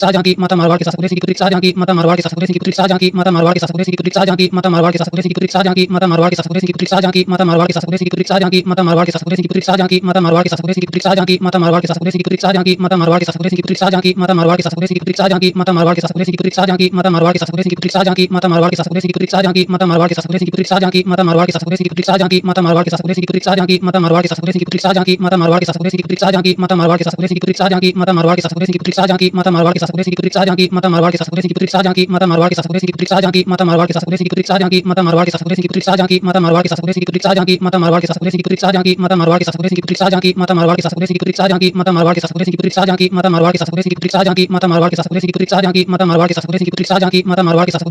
शाहजहां की माता मारवाड़ के सास की पुत्री शाहजहां की माता मारवाड़ के सास की पुत्री शाहजहां की माता मारवाड़ के सास की पुत्री शाहजहां की माता मारवाड़ के सास की पुत्री शाहजहां की माता मारवाड़ के सास की पुत्री शाहजहां की माता मारवाड़ के सास की पुत्री शाहजहां की माता मारवाड़ के सास की पुत्री शाहजहां की माता मारवाड़ के सास की पुत्री शाहजहां की माता मारवाड़ के सास की पुत्री शाहजहां की माता मारवाड़ के सास की पुत्री शाहजहां की माता मारवाड़ के सास की पुत्री शाहजहां की माता मारवाड़ के सास की पुत्री शाहजहां की माता मारवाड़ के सास की पुत्री शाहजहां की माता मारवाड़ के सास की पुत्री शाहजहां की माता मारवाड़ के सास की पुत्री शाहजहां की माता मारवाड़ के सास की पुत्री शाहजहां की माता मारवाड़ के सास की पुत्री शाहजहां की माता मारवाड़ के सास की पुत्री शाहजहां की माता मारवाड़ के सास की पुत्री शाहजहां की माता मारवाड़ के सास की पुत्री शाहजहां की माता मारवाड़ के सास की पुत्री शाहजहां की माता मारवाड़ के सास की पुत्री शाहजहां की माता मारवाड़ के सास की पुत्री शाहजहां की माता मारवाड़ के सास की पुत्री शाहजहां की माता मारवाड़ के सास की पुत्री शाहजहां की माता मारवाड़ के सास की पुत्री शाहजहां की माता मारवाड़ के सास की पुत्री शाहजहां की माता मारवाड़ के सास की पुत्री शाहजहां की माता मारवाड़ के सास की पुत्री शाहजहां की माता मारवाड़ के सास की पुत्री शाहजहां की माता मारवाड़ के सास की पुत्री शाहजहां की माता मारवाड़ के सास की पुत्री शाहजहां की माता मारवाड़ के सास की पुत्री शाहजहां की माता मारवाड़ के सास की पुत्री शाहजहां की माता मारवाड़ के सास की पुत्री शाहजहां की माता मारवाड़ के सास की पुत्री शाहजहां की माता मारवाड़ के सास की पुत्री शाहजहां की माता मारवाड़ के सास की पुत्री शाहजहां की माता मारवाड़ के सास की पुत्री शाहजहां की माता मारवाड़ के सास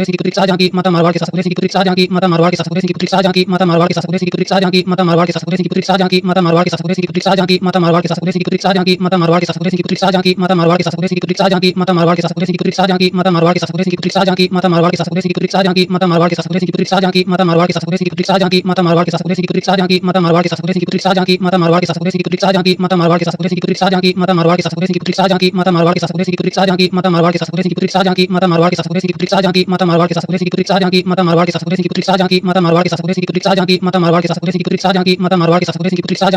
की पुत्री शाहजहां की माता मारवाड़ के सास की पुत्री शाहजहां की माता मारवाड़ के सास की पुत्री शाहजहां की माता मारवाड़ के सास की पुत्री शाहजहां की माता मारवाड़ के सास की पुत्री शाहजहां की माता मारवाड़ के सास की पुत्री शाहजहां की माता मारवाड़ के सास की पुत्री शाहजहां की माता मारवाड़ के सास की पुत्री शाहजहां की माता मारवाड़ के सास की पुत्री शाहजहां की माता मारवाड़ के सास की पुत्री शाहजहां की माता मारवाड़ के सास की पुत्री शाहजहां की माता मारवाड़ के सास की पुत्री शाहजहां की माता मारवाड़ के सास की पुत्री शाहजहां की माता मारवाड़ के सास की पुत्री शाहजहां की माता मारवाड़ के सास की पुत्री शाहजहां की माता मारवाड़ के सास की पुत्री शाहजहां की माता मारवाड़ के सास की पुत्री शाहजहां की माता मारवाड़ के सास की पुत्री शाहजहां की माता मारवाड़ के सास की पुत्री शाहजहां की माता मारवाड़ के सास की पुत्री शाहजहां की माता मारवाड़ के सास की पुत्री शाहजहां की माता मारवाड़ के सास की पुत्री शाहजहां की माता मारवाड़ के सास की पुत्री शाहजहां की माता मारवाड़ के सास की पुत्री शाहजहां की माता मारवाड़ के सास की पुत्री शाहजहां की माता मारवाड़ के सास की पुत्री शाहजहां की माता मारवाड़ के सास की पुत्री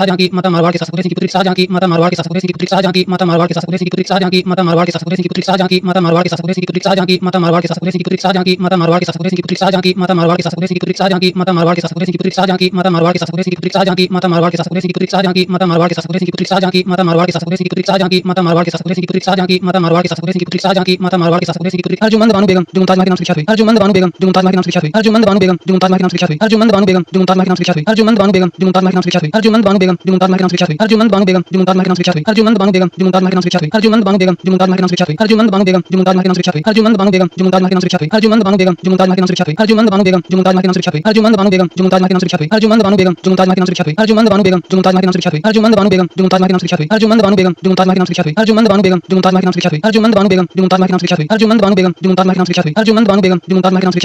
शाहजहां की माता मारवाड़ के सास की पुत्री शाहजहां की माता मारवाड़ के सास की पुत्री शाहजहां की माता मारवाड़ के सास की पुत्री शाहजहां की माता मारवाड़ के सास की पुत्री शाहजहां की माता मारवाड़ के सास की पुत्री शाहजहां की माता मारवाड़ के सास की पुत्री शाहजहां की माता मारवाड़ के सास की पुत्री शाहजहां की माता मारवाड़ के सास की पुत्री शाहजहां की माता मारवाड़ के सास की पुत्री शाहजहां की माता मारवाड़ के सास की पुत्री शाहजहां की माता मारवाड़ के सास की पुत्री शाहजहां की माता मारवाड़ के सास की पुत्री अर्जुमंद बानु बेगम जो मुमताज महल के नाम से विख्यात हुई अर्जुमंद बानु बेगम जो मुमताज महल के नाम से विख्यात हुई अर्जुमंद बानु बेगम जो मुमताज महल के नाम से विख्यात हुई अर्जुमंद बानु बेगम जो मुमताज महल के नाम से विख्यात हुई अर्जुमंद बानु बेगम जो मुमताज महल के नाम से विख्यात हुई अर्जुमंद बानु बेगम जो मुमताज महल के नाम से विख्यात हुई अर्जुमंद बानु बेगम जो मुमताज महल के नाम से विख्यात हुई अर्जुमंद बानु बेगम जो मुमताज महल के नाम से विख्यात हुई अर्जुमंद बानु बेगम जो मुमताज महल के नाम से विख्यात हुई अर्जुमंद बानु बेगम जो मुमताज महल के नाम से विख्यात हुई अर्जुमंद बानु बेगम जो मुमताज महल के नाम से विख्यात हुई अर्जुमंद बानु बेगम जो मुमताज महल के नाम से विख्यात हुई अर्जुमंद बानु बेगम जो मुमताज महल के नाम से विख्यात हुई अर्जुमंद बानु बेगम जो मुमताज महल के नाम से विख्यात हुई अर्जुमंद बानु बेगम जो मुमताज महल के नाम से विख्यात हुई अर्जुमंद बानु बेगम जो मुमताज महल के नाम से विख्यात हुई अर्जुमंद बानु बेगम जो मुमताज महल के नाम से विख्यात हुई अर्जुमंद बानु बेगम जो मुमताज महल के नाम से विख्यात हुई अर्जुमंद बानु बेगम जो मुमताज महल के नाम से विख्यात हुई अर्जुमंद बानु बेगम जो मुमताज महल के नाम से विख्यात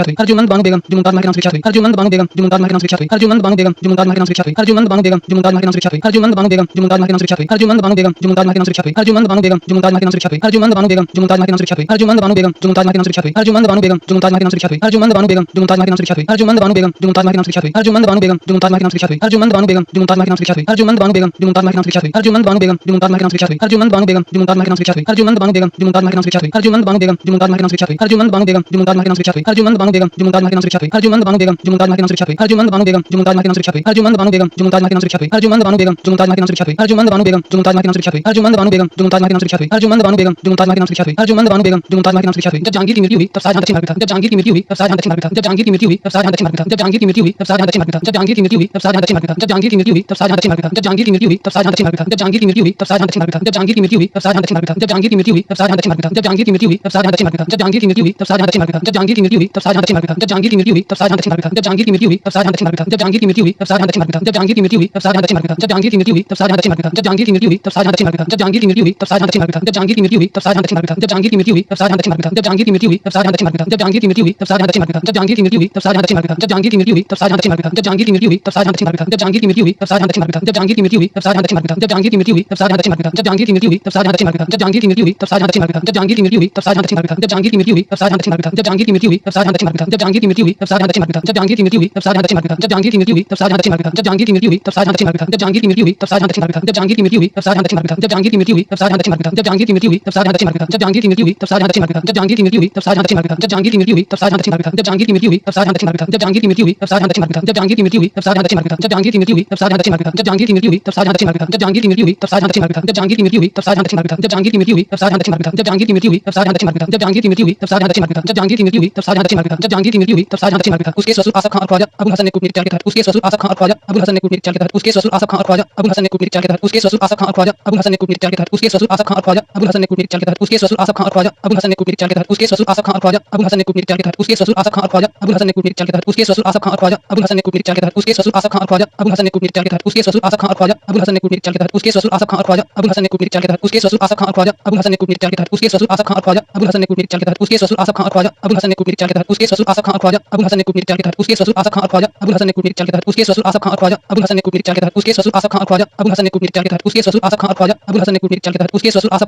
हुई अर्जुमंद बानु बेगम जो मुमताज महल के नाम से विख्यात हुई अर्जुमंद बानु बेगम जो मुमताज महल के नाम से विख्यात हुई अर्जुमंद बानु बेगम जो मुमताज महल के नाम से विख्यात हुई अर्जुमंद बानु बेगम जो मुमताज महल के नाम से विख्यात हुई अर्जुमंद बानु बेगम जो मुमताज महल के नाम से विख्यात हुई अर्जुमंद बानु बेगम जो मुमताज महल के नाम से विख्यात हुई अर्जुमंद बानु बेगम जो मुमताज महल के नाम से विख्यात हुई अर्जुमंद बानु बेगम जो मुमताज महल के नाम से विख्यात हुई अर्जुमंद बानु बेगम जो मुमताज महल के नाम से विख्यात हुई अर्जुमंद बानु बेगम जो मुमताज महल के नाम से विख्यात हुई अर्जुमंद बानु बेगम जो मुमताज महल के नाम से विख्यात हुई अर्जुमंद बानु बेगम जो मुमताज महल के नाम से विख्यात हुई अर्जुमंद बानु बेगम जो मुमताज महल के नाम से विख्यात हुई अर्जुमंद बानु बेगम जो मुमताज महल के नाम से विख्यात हुई अर्जुमंद बानु बेगम जो मुमताज महल के नाम से विख्यात हुई अर्जुमंद बानु बेगम जो मुमताज महल के नाम से विख्यात हुई अर्जुमंद बानु बेगम जो मुमताज महल के नाम से विख्यात हुई अर्जुमंद बानु बेगम जो मुमताज महल के नाम से विख्यात हुई अर्जुमंद बानु बेगम जो मुमताज महल के नाम से विख्यात हुई अर्जुमंद बानु बेगम जो मुमताज महल के नाम से विख्यात हुई अर्जुमंद बानु बेगम जो मुमताज महल के नाम से विख्यात हुई अर्जुमंद बानु बेगम जो मुमताज महल के नाम से विख्यात हुई अर्जुमंद बानु बेगम जो मुमताज महल के नाम से विख्यात हुई अर्जुमंद बानु बेगम जो मुमताज महल के नाम से विख्यात हुई अर्जुमंद बानु बेगम जो मुमताज महल के नाम से विख्यात हुई अर्जुमंद बानु बेगम जो मुमताज महल के नाम से विख्यात हुई अर्जुमंद बानु बेगम जो मुमताज महल के नाम से विख्यात हुई अर्जुमंद बानु बेगम जो मुमताज महल के नाम से विख्यात हुई अर्जुमंद बानु बेगम जो मुमताज महल के नाम से विख्यात हुई अर्जुमंद बानु बेगम जो मुमताज महल के नाम से विख्यात हुई अर्जुमंद बानु बेगम जो मुमताज महल के नाम से विख्यात हुई जब जहांगीर की मृत्यु हुई तब शाहजहां दक्षिण भारत था जब जहांगीर की मृत्यु हुई तब शाहजहां दक्षिण भारत था जब जहांगीर की मृत्यु हुई तब शाहजहां दक्षिण भारत था जब जहांगीर की मृत्यु हुई तब शाहजहां दक्षिण भारत था जब जहांगीर की मृत्यु हुई तब शाहजहां दक्षिण भारत था जब जहांगीर की मृत्यु हुई तब शाहजहां दक्षिण भारत था जब जहांगीर की मृत्यु हुई तब शाहजहां दक्षिण भारत था जब जहांगीर की मृत्यु हुई तब शाहजहां दक्षिण भारत था जब जहांगीर की मृत्यु हुई तब शाहजहां दक्षिण भारत था जब जहांगीर की मृत्यु हुई तब शाहजहां दक्षिण भारत था जब जहांगीर की मृत्यु हुई तब शाहजहां दक्षिण भारत था जब जहांगीर की मृत्यु हुई तब शाहजहां दक्षिण भारत था जब जहांगीर की मृत्यु हुई तब शाहजहां दक्षिण भारत था जब जहांगीर की मृत्यु हुई तब शाहजहां दक्षिण भारत था जब जहांगीर की मृत्यु हुई तब शाहजहां दक्षिण भारत था जब जहांगीर की मृत्यु हुई तब शाहजहां दक्षिण भारत था जब जहांगीर की मृत्यु हुई तब शाहजहां दक्षिण भारत था जब जहांगीर की मृत्यु हुई तब शाहजहां दक्षिण भारत था जब जहांगीर की मृत्यु हुई तब शाहजहां दक्षिण भारत था जब जहांगीर की मृत्यु हुई तब शाहजहां दक्षिण भारत था जब जहांगीर की मृत्यु हुई तब शाहजहां दक्षिण भारत था जब जहांगीर की मृत्यु हुई तब शाहजहां दक्षिण भारत था जब जहांगीर की मृत्यु हुई तब शाहजहां दक्षिण भारत था जब जहांगीर की मृत्यु हुई तब शाहजहां दक्षिण भारत था जब जहांगीर की मृत्यु हुई तब शाहजहां दक्षिण भारत था जब जहांगीर की मृत्यु हुई तब शाहजहां दक्षिण भारत था जब जहांगीर की मृत्यु हुई तब शाहजहां दक्षिण भारत था जब जहांगीर की मृत्यु हुई तब शाहजहां दक्षिण भारत था जब जहांगीर की मृत्यु हुई तब शाहजहां दक्षिण भारत था जब जहांगीर की मृत्यु हुई तब शाहजहां दक्षिण भारत था जब जहांगीर की मृत्यु हुई तब शाहजहां दक्षिण भारत था जब जहांगीर की मृत्यु हुई तब शाहजहां दक्षिण भारत था जब जहांगीर की मृत्यु हुई तब शाहजहां दक्षिण भारत था जब जहांगीर की मृत्यु हुई तब शाहजहां दक्षिण भारत था जब जहांगीर की मृत्यु हुई तब शाहजहां दक्षिण भारत था जब जहांगीर की मृत्यु हुई तब शाहजहां दक्षिण भारत था जब जहांगीर की मृत्यु हुई तब शाहजहां दक्षिण भारत था जब जहांगीर की मृत्यु हुई तब शाहजहां दक्षिण भारत था जब जहांगीर की मृत्यु हुई तब शाहजहां दक्षिण भारत था जब जहांगीर की मृत्यु हुई तब शाहजहां दक्षिण भारत था जब जहांगीर की मृत्यु हुई तब शाहजहां दक्षिण भारत था जब जहांगीर की मृत्यु हुई तब शाहजहां दक्षिण भारत था जब जहांगीर की मृत्यु हुई तब शाहजहां दक्षिण भारत था जब जहांगीर की मृत्यु हुई तब शाहजहां दक्षिण भारत था जब जहांगीर की मृत्यु हुई तब शाहजहां दक्षिण भारत था जब जहांगीर की मृत्यु हुई तब शाहजहां दक्षिण भारत था जब जहांगीर की मृत्यु हुई तब शाहजहां दक्षिण भारत था जब जहांगीर की मृत्यु हुई तब शाहजहां दक्षिण भारत था जब जहांगीर की मृत्यु हुई तब शाहजहां दक्षिण भारत था जब जहांगीर की मृत्यु हुई तब शाहजहां दक्षिण भारत था जब जहांगीर की मृत्यु हुई तब शाहजहां दक्षिण भारत था जब जहांगीर की मृत्यु हुई तब शाहजहां दक्षिण भारत था जब जहांगीर की मृत्यु हुई तब शाहजहां दक्षिण भारत था जब जहांगीर की मृत्यु हुई तब शाहजहां दक्षिण भारत था जब जहांगीर की मृत्यु हुई तब शाहजहां दक्षिण भारत था जब जहांगीर की मृत्यु हुई तब शाहजहां दक्षिण भारत था जब जहांगीर की मृत्यु हुई तब शाहजहां दक्षिण भारत था जब जहांगीर की मृत्यु हुई तब शाहजहां दक्षिण भारत था उसके ससुर आसफ खान और ख्वाजा अबुल हसन ने कूटनीतिक चाल के तहत उसके ससुर आसफ खान और ख्वाजा अबुल हसन ने कूटनीतिक चाल के तहत उसके ससुर आसफ खान और ख्वाजा अबुल हसन ने कूटनीतिक चाल के तहत उसके ससुर आसफ खान और ख्वाजा अबुल हसन ने कूटनीतिक चाल के तहत उसके ससुर आसफ खान और ख्वाजा अबुल हसन ने कूटनीतिक चाल के तहत उसके ससुर आसफ खान और ख्वाजा अबुल हसन ने कूटनीतिक चाल के तहत उसके ससुर आसफ खान और ख्वाजा अबुल हसन ने कूटनीतिक चाल के तहत उसके ससुर आसफ खान और ख्वाजा अबुल हसन ने कूटनीतिक चाल के तहत उसके ससुर आसफ खान और ख्वाजा अबुल हसन ने कूटनीतिक चाल के तहत उसके ससुर आसफ खान और ख्वाजा अबुल हसन ने कूटनीतिक चाल के तहत उसके ससुर आसफ खान और ख्वाजा अबुल हसन ने कूटनीतिक चाल के तहत उसके ससुर आसफ खान और ख्वाजा अबुल हसन ने कूटनीतिक चाल के तहत उसके ससुर आसफ खान और ख्वाजा अबुल हसन ने कूटनीतिक चाल के तहत उसके ससुर आसफ खान और ख्वाजा अबुल हसन ने कूटनीतिक चाल के तहत उसके ससुर आसफ खान और ख्वाजा अबुल हसन ने कूटनीतिक चाल के तहत उसके ससुर आसफ खान और ख्वाजा अबुल हसन ने कूटनीतिक चाल के तहत उसके ससुर आसफ खान और ख्वाजा अबुल हसन ने कूटनीतिक चाल के तहत उसके ससुर आसफ खान और ख्वाजा अबुल हसन ने कूटनीतिक चाल के तहत उसके ससुर आसफ खान और ख्वाजा अबुल हसन ने कूटनीतिक चाल के तहत उसके ससुर आसफ खान और ख्वाजा अबुल हसन ने कूटनीतिक चाल के तहत उसके ससुर आसफ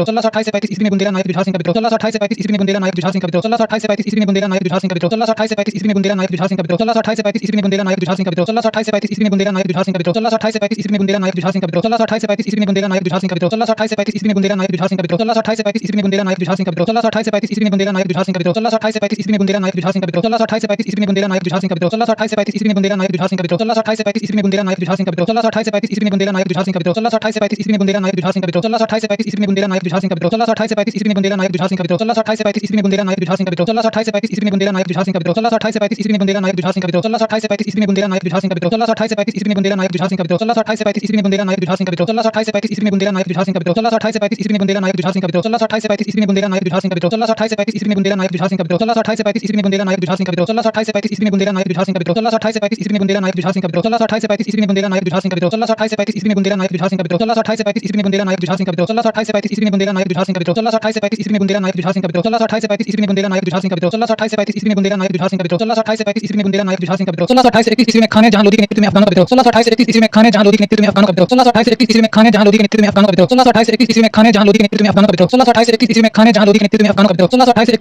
विद्रोह 1628 से 35 ईस्वी में बुंदेला नायक जुझार सिंह का विद्रोह 1628 से 35 ईस्वी में बुंदेला नायक जुझार सिंह का विद्रोह 1628 से 35 ईस्वी में बुंदेला नायक जुझार सिंह का विद्रोह 1628 से 35 ईस्वी में बुंदेला नायक जुझार सिंह का विद्रोह 1628 से 35 ईस्वी में बुंदेला नायक जुझार सिंह का विद्रोह 1628 से 35 ईस्वी में बुंदेला नायक जुझार सिंह का विद्रोह 1628 से 35 ईस्वी में बुंदेला नायक जुझार सिंह का विद्रोह 1628 से 35 ईस्वी में बुंदेला नायक जुझार सिंह का विद्रोह 1628 से 35 ईस्वी में बुंदेला नायक जुझार सिंह का विद्रोह 1628 से 35 ईस्वी में बुंदेला नायक जुझार सिंह का विद्रोह 1628 से 35 ईस्वी में बुंदेला नायक जुझार सिंह का विद्रोह 1628 से 35 ईस्वी में बुंदेला नायक जुझार सिंह का विद्रोह 1628 से 35 ईस्वी में बुंदेला नायक जुझार सिंह का विद्रोह 1628 से 35 ईस्वी में बुंदेला नायक जुझार सिंह का विद्रोह 1628 से 35 ईस्वी में बुंदेला नायक जुझार सिंह का विद्रोह 1628 से 35 ईस्वी में बुंदेला नायक जुझार सिंह का विद्रोह 1628 से 35 ईस्वी में बुंदेला नायक जुझार सिंह का विद्रोह 1628 से 35 ईस्वी में बुंदेला नायक जुझार सिंह का विद्रोह 1628 से 35 ईस्वी में बुंदेला नायक जुझार सिंह का विद्रोह 1628 से 35 ईस्वी में बुंदेला नायक जुझार सिंह का विद्रोह 1628 से 35 ईस्वी में बुंदेला नायक जुझार सिंह का विद्रोह 1628 से 35 ईस्वी में बुंदेला नायक जुझार सिंह का विद्रोह 1628 से 35 ईस्वी में बुंदेला नायक जुझार सिंह का विद्रोह 1628 से 35 ईस्वी में बुंदेला नायक जुझार सिंह का विद्रोह 1628 से 35 ईस्वी में बुंदेला नायक जुझार सिंह का विद्रोह 1628 से 35 ईस्वी में बुंदेला नायक जुझार सिंह का विद्रोह 1628 से 35 ईस्वी में बुंदेला नायक जुझार सिंह का विद्रोह 1628 से 35 ईस्वी में बुंदेला नायक जुझार सिंह का विद्रोह 1628 से 35 ईस्वी में बुंदेला नायक जुझार सिंह का विद्रोह 1628 से 35 ईस्वी में बुंदेला नायक जुझार सिंह का विद्रोह 1628 से 35 ईस्वी में बुंदेला नायक जुझार सिंह का विद्रोह 1628 से 35 ईस्वी में बुंदेला नायक जुझार सिंह का विद्रोह 1628 से 35 ईस्वी में बुंदेला नायक जुझार सिंह का विद्रोह 1628 से 35 ईस्वी में बुंदेला नायक जुझार सिंह का विद्रोह 1628 से 35 ईस्वी में बुंदेला नायक जुझार सिंह का विद्रोह 1628 से 35 ईस्वी में बुंदेला नायक जुझार सिंह का विद्रोह 1628 से 35 ईस्वी में बुंदेला नायक जुझार सिंह का विद्रोह 1628 से 35 ईस्वी में बुंदेला नायक जुझार सिंह का विद्रोह 1628 से 35 ईस्वी में बुंदेला नायक जुझार सिंह का विद्रोह 1628 से 35 ईस्वी में बुंदेला नायक जुझार सिंह का विद्रोह 1628 से 31 ईस्वी में खाने जहां लोदी के नेतृत्व में अफगानों का विद्रोह 1628 से 31 ईस्वी में खाने जहां लोदी के नेतृत्व में अफगानों का विद्रोह 1628 से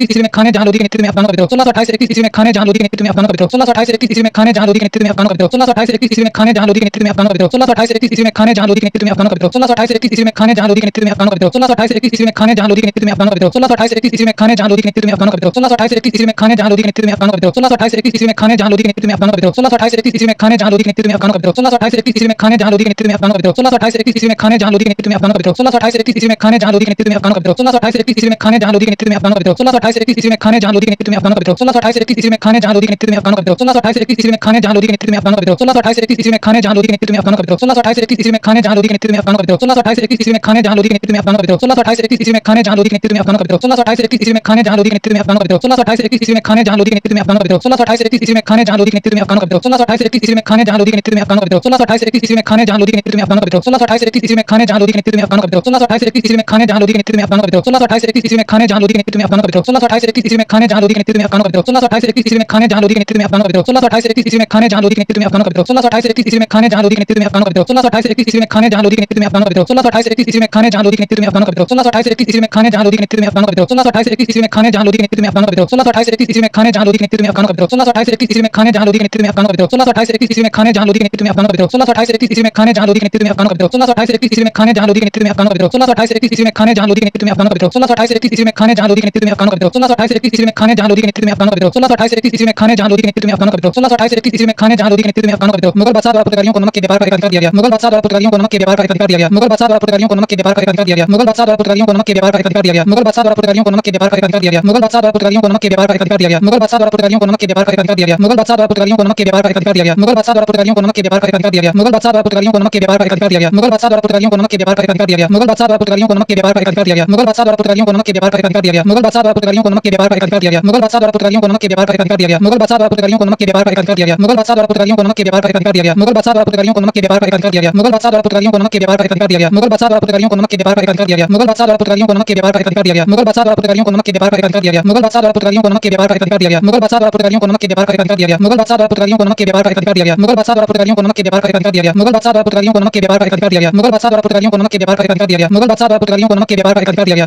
31 ईस्वी में खाने जहां लोदी के नेतृत्व में अफगानों का विद्रोह 1628 से 31 ईस्वी में खाने जहां लोदी के नेतृत्व में अफगानों का विद्रोह 1628 से 31 ईस्वी में खाने जहां लोदी के नेतृत्व में अफगानों का विद्रोह 1628 से 31 ईस्वी में खाने जहां लोदी के नेतृत्व में अफगानों का विद्रोह 1628 से 31 ईस्वी में खाने जहां लोदी के नेतृत्व में अफगानों का विद्रोह 1628 से 31 ईस्वी में खाने जहां लोदी के नेतृत्व में अफगानों का विद्रोह 1628 से 31 ईस्वी में खाने जहां लोदी के नेतृत्व में अफगानों का विद्रोह 1628 से 31 ईस्वी में खाने जहां लोदी के नेतृत्व में अफगानों का विद्रोह 1628 से 31 ईस्वी में खाने जहां लोदी के नेतृत्व में अफगानों का विद्रोह 1628 से 31 ईस्वी में खाने जहां लोदी के नेतृत्व में अफगानों का विद्रोह 1628 से 31 ईस्वी में खाने जहां लोदी के नेतृत्व में अफगानों का विद्रोह 1628 से 31 ईस्वी में खाने जहां लोदी के नेतृत्व में अफगानों का विद्रोह 1628 से 31 ईस्वी में खाने जहां लोदी के नेतृत्व में अफगानों का विद्रोह 1628 से 31 ईस्वी में खाने जहां लोदी के नेतृत्व में अफगानों का विद्रोह 1628 से 31 ईस्वी में खाने जहां लोदी के नेतृत्व में अफगानों का विद्रोह 1628 से 31 ईस्वी में खाने जहां लोदी के नेतृत्व में अफगानों का विद्रोह 1628 से 31 ईस्वी में खाने जहां लोदी के नेतृत्व में अफगानों का विद्रोह 1628 से 31 ईस्वी में खाने जहां लोदी के नेतृत्व में अफगानों का विद्रोह 1628 से 31 ईस्वी में खाने जहां लोदी के नेतृत्व में अफगानों का विद्रोह 1628 से 31 ईस्वी में खाने जहां लोदी के नेतृत्व में अफगानों का विद्रोह 1628 से 31 ईस्वी में खाने जहां लोदी के नेतृत्व में अफगानों का विद्रोह 1628 से 31 ईस्वी में खाने जहां लोदी के नेतृत्व में अफगानों का विद्रोह 1628 से 31 ईस्वी में खाने जहां लोदी के नेतृत्व में अफगानों का विद्रोह 1628 से 31 ईस्वी में खाने जहां लोदी के नेतृत्व में अफगानों का विद्रोह 1628 से 31 ईस्वी में खाने जहां लोदी के नेतृत्व में अफगानों का विद्रोह 1628 से 31 ईस्वी में खाने जहां लोदी के नेतृत्व में अफगानों का विद्रोह 1628 से 31 ईस्वी में खाने जहां लोदी के नेतृत्व में अफगानों का विद्रोह 1628 से 31 ईस्वी में खाने जहां लोदी के नेतृत्व में अफगानों का विद्रोह 1628 से 31 ईस्वी में खाने जहां लोदी के नेतृत्व में अफगानों का विद्रोह 1628 से 31 ईस्वी में खाने जहां लोदी के नेतृत्व में अफगानों का विद्रोह 1628 से 31 ईस्वी में खाने जहां लोदी के नेतृत्व में अफगानों का विद्रोह 1628 से 31 ईस्वी में खाने जहां लोदी के नेतृत्व में अफगानों का विद्रोह 1628 से 31 ईस्वी में खाने जहां लोदी के नेतृत्व में अफगानों का विद्रोह 1628 से 31 ईस्वी में खाने जहां लोदी के नेतृत्व में अफगानों का विद्रोह 1628 से 31 ईस्वी में खाने जहां लोदी के नेतृत्व में अफगानों का विद्रोह 1628 से 31 ईस्वी में खाने जहां लोदी के नेतृत्व में अफगानों का विद्रोह 1628 से 31 ईस्वी में खाने जहां लोदी के नेतृत्व में अफगानों का विद्रोह 1628 से 31 ईस्वी में खाने जहां लोदी के नेतृत्व में अफगानों का विद्रोह 1628 से 31 ईस्वी में खाने जहां लोदी के नेतृत्व में अफगानों का विद्रोह 1628 से 31 ईस्वी में खाने जहां लोदी के नेतृत्व में अफगानों का विद्रोह 1628 से 31 ईस्वी में खाने जहां लोदी के नेतृत्व में अफगानों का विद्रोह 1628 से 31 ईस्वी में खाने जहां लोदी के नेतृत्व में अफगानों का विद्रोह 1628 से 31 ईस्वी में खाने जहां लोदी के नेतृत्व में अफगानों का विद्रोह 1628 से 31 ईस्वी में खाने जहां लोदी के नेतृत्व में अफगानों का विद्रोह 1628 से 31 ईस्वी में खाने जहां लोदी के नेतृत्व में अफगानों का विद्रोह 1628 से 31 ईस्वी में खाने जहां लोदी के नेतृत्व में अफगानों का विद्रोह 1628 से 31 ईस्वी में खाने जहां लोदी के नेतृत्व में अफगानों का विद्रोह 1628 से 31 ईस्वी में खाने जहां लोदी के नेतृत्व में अफगानों का विद्रोह 1628 से 31 ईस्वी में खाने जहां लोदी के नेतृत्व में अफगानों का विद्रोह 1628 से 31 ईस्वी में खाने जहां लोदी के नेतृत्व में अफगानों का विद्रोह 1628 से 31 ईस्वी में खाने जहां लोदी के नेतृत्व में अफगानों का विद्रोह मुगल बादशाह द्वारा पुर्तगालियों को नमक के व्यापार का अधिकार दिया गया मुगल बादशाह द्वारा पुर्तगालियों को नमक के व्यापार का अधिकार दिया गया मुगल बादशाह द्वारा पुर्तगालियों को नमक के व्यापार का अधिकार दिया गया मुगल बादशाह द्वारा पुर्तगालियों को नमक के व्यापार का अधिकार दिया गया मुगल बादशाह द्वारा पुर्तगालियों को नमक के व्यापार का अधिकार दिया गया मुगल बादशाह द्वारा पुर्तगालियों को नमक के व्यापार का अधिकार दिया गया मुगल बादशाह द्वारा पुर्तगालियों को नमक के व्यापार का अधिकार दिया गया मुगल बादशाह द्वारा पुर्तगालियों को नमक के व्यापार का अधिकार दिया गया मुगल बादशाह द्वारा पुर्तगालियों को नमक के व्यापार का अधिकार दिया गया मुगल बादशाह द्वारा पुर्तगालियों को नमक के व्यापार का अधिकार दिया गया मुगल बादशाह द्वारा पुर्तगालियों को नमक के व्यापार का अधिकार दिया गया मुगल बादशाह द्वारा पुर्तगालियों को नमक के व्यापार का अधिकार दिया गया मुगल बादशाह द्वारा पुर्तगालियों को नमक के व्यापार का अधिकार दिया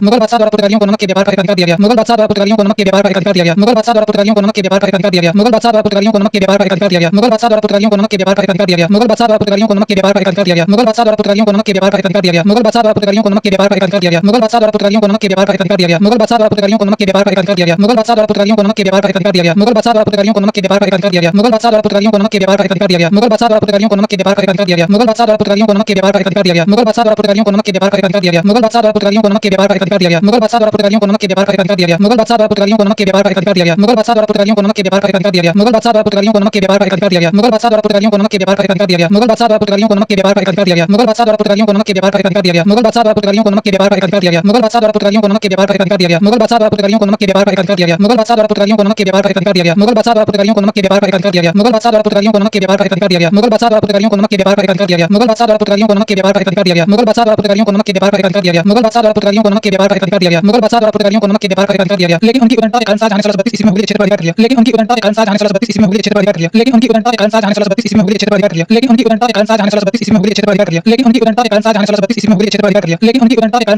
गया मुगल बादशाह द्वारा पुर्तगालियों को नमक के व्यापार का अधिकार दिया गया मुगल बादशाह द्वारा पुर्तगालियों को नमक के व्यापार का अधिकार दिया गया मुगल बादशाह द्वारा पुर्तगालियों को नमक के व्यापार का अधिकार दिया गया मुगल बादशाह द्वारा पुर्तगालियों को नमक के व्यापार का अधिकार दिया गया मुगल बादशाह द्वारा पुर्तगालियों को नमक के व्यापार का अधिकार दिया गया मुगल बादशाह द्वारा पुर्तगालियों को नमक के व्यापार का अधिकार दिया गया मुगल बादशाह द्वारा पुर्तगालियों को नमक के व्यापार का अधिकार दिया गया मुगल बादशाह द्वारा पुर्तगालियों को नमक के व्यापार का अधिकार दिया गया मुगल बादशाह द्वारा पुर्तगालियों को नमक के व्यापार का अधिकार दिया गया मुगल बादशाह द्वारा पुर्तगालियों को नमक के व्यापार का अधिकार दिया गया मुगल बादशाह द्वारा पुर्तगालियों को नमक के व्यापार का अधिकार दिया गया मुगल बादशाह द्वारा पुर्तगालियों को नमक के व्यापार का अधिकार दिया गया मुगल बादशाह द्वारा पुर्तगालियों को नमक के व्यापार का अधिकार दिया गया मुगल बादशाह द्वारा पुर्तगालियों को नमक के व्यापार का अधिकार दिया गया मुगल बादशाह द्वारा पुर्तगालियों को नमक के व्यापार का अधिकार दिया गया मुगल बादशाह द्वारा पुर्तगालियों को नमक के व्यापार का अधिकार दिया गया मुगल बादशाह द्वारा पुर्तगालियों को नमक के व्यापार का अधिकार दिया गया मुगल बादशाह द्वारा पुर्तगालियों को नमक के व्यापार का अधिकार दिया गया मुगल बादशाह द्वारा पुर्तगालियों को नमक के व्यापार का अधिकार दिया गया मुगल बादशाह द्वारा पुर्तगालियों को नमक के व्यापार का अधिकार दिया गया मुगल बादशाह द्वारा पुर्तगालियों को नमक के व्यापार का अधिकार दिया गया मुगल बादशाह द्वारा पुर्तगालियों को नमक के व्यापार का अधिकार दिया गया मुगल बादशाह द्वारा पुर्तगालियों को नमक के व्यापार का अधिकार दिया गया मुगल बादशाह द्वारा पुर्तगालियों को नमक के व्यापार का अधिकार दिया गया मुगल बादशाह द्वारा पुर्तगालियों को नमक के व्यापार का अधिकार दिया गया मुगल बादशाह द्वारा पुर्तगालियों को नमक के व्यापार का अधिकार दिया गया मुगल बादशाह द्वारा पुर्तगालियों को नमक के व्यापार का अधिकार दिया गया मुगल बादशाह द्वारा पुर्तगालियों को नमक के व्यापार का अधिकार दिया गया मुगल बादशाह द्वारा पुर्तगालियों को नमक के व्यापार का अधिकार दिया गया मुगल बादशाह द्वारा पुर्तगालियों को नमक के व्यापार का अधिकार दिया गया मुगल बादशाह द्वारा पुर्तगालियों को नमक के व्यापार का अधिकार दिया गया मुगल बादशाह द्वारा पुर्तगालियों को नमक के व्यापार का अधिकार दिया गया मुगल बादशाह द्वारा पुर्तगालियों को नमक के व्यापार का अधिकार दिया गया मुगल बादशाह द्वारा पुर्तगालियों को नमक के व्यापार का अधिकार दिया गया मुगल बादशाह द्वारा पुर्तगालियों को नमक के व्यापार का अधिकार दिया गया मुगल बादशाह द्वारा पुर्तगालियों को नमक के व्यापार का अधिकार दिया गया मुगल बादशाह द्वारा पुर्तगालियों को नमक के व्यापार का अधिकार दिया गया मुगल बादशाह द्वारा पुर्तगालियों को नमक के व्यापार का अधिकार दिया गया मुगल बादशाह द्वारा पुर्तगालियों को नमक के व्यापार का अधिकार दिया गया मुगल बादशाह द्वारा पुर्तगालियों को नमक के व्यापार का अधिकार दिया गया मुगल बादशाह द्वारा पुर्तगालियों को नमक के व्यापार का अधिकार दिया गया मुगल बादशाह द्वारा पुर्तगालियों को नमक के व्यापार का अधिकार दिया गया मुगल बादशाह द्वारा पुर्तगालियों को नमक के व्यापार का अधिकार दिया गया मुगल बादशाह द्वारा पुर्तगालियों को नमक के व्यापार का अधिकार दिया गया मुगल बादशाह द्वारा पुर्तगालियों को नमक के व्यापार का अधिकार दिया गया मुगल बादशाह द्वारा पुर्तगालियों को नमक के व्यापार का अधिकार दिया गया मुगल बादशाह द्वारा पुर्तगालियों को नमक के व्यापार का अधिकार दिया गया मुगल बादशाह द्वारा पुर्तगालियों को नमक के व्यापार का अधिकार दिया गया मुगल बादशाह द्वारा पुर्तगालियों को नमक के व्यापार का अधिकार दिया गया मुगल बादशाह द्वारा पुर्तगालियों को नमक के व्यापार का अधिकार दिया गया मुगल बादशाह द्वारा पुर्तगालियों को नमक के व्यापार का अधिकार दिया गया लेकिन उनकी उदारता के कारण शाहजहां ने 1632 ईस्वी में मुगल क्षेत्र पर अधिकार कर लिया लेकिन उनकी उदारता के कारण शाहजहां ने 1632 ईस्वी में मुगल क्षेत्र पर अधिकार कर लिया लेकिन उनकी उदारता के कारण शाहजहां ने 1632 ईस्वी में मुगल क्षेत्र पर अधिकार कर लिया लेकिन उनकी उदारता के कारण शाहजहां ने 1632 ईस्वी में मुगल क्षेत्र पर अधिकार कर लिया लेकिन उनकी उदारता के कारण शाहजहां ने 1632 ईस्वी में मुगल क्षेत्र पर अधिकार कर लिया लेकिन उनकी उदारता के कारण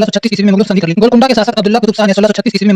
1636 ईस्वी में मुगलों से संधि कर ली। गोलकुंडा के शासक अब्दुल्ला कुतुब शाह ने 1636 ईस्वी में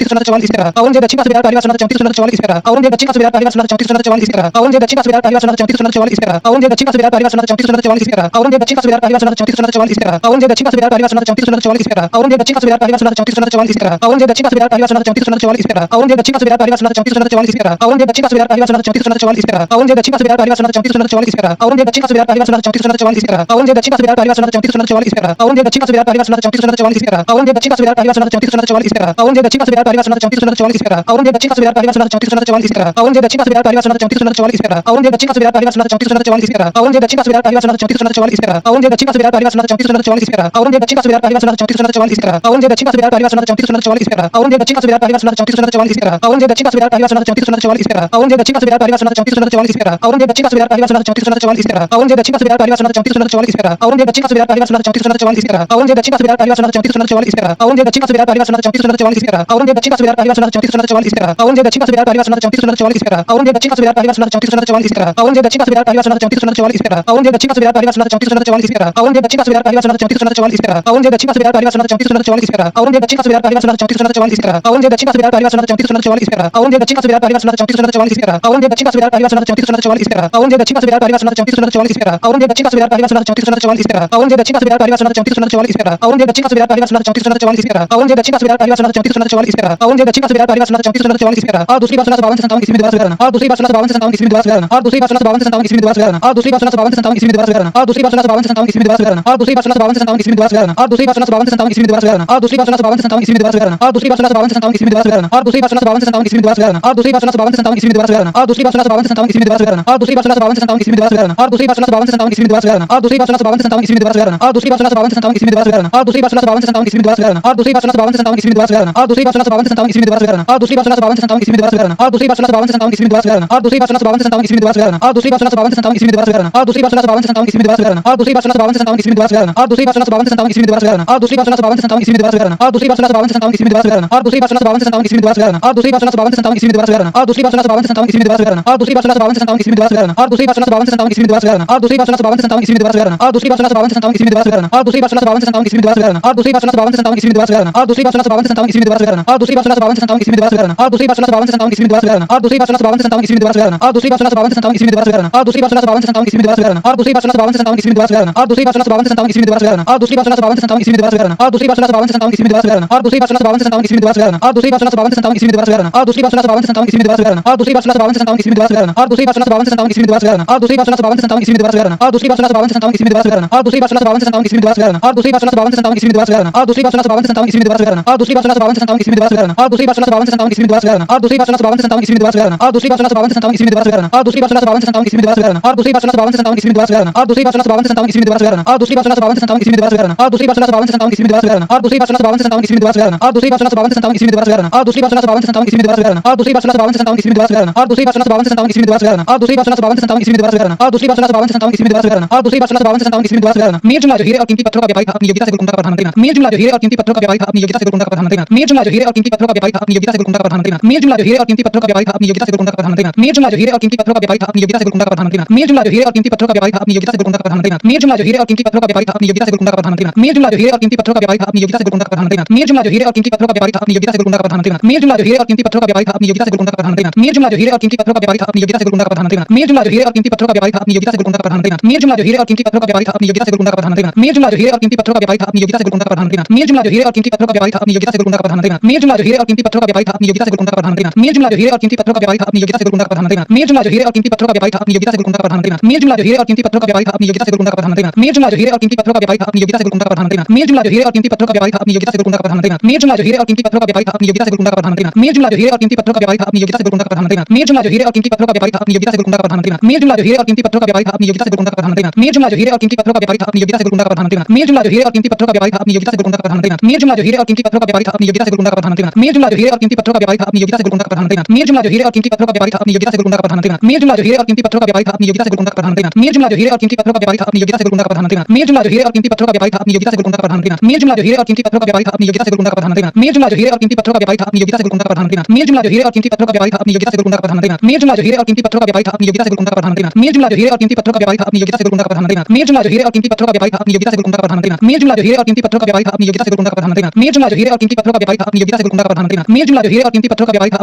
3444 इसी तरह औरंगजेब दक्षिण का सूबेदार पहली बार 3444 इसी तरह औरंगजेब दक्षिण का सूबेदार पहली बार 3444 इसी तरह औरंगजेब दक्षिण का सूबेदार पहली बार 3444 इसी तरह औरंगजेब दक्षिण का सूबेदार पहली बार 3444 इसी तरह औरंगजेब दक्षिण का सूबेदार पहली बार 3444 इसी तरह औरंगजेब दक्षिण का सूबेदार पहली बार 3444 इसी तरह औरंगजेब दक्षिण का सूबेदार पहली बार 3444 इसी तरह औरंगजेब दक्षिण का सूबेदार पहली बार 3444 इसी तरह औरंगजेब दक्षिण का सूबेदार पहली बार 3444 इसी तरह औरंगजेब दक्षिण का सूबेदार पहली बार 1734 ईस्वी का औरंगजेब दक्षिण का सूबेदार पहली बार 1734 ईस्वी का औरंगजेब दक्षिण का सूबेदार पहली बार 1734 ईस्वी का औरंगजेब दक्षिण का सूबेदार पहली बार 1734 ईस्वी का औरंगजेब दक्षिण का सूबेदार पहली बार 1734 ईस्वी का औरंगजेब दक्षिण का सूबेदार पहली बार 1734 ईस्वी का औरंगजेब दक्षिण का सूबेदार पहली बार 1734 ईस्वी का औरंगजेब दक्षिण का सूबेदार पहली बार 1734 ईस्वी का औरंगजेब दक्षिण का सूबेदार पहली बार 1734 ईस्वी का औरंगजेब दक्षिण का सूबेदार पहली बार 1734 ईस्वी का औरंगजेब दक्षिण का सूबेदार पहली बार 1734 ईस्वी का औरंगजेब दक्षिण का सूबेदार पहली बार 1734 ईस्वी का औरंगजेब दक्षिण का सूबेदार पहली बार 1734 ईस्वी का औरंगजेब दक्षिण का सूबेदार पहली बार 1734 ईस्वी का औरंगजेब दक्षिण का सूबेदार पहली बार 1734 ईस्वी का औरंगजेब दक्षिण का सूबेदार पहली बार 1734 ईस्वी का औरंगजेब दक्षिण का सूबेदार पहली बार 1734 ईस्वी का औरंगजेब दक्षिण का सूबेदार पहली बार 1734 ईस्वी का औरंगजेब दक्षिण का सूबेदार पहली बार 1734 ईस्वी का औरंगजेब दक्षिण का सूबेदार पहली बार 1734 ईस्वी का औरंगजेब दक्षिण का सूबेदार पहली बार 1734 ईस्वी का औरंगजेब दक्षिण का सूबेदार पहली बार 1734 ईस्वी का औरंगजेब दक्षिण का सूबेदार पहली बार 1734 ईस्वी का औरंगजेब दक्षिण का सूबेदार पहली बार 1734 ईस्वी का औरंगजेब दक्षिण का सूबेदार पहली बार 1734 ईस्वी का औरंगजेब दक्षिण का सूबेदार पहली बार 1734 ईस्वी का औरंगजेब दक्षिण का सूबेदार पहली बार 1734 ईस्वी का औरंगजेब दक्षिण का सूबेदार पहली बार 1734 ईस्वी का औरंगजेब दक्षिण का सूबेदार पहली बार 1734 ईस्वी का औरंगजेब दक्षिण का सूबेदार पहली बार 1734 ईस्वी का औरंगजेब दक्षिण का सूबेदार पहली बार 1734 ईस्वी का औरंगजेब दक्षिण का सूबेदार पहली बार 1734 ईस्वी का औरंगजेब दक्षिण का सूबेदार पहली बार 1734 ईस्वी का औरंगजेब दक्षिण का सूबेदार पहली बार 1734 ईस्वी का औरंगजेब दक्षिण का सूबेदार पहली बार 1734 ईस्वी का औरंगजेब दक्षिण का सूबेदार पहली बार 1734 ईस्वी का औरंगजेब दक्षिण का सूबेदार पहली बार 1734 ईस्वी का औरंगजेब दक्षिण का सूबेदार पहली बार 1734 ईस्वी का औरंगजेब दक्षिण का सूबेदार पहली बार 1734 ईस्वी का और दूसरी बार 1752 ईस्वी में दोबारा सुधारना और दूसरी बार 1752 ईस्वी में दोबारा सुधारना और दूसरी बार 1752 ईस्वी में दोबारा सुधारना और दूसरी बार 1752 ईस्वी में दोबारा सुधारना और दूसरी बार 1752 ईस्वी में दोबारा सुधारना और दूसरी बार 1752 ईस्वी में दोबारा सुधारना और दूसरी बार 1752 ईस्वी में दोबारा सुधारना और दूसरी बार 1752 ईस्वी में दोबारा सुधारना और दूसरी बार 1752 ईस्वी में दोबारा सुधारना और दूसरी बार 1752 ईस्वी में दोबारा सुधारना और दूसरी बार 1752 ईस्वी में दोबारा सुधारना और दूसरी बार 1752 ईस्वी में दोबारा सुधारना और दूसरी बार 1752 ईस्वी में दोबारा सुधारना और दूसरी बार 1752 ईस्वी में दोबारा सुधारना और दूसरी बार 1752 ईस्वी में दोबारा सुधारना और दूसरी बार 1752 ईस्वी में दोबारा सुधारना और दूसरी बार 1752 ईस्वी में दोबारा सुधारना और दूसरी बार 1752 ईस्वी में दोबारा सुधारना और दूसरी बार 1752 ईस्वी में दोबारा सुधारना और दूसरी बार 1752 ईस्वी में दोबारा सुधारना और दूसरी बार 1752 ईस्वी में दोबारा सुधारना और दूसरी बार 1752 ईस्वी में दोबारा सुधारना और दूसरी बार 1752 ईस्वी में दोबारा सुधारना और दूसरी बार 1752 ईस्वी में दोबारा सुधारना और दूसरी बार 1752 ईस्वी में दोबारा सुधारना और दूसरी बार 1752 ईस्वी में दोबारा सुधारना और दूसरी बार 1752 ईस्वी में दोबारा सुधारना और दूसरी बार 1752 ईस्वी में दोबारा सुधारना और दूसरी बार 1752 ईस्वी में दोबारा सुधारना और दूसरी बार 1752 ईस्वी में दोबारा सुधारना और दूसरी बार 1752 ईस्वी में दोबारा सुधारना और दूसरी बार 1752 ईस्वी में दोबारा सुधारना और दूसरी बार 1752 ईस्वी में दोबारा सुधारना और दूसरी बार 1752 ईस्वी में दोबारा सुधारना और दूसरी बार 1752 ईस्वी में दोबारा सुधारना और दूसरी बार 1752 ईस्वी में दोबारा सुधारना और दूसरी बार 1752 ईस्वी में दोबारा सुधारना और दूसरी बार 1752 ईस्वी में दोबारा सुधारना और दूसरी बार 1752 ईस्वी में दोबारा सुधारना और दूसरी बार 1752 ईस्वी में दोबारा सुधारना और दूसरी बार 1752 ईस्वी में दोबारा सुधारना और दूसरी बार 1752 ईस्वी में दोबारा सुधारना और दूसरी बार 1752 ईस्वी में दोबारा सुधारना और दूसरी बार 1752 ईस्वी में दोबारा सुधारना और दूसरी बार 1752 ईस्वी में दोबारा सुधारना और दूसरी बार 1752 ईस्वी में दोबारा सुधारना और दूसरी बार 1752 ईस्वी में दोबारा सुधारना और दूसरी बार 1752 ईस्वी में दोबारा सुधारना और दूसरी बार 1752 ईस्वी में दोबारा सुधारना और दूसरी बार 1752 ईस्वी में दोबारा सुधारना और दूसरी बार 1752 ईस्वी में दोबारा सुधारना और दूसरी बार 1752 ईस्वी में दोबारा सुधारना और दूसरी बार 1752 ईस्वी में दोबारा सुधारना और दूसरी बार 1752 ईस्वी में दोबारा सुधारना और दूसरी बार 1752 ईस्वी में दोबारा सुधारना और दूसरी बार 1752 ईस्वी में दोबारा सुधारना और दूसरी बार 1752 ईस्वी में दोबारा सुधारना और दूसरी बार 1752 ईस्वी में दोबारा सुधारना और दूसरी बार 1752 ईस्वी में दोबारा सुधारना और दूसरी बार 1752 ईस्वी में दोबारा सुधारना और दूसरी बार 1752 ईस्वी में दोबारा सुधारना और दूसरी बार 1752 ईस्वी में दोबारा सुधारना और दूसरी बार 1752 ईस्वी में दोबारा सुधारना और दूसरी बार 1752 ईस्वी में दोबारा सुधारना और दूसरी बार 1752 ईस्वी में दोबारा सुधारना और दूसरी बार 1752 ईस्वी में दोबारा सुधारना और दूसरी बार 1752 ईस्वी में दोबारा सुधारना और दूसरी बार 1752 ईस्वी में दोबारा सुधारना और दूसरी बार 1752 ईस्वी में दोबारा सुधारना और दूसरी बार 1752 ईस्वी में दोबारा सुधारना और दूसरी बार 1752 ईस्वी में दोबारा सुधारना और दूसरी बार 1752 ईस्वी में दोबारा सुधारना और दूसरी बार 1752 ईस्वी में दोबारा सुधारना और दूसरी बार 1752 ईस्वी में दोबारा सुधारना मीर जुमला जो हीरे और कीमती पत्थरों का व्यापारी था अपनी योग्यता से गोलकुंडा का प्रधानमंत्री बना मीर जुमला जो हीरे और कीमती पत्थरों का व्यापारी था अपनी योग्यता से गोलकुंडा का प्रधानमंत्री बना मीर जुमला जो हीरे और कीमती पत्थरों का व्यापारी था अपनी योग्यता से गोलकुंडा का प्रधानमंत्री बना मीर जुमला जो हीरे और कीमती पत्थरों का व्यापारी था अपनी योग्यता से गोलकुंडा का प्रधानमंत्री बना मीर जुमला जो हीरे और कीमती पत्थरों का व्यापारी था अपनी योग्यता से गोलकुंडा का प्रधानमंत्री बना मीर जुमला जो हीरे और कीमती पत्थरों का व्यापारी था अपनी योग्यता से गोलकुंडा का प्रधानमंत्री बना मीर जुमला जो हीरे और कीमती पत्थरों का व्यापारी था अपनी योग्यता से गोलकुंडा का प्रधानमंत्री बना मीर जुमला जो हीरे और कीमती पत्थरों का व्यापारी था अपनी योग्यता से गोलकुंडा का प्रधानमंत्री बना मीर जुमला जो हीरे और कीमती पत्थरों का व्यापारी था अपनी योग्यता से गोलकुंडा का प्रधानमंत्री बना मीर जुमला जो हीरे और कीमती पत्थरों का व्यापारी था अपनी योग्यता से गोलकुंडा का प्रधानमंत्री बना मीर जुमला जो हीरे और कीमती पत्थरों का व्यापारी था अपनी योग्यता से गोलकुंडा का प्रधानमंत्री बना मीर जुमला जो हीरे और कीमती पत्थरों का व्यापारी था अपनी योग्यता से गोलकुंडा का प्रधानमंत्री बना मीर जुमला जो हीरे और कीमती पत्थरों का व्यापारी था अपनी योग्यता से गोलकुंडा का प्रधानमंत्री बना मीर जुमला जो हीरे और कीमती पत्थरों का व्यापारी था अपनी योग्यता से गोलकुंडा का प्रधानमंत्री बना मीर जुमला जो हीरे और कीमती पत्थरों का व्यापारी था अपनी योग्यता से गोलकुंडा का प्रधानमंत्री बना मीर जुमला जो हीरे और कीमती पत्थरों का व्यापारी था अपनी योग्यता से गोलकुंडा का प्रधानमंत्री बना मीर जुमला जो हीरे और कीमती पत्थरों का व्यापारी था अपनी योग्यता से गोलकुंडा का प्रधानमंत्री बना मीर जुमला जो हीरे और कीमती पत्थरों का व्यापारी था अपनी योग्यता से गोलकुंडा का प्रधानमंत्री बना मीर जुमला जो हीरे और कीमती पत्थरों का व्यापारी था अपनी योग्यता से गोलकुंडा का प्रधानमंत्री बना मीर जुमला जो हीरे और कीमती पत्थरों का व्यापारी था अपनी योग्यता से गोलकुंडा का प्रधानमंत्री बना मीर जुमला जो हीरे और कीमती पत्थरों का व्यापारी था अपनी योग्यता से गोलकुंडा का प्रधानमंत्री बना मीर जुमला जो हीरे और कीमती पत्थरों का व्यापारी था अपनी योग्यता से गोलकुंडा का प्रधानमंत्री बना मीर जुमला जो हीरे और कीमती पत्थरों का व्यापारी था अपनी योग्यता से गोलकुंडा का प्रधानमंत्री बना मीर जुमला जो हीरे और कीमती पत्थरों का व्यापारी था अपनी योग्यता से गोलकुंडा का प्रधानमंत्री बना मीर जुमला जो हीरे और कीमती पत्थरों का व्यापारी था अपनी योग्यता से गोलकुंडा का प्रधानमंत्री बना मीर जुमला जो हीरे और कीमती पत्थरों का व्यापारी था अपनी योग्यता से गोलकुंडा का प्रधानमंत्री बना मीर जुमला जो हीरे और कीमती पत्थरों का व्यापारी था अपनी योग्यता से गोलकुंडा का प्रधानमंत्री बना मीर जुमला जो हीरे और कीमती पत्थरों का व्यापारी था अपनी योग्यता से गोलकुंडा का प्रधानमंत्री बना मीर जुमला जो हीरे और कीमती पत्थरों का व्यापारी था अपनी योग्यता से गोलकुंडा का प्रधानमंत्री बना मीर जुमला जो हीरे और कीमती पत्थरों का व्यापारी था अपनी योग्यता से गोलकुंडा का प्रधानमंत्री बना मीर जुमला जो हीरे और कीमती पत्थरों का व्यापारी था अपनी योग्यता से गोलकुंडा का प्रधानमंत्री बना मीर जुमला जो हीरे और कीमती पत्थरों का व्यापारी था अपनी योग्यता से गोलकुंडा का प्रधानमंत्री बना मीर जुमला जो हीरे और कीमती पत्थरों का व्यापारी था अपनी योग्यता से गोलकुंडा का प्रधानमंत्री बना मीर जुमला जो हीरे और कीमती पत्थरों का व्यापारी था अपनी योग्यता से गोलकुंडा का प्रधानमंत्री बना मीर जुमला जो हीरे और कीमती पत्थरों का व्यापारी था अपनी योग्यता से गोलकुंडा का प्रधानमंत्री बना मीर जुमला जो हीरे और कीमती पत्थरों का व्यापारी था अपनी योग्यता से गोलकुंडा का प्रधानमंत्री बना मीर जुमला जो हीरे और कीमती पत्थरों का व्यापारी था अपनी योग्यता से गोलकुंडा का प्रधानमंत्री बना मीर जुमला जो हीरे और कीमती पत्थरों का व्यापारी था अपनी योग्यता से गोलकुंडा का प्रधानमंत्री बना मीर जुमला जो हीरे और कीमती पत्थरों का व्यापारी था अपनी योग्यता से गोलकुंडा का प्रधानमंत्री बना मीर जुमला जो हीरे और कीमती पत्थरों का व्यापारी था अपनी योग्यता से गोलकुंडा का प्रधानमंत्री बना मीर जुमला जो हीरे और कीमती पत्थरों का व्यापारी था अपनी योग्यता से गोलकुंडा का प्रधानमंत्री बना मीर जुमला जो हीरे और कीमती पत्थरों का व्यापारी था अपनी योग्यता से गोलकुंडा का प्रधानमंत्री बना मीर जुमला जो हीरे और कीमती पत्थरों का व्यापारी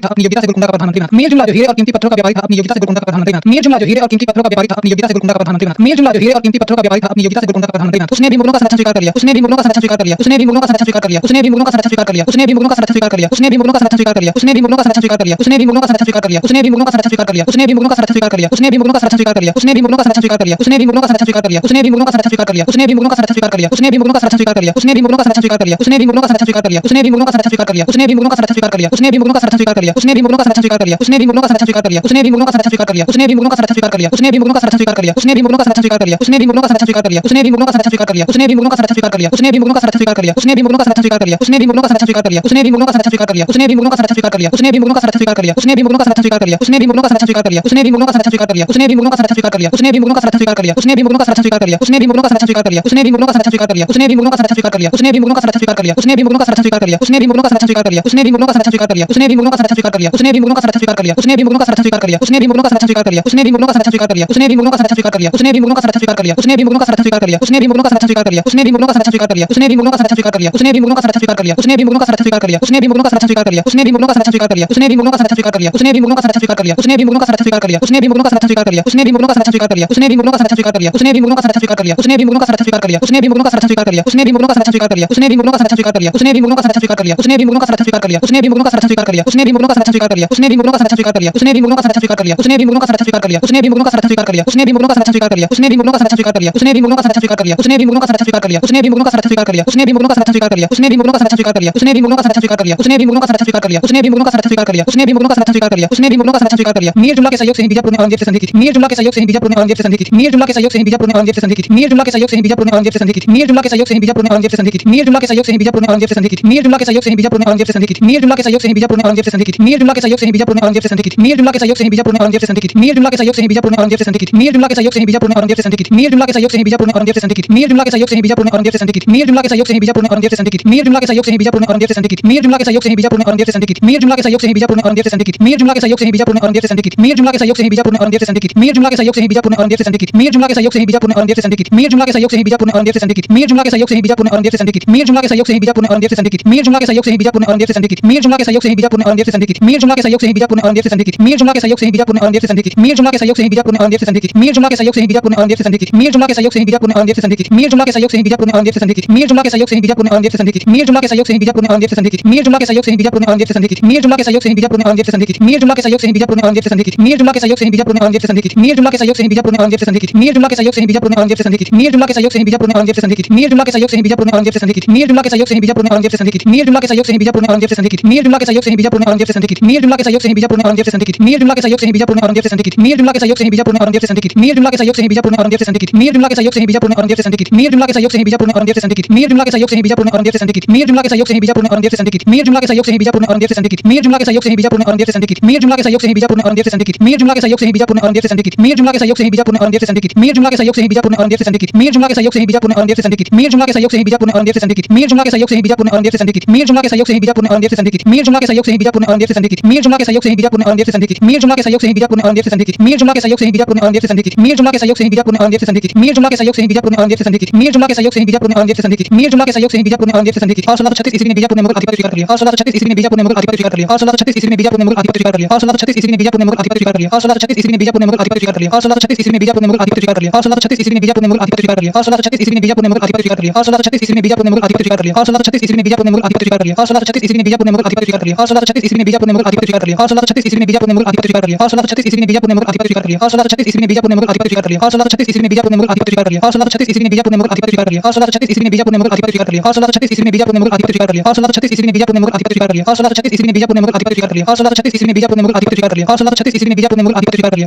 था अपनी योग्यता से गोलकुंडा का प्रधानमंत्री बना मीर जुमला जो हीरे और कीमती पत्थरों का व्यापारी था अपनी योग्यता से गोलकुंडा का प्रधानमंत्री बना मीर जुमला जो हीरे और कीमती पत्थरों का व्यापारी था अपनी योग्यता से गोलकुंडा का प्रधानमंत्री बना मीर जुमला जो हीरे और कीमती पत्थरों का व्यापारी था अपनी योग्यता से गोलकुंडा का प्रधानमंत्री बना उसने भी मुगलों का समर्थन स्वीकार कर लिया उसने भी मुगलों का समर्थन स्वीकार कर लिया उसने भी मुगलों का समर्थन स्वीकार कर लिया उसने भी मुगलों का समर्थन स्वीकार कर लिया उसने भी मुगलों का समर्थन स्वीकार कर लिया उसने भी मुगलों का समर्थन स्वीकार कर लिया उसने भी मुगलों का समर्थन स्वीकार कर लिया, उसने भी मुगलों का समर्थन स्वीकार कर लिया, उसने भी मुगलों का समर्थन स्वीकार कर लिया, उसने भी मुगलों का समर्थन स्वीकार कर लिया, उसने भी मुगलों का समर्थन स्वीकार कर लिया, उसने भी मुगलों का समर्थन स्वीकार कर लिया, उसने भी मुगलों का समर्थन स्वीकार कर लिया, उसने भी मुगलों का समर्थन स्वीकार कर लिया, उसने भी मुगलों का समर्थन स्वीकार कर लिया, उसने भी मुगलों का समर्थन स्वीकार कर लिया, उसने भी मुगलों का समर्थन स्वीकार कर लिया, उसने भी मुगलों का समर्थन स्वीकार कर लिया, उसने भी मुगलों का समर्थन स्वीकार कर लिया, उसने भी मुगलों का समर्थन स्वीकार कर लिया, उसने भी मुगलों का समर्थन स्वीकार कर लिया, उसने भी मुगलों का समर्थन स्वीकार कर लिया, उसने भी मुगलों का समर्थन स्वीकार कर लिया, उसने भी मुगलों का समर्थन स्वीकार कर लिया, उसने भी मुगलों का समर्थन स्वीकार कर लिया, उसने भी मुगलों का समर्थन स्वीकार कर लिया, उसने भी मुगलों का समर्थन स्वीकार कर लिया, उसने भी मुगलों का समर्थन स्वीकार कर लिया, उसने भी मुगलों का समर्थन स्वीकार कर लिया, उसने भी मुगलों का समर्थन स्वीकार कर लिया, उसने भी मुगलों का समर्थन स्वीकार कर लिया, उसने भी मुगलों का समर्थन स्वीकार कर लिया, उसने भी मुगलों का समर्थन स्वीकार कर लिया, उसने भी मुगलों का समर्थन स्वीकार कर लिया, उसने भी मुगलों का समर्थन स्वीकार कर लिया, उसने भी मुगलों का समर्थन स्वीकार कर लिया, उसने भी मुगलों का समर्थन स्वीकार कर लिया, उसने भी मुगलों का समर्थन स्वीकार कर लिया, उसने भी मुगलों का समर्थन स्वीकार कर लिया, उसने भी मुगलों का समर्थन स्वीकार कर लिया, उसने भी मुगलों का समर्थन स्वीकार कर लिया, उसने भी मुगलों का समर्थन स्वीकार कर लिया, उसने भी मुगलों का समर्थन स्वीकार कर लिया, उसने भी मुगलों का समर्थन स्वीकार कर लिया, उसने भी मुगलों का समर्थन स्वीकार कर लिया, उसने भी मुगलों का समर्थन स्वीकार कर लिया, उसने भी मुगलों का समर्थन स्वीकार कर लिया, उसने भी मुगलों का समर्थन स्वीकार कर लिया, उसने भी मुगलों का समर्थन स्वीकार कर लिया, उसने भी मुगलों का समर्थन स्वीकार कर लिया, उसने भी मुगलों का समर्थन स्वीकार कर लिया, उसने भी मुगलों का समर्थन स्वीकार कर लिया, उसने भी मुगलों का समर्थन स्वीकार कर लिया, उसने भी मुगलों का समर्थन स्वीकार कर लिया, उसने भी मुगलों का समर्थन स्वीकार कर लिया, उसने भी मुगलों का समर्थन स्वीकार कर लिया, उसने भी मुगलों का समर्थन स्वीकार कर लिया, उसने भी मुगलों का समर्थन स्वीकार कर लिया, उसने भी मुगलों का समर्थन स्वीकार कर लिया, उसने भी मुगलों का समर्थन स्वीकार कर लिया, उसने भी मुगलों का समर्थन स्वीकार कर लिया, उसने भी मुगलों का समर्थन स्वीकार कर लिया, उसने भी मुगलों का समर्थन स्वीकार कर लिया, उसने भी मुगलों का समर्थन स्वीकार कर लिया, उसने भी मुगलों का समर्थन स्वीकार कर लिया, उसने भी मुगलों का समर्थन स्वीकार कर लिया, उसने भी मुगलों का समर्थन स्वीकार कर लिया, उसने भी मुगलों का समर्थन स्वीकार कर लिया, उसने भी मुगलों का समर्थन स्वीकार कर लिया, उसने भी मुगलों का समर्थन स्वीकार कर लिया, उसने भी मुगलों का समर्थन स्वीकार कर लिया, उसने भी मुगलों का समर्थन स्वीकार कर लिया, उसने भी मुगलों का समर्थन स्वीकार कर लिया, उसने भी मुगलों का समर्थन स्वीकार कर लिया, उसने भी मुगलों का समर्थन स्वीकार कर लिया, उसने भी मुगलों का समर्थन स्वीकार कर लिया, उसने भी मुगलों का समर्थन स्वीकार कर लिया, उसने भी मुगलों का समर्थन स्वीकार कर लिया, उसने भी मुगलों का समर्थन स्वीकार कर लिया, उसने भी मुगलों का समर्थन स्वीकार कर लिया, उसने भी मुगलों का समर्थन स्वीकार कर लिया, उसने भी मुगलों का समर्थन स्वीकार कर लिया, उसने भी मुगलों का समर्थन स्वीकार कर लिया, उसने भी मुगलों का समर्थन स्वीकार कर लिया, उसने भी मुगलों का समर्थन स्वीकार कर लिया, उसने भी मुगलों का समर्थन स्वीकार कर लिया, उसने भी मुगलों का समर्थन स्वीकार कर लिया, उसने भी मुगलों का समर्थन स्वीकार कर लिया, उसने भी मुगलों का समर्थन स्वीकार कर लिया, उसने भी मुगलों का समर्थन स्वीकार कर लिया, उसने भी मुगलों का समर्थन स्वीकार कर लिया, उसने भी मुगलों का समर्थन स्वीकार कर लिया, उसने भी मुगलों का समर्थन स्वीकार कर लिया, उसने भी मुगलों का समर्थन स्वीकार कर लिया, उसने भी मुगलों का समर्थन स्वीकार कर लिया, मीर जुमला के सहयोग से बीजापुर ने औरंगजेब से संधि की थी, मीर जुमला के सहयोग से बीजापुर ने औरंगजेब से संधि की थी, मीर जुमला के सहयोग से बीजापुर ने औरंगजेब से संधि की थी, मीर जुमला के सहयोग से बीजापुर ने औरंगजेब से संधि की थी, मीर जुमला के सहयोग से बीजापुर ने औरंगजेब से संधि की थी, मीर जुमला के सहयोग से बीजापुर ने औरंगजेब से संधि की थी, मीर जुमला के सहयोग से बीजापुर ने औरंगजेब से संधि की थी, मीर जुमला के सहयोग से बीजापुर ने औरंगजेब से संधि की थी, मीर जुमला के सहयोग से बीजापुर ने औरंगजेब से संधि की थी, मीर जुमला के सहयोग से बीजापुर ने औरंगजेब से संधि की थी, मीर जुमला के सहयोग से बीजापुर ने औरंगजेब से संधि की थी, मीर जुमला के सहयोग से बीजापुर ने औरंगजेब से संधि की थी, मीर जुमला के सहयोग से बीजापुर ने औरंगजेब से संधि की थी, मीर जुमला के सहयोग से बीजापुर ने औरंगजेब से संधि की थी, मीर जुमला के सहयोग से बीजापुर ने औरंगजेब से संधि की थी, मीर जुमला के सहयोग से बीजापुर ने औरंगजेब से संधि की थी, मीर जुमला के सहयोग से बीजापुर ने औरंगजेब से संधि की थी, मीर जुमला के सहयोग से बीजापुर ने औरंगजेब से संधि की थी, मीर जुमला के सहयोग से बीजापुर ने औरंगजेब से संधि की थी, मीर जुमला के सहयोग से बीजापुर ने औरंगजेब से संधि की थी, मीर जुमला के सहयोग से बीजापुर ने औरंगजेब से संधि की थी, मीर जुमला के सहयोग से बीजापुर ने औरंगजेब से संधि की थी, मीर जुमला के सहयोग से बीजापुर ने औरंगजेब से संधि की थी, मीर जुमला के सहयोग से बीजापुर ने औरंगजेब से संधि की थी, मीर जुमला के सहयोग से बीजापुर ने औरंगजेब से संधि की थी, मीर जुमला के सहयोग से बीजापुर ने औरंगजेब से संधि की थी, मीर जुमला के सहयोग से बीजापुर ने औरंगजेब से संधि की थी, मीर जुमला के सहयोग से बीजापुर ने औरंगजेब से संधि की थी, मीर जुमला के सहयोग से बीजापुर ने औरंगजेब से संधि की थी, मीर जुमला के सहयोग से बीजापुर ने औरंगजेब से संधि की थी, मीर जुमला के सहयोग से बीजापुर ने औरंगजेब से संधि की थी, मीर जुमला के सहयोग से बीजापुर ने औरंगजेब से संधि की थी, मीर जुमला के सहयोग से बीजापुर ने औरंगजेब से संधि की थी, मीर जुमला के सहयोग से बीजापुर ने औरंगजेब से संधि की थी, मीर जुमला के सहयोग से बीजापुर ने औरंगजेब से संधि की थी, मीर जुमला के सहयोग से बीजापुर ने औरंगजेब से संधि की थी, मीर जुमला के सहयोग से बीजापुर ने औरंगजेब से संधि की थी, मीर जुमला के सहयोग से बीजापुर ने औरंगजेब से संधि की थी, मीर जुमला के सहयोग से बीजापुर ने औरंगजेब से संधि की थी, मीर जुमला के सहयोग से बीजापुर ने औरंगजेब से संधि की थी, मीर जुमला के सहयोग से बीजापुर ने औरंगजेब से संधि की थी, मीर जुमला के सहयोग से बीजापुर ने औरंगजेब से संधि की थी, मीर जुमला के सहयोग से बीजापुर ने औरंगजेब से संधि की थी, मीर जुमला के सहयोग से बीजापुर ने औरंगजेब से संधि की थी, मीर जुमला के सहयोग से बीजापुर ने औरंगजेब से संधि की थी, मीर जुमला के सहयोग से बीजापुर ने औरंगजेब से संधि की थी, मीर जुमला के सहयोग से बीजापुर ने औरंगजेब से संधि की थी, मीर जुमला के सहयोग से बीजापुर ने औरंगजेब से संधि की थी, मीर जुमला के सहयोग से बीजापुर ने औरंगजेब से संधि की थी, मीर जुमला के सहयोग से बीजापुर ने औरंगजेब से संधि की थी, मीर जुमला के सहयोग से बीजापुर ने औरंगजेब से संधि की थी, मीर जुमला के सहयोग से बीजापुर ने औरंगजेब से संधि की थी, मीर जुमला के सहयोग से बीजापुर ने औरंगजेब से संधि की थी, मीर जुमला के सहयोग से बीजापुर ने औरंगजेब से संधि की थी, मीर जुमला के सहयोग से बीजापुर ने औरंगजेब से संधि की थी, मीर जुमला के सहयोग से बीजापुर ने औरंगजेब से संधि की थी, मीर जुमला के सहयोग से बीजापुर ने औरंगजेब से संधि की थी, मीर जुमला के सहयोग से बीजापुर ने औरंगजेब से संधि की थी, मीर जुमला के सहयोग से बीजापुर ने औरंगजेब से संधि की थी, मीर जुमला के सहयोग से बीजापुर ने औरंगजेब से संधि की थी, मीर जुमला के सहयोग से बीजापुर ने औरंगजेब से संधि की थी, मीर जुमला के सहयोग से बीजापुर ने औरंगजेब से संधि की थी, मीर जुमला के सहयोग से बीजापुर ने औरंगजेब से संधि की थी, मीर जुमला के सहयोग से बीजापुर ने औरंगजेब से संधि की थी, मीर जुमला के सहयोग से बीजापुर ने औरंगजेब से संधि की थी, मीर जुमला के सहयोग से बीजापुर ने औरंगजेब से संधि की थी, मीर जुमला के सहयोग से बीजापुर ने औरंगजेब से संधि की थी, मीर जुमला के सहयोग से बीजापुर ने औरंगजेब से संधि की थी, मीर जुमला के सहयोग से बीजापुर ने औरंगजेब से संधि की थी, मीर जुमला के सहयोग से बीजापुर ने औरंगजेब से संधि की थी, मीर जुमला के सहयोग से बीजापुर ने औरंगजेब से संधि की थी, मीर जुमला के सहयोग से बीजापुर ने औरंगजेब से संधि की थी, और 1636 ईस्वी में बीजापुर ने मुगल अधिपति स्वीकार कर लिया, और 1636 ईस्वी में बीजापुर ने मुगल अधिपति स्वीकार कर लिया, और 1636 ईस्वी में बीजापुर ने मुगल अधिपति स्वीकार कर लिया, और 1636 ईस्वी में बीजापुर ने मुगल अधिपति स्वीकार कर लिया, और 1636 ईस्वी में बीजापुर ने मुगल अधिपति स्वीकार कर लिया, और 1636 ईस्वी में बीजापुर ने मुगल अधिपति स्वीकार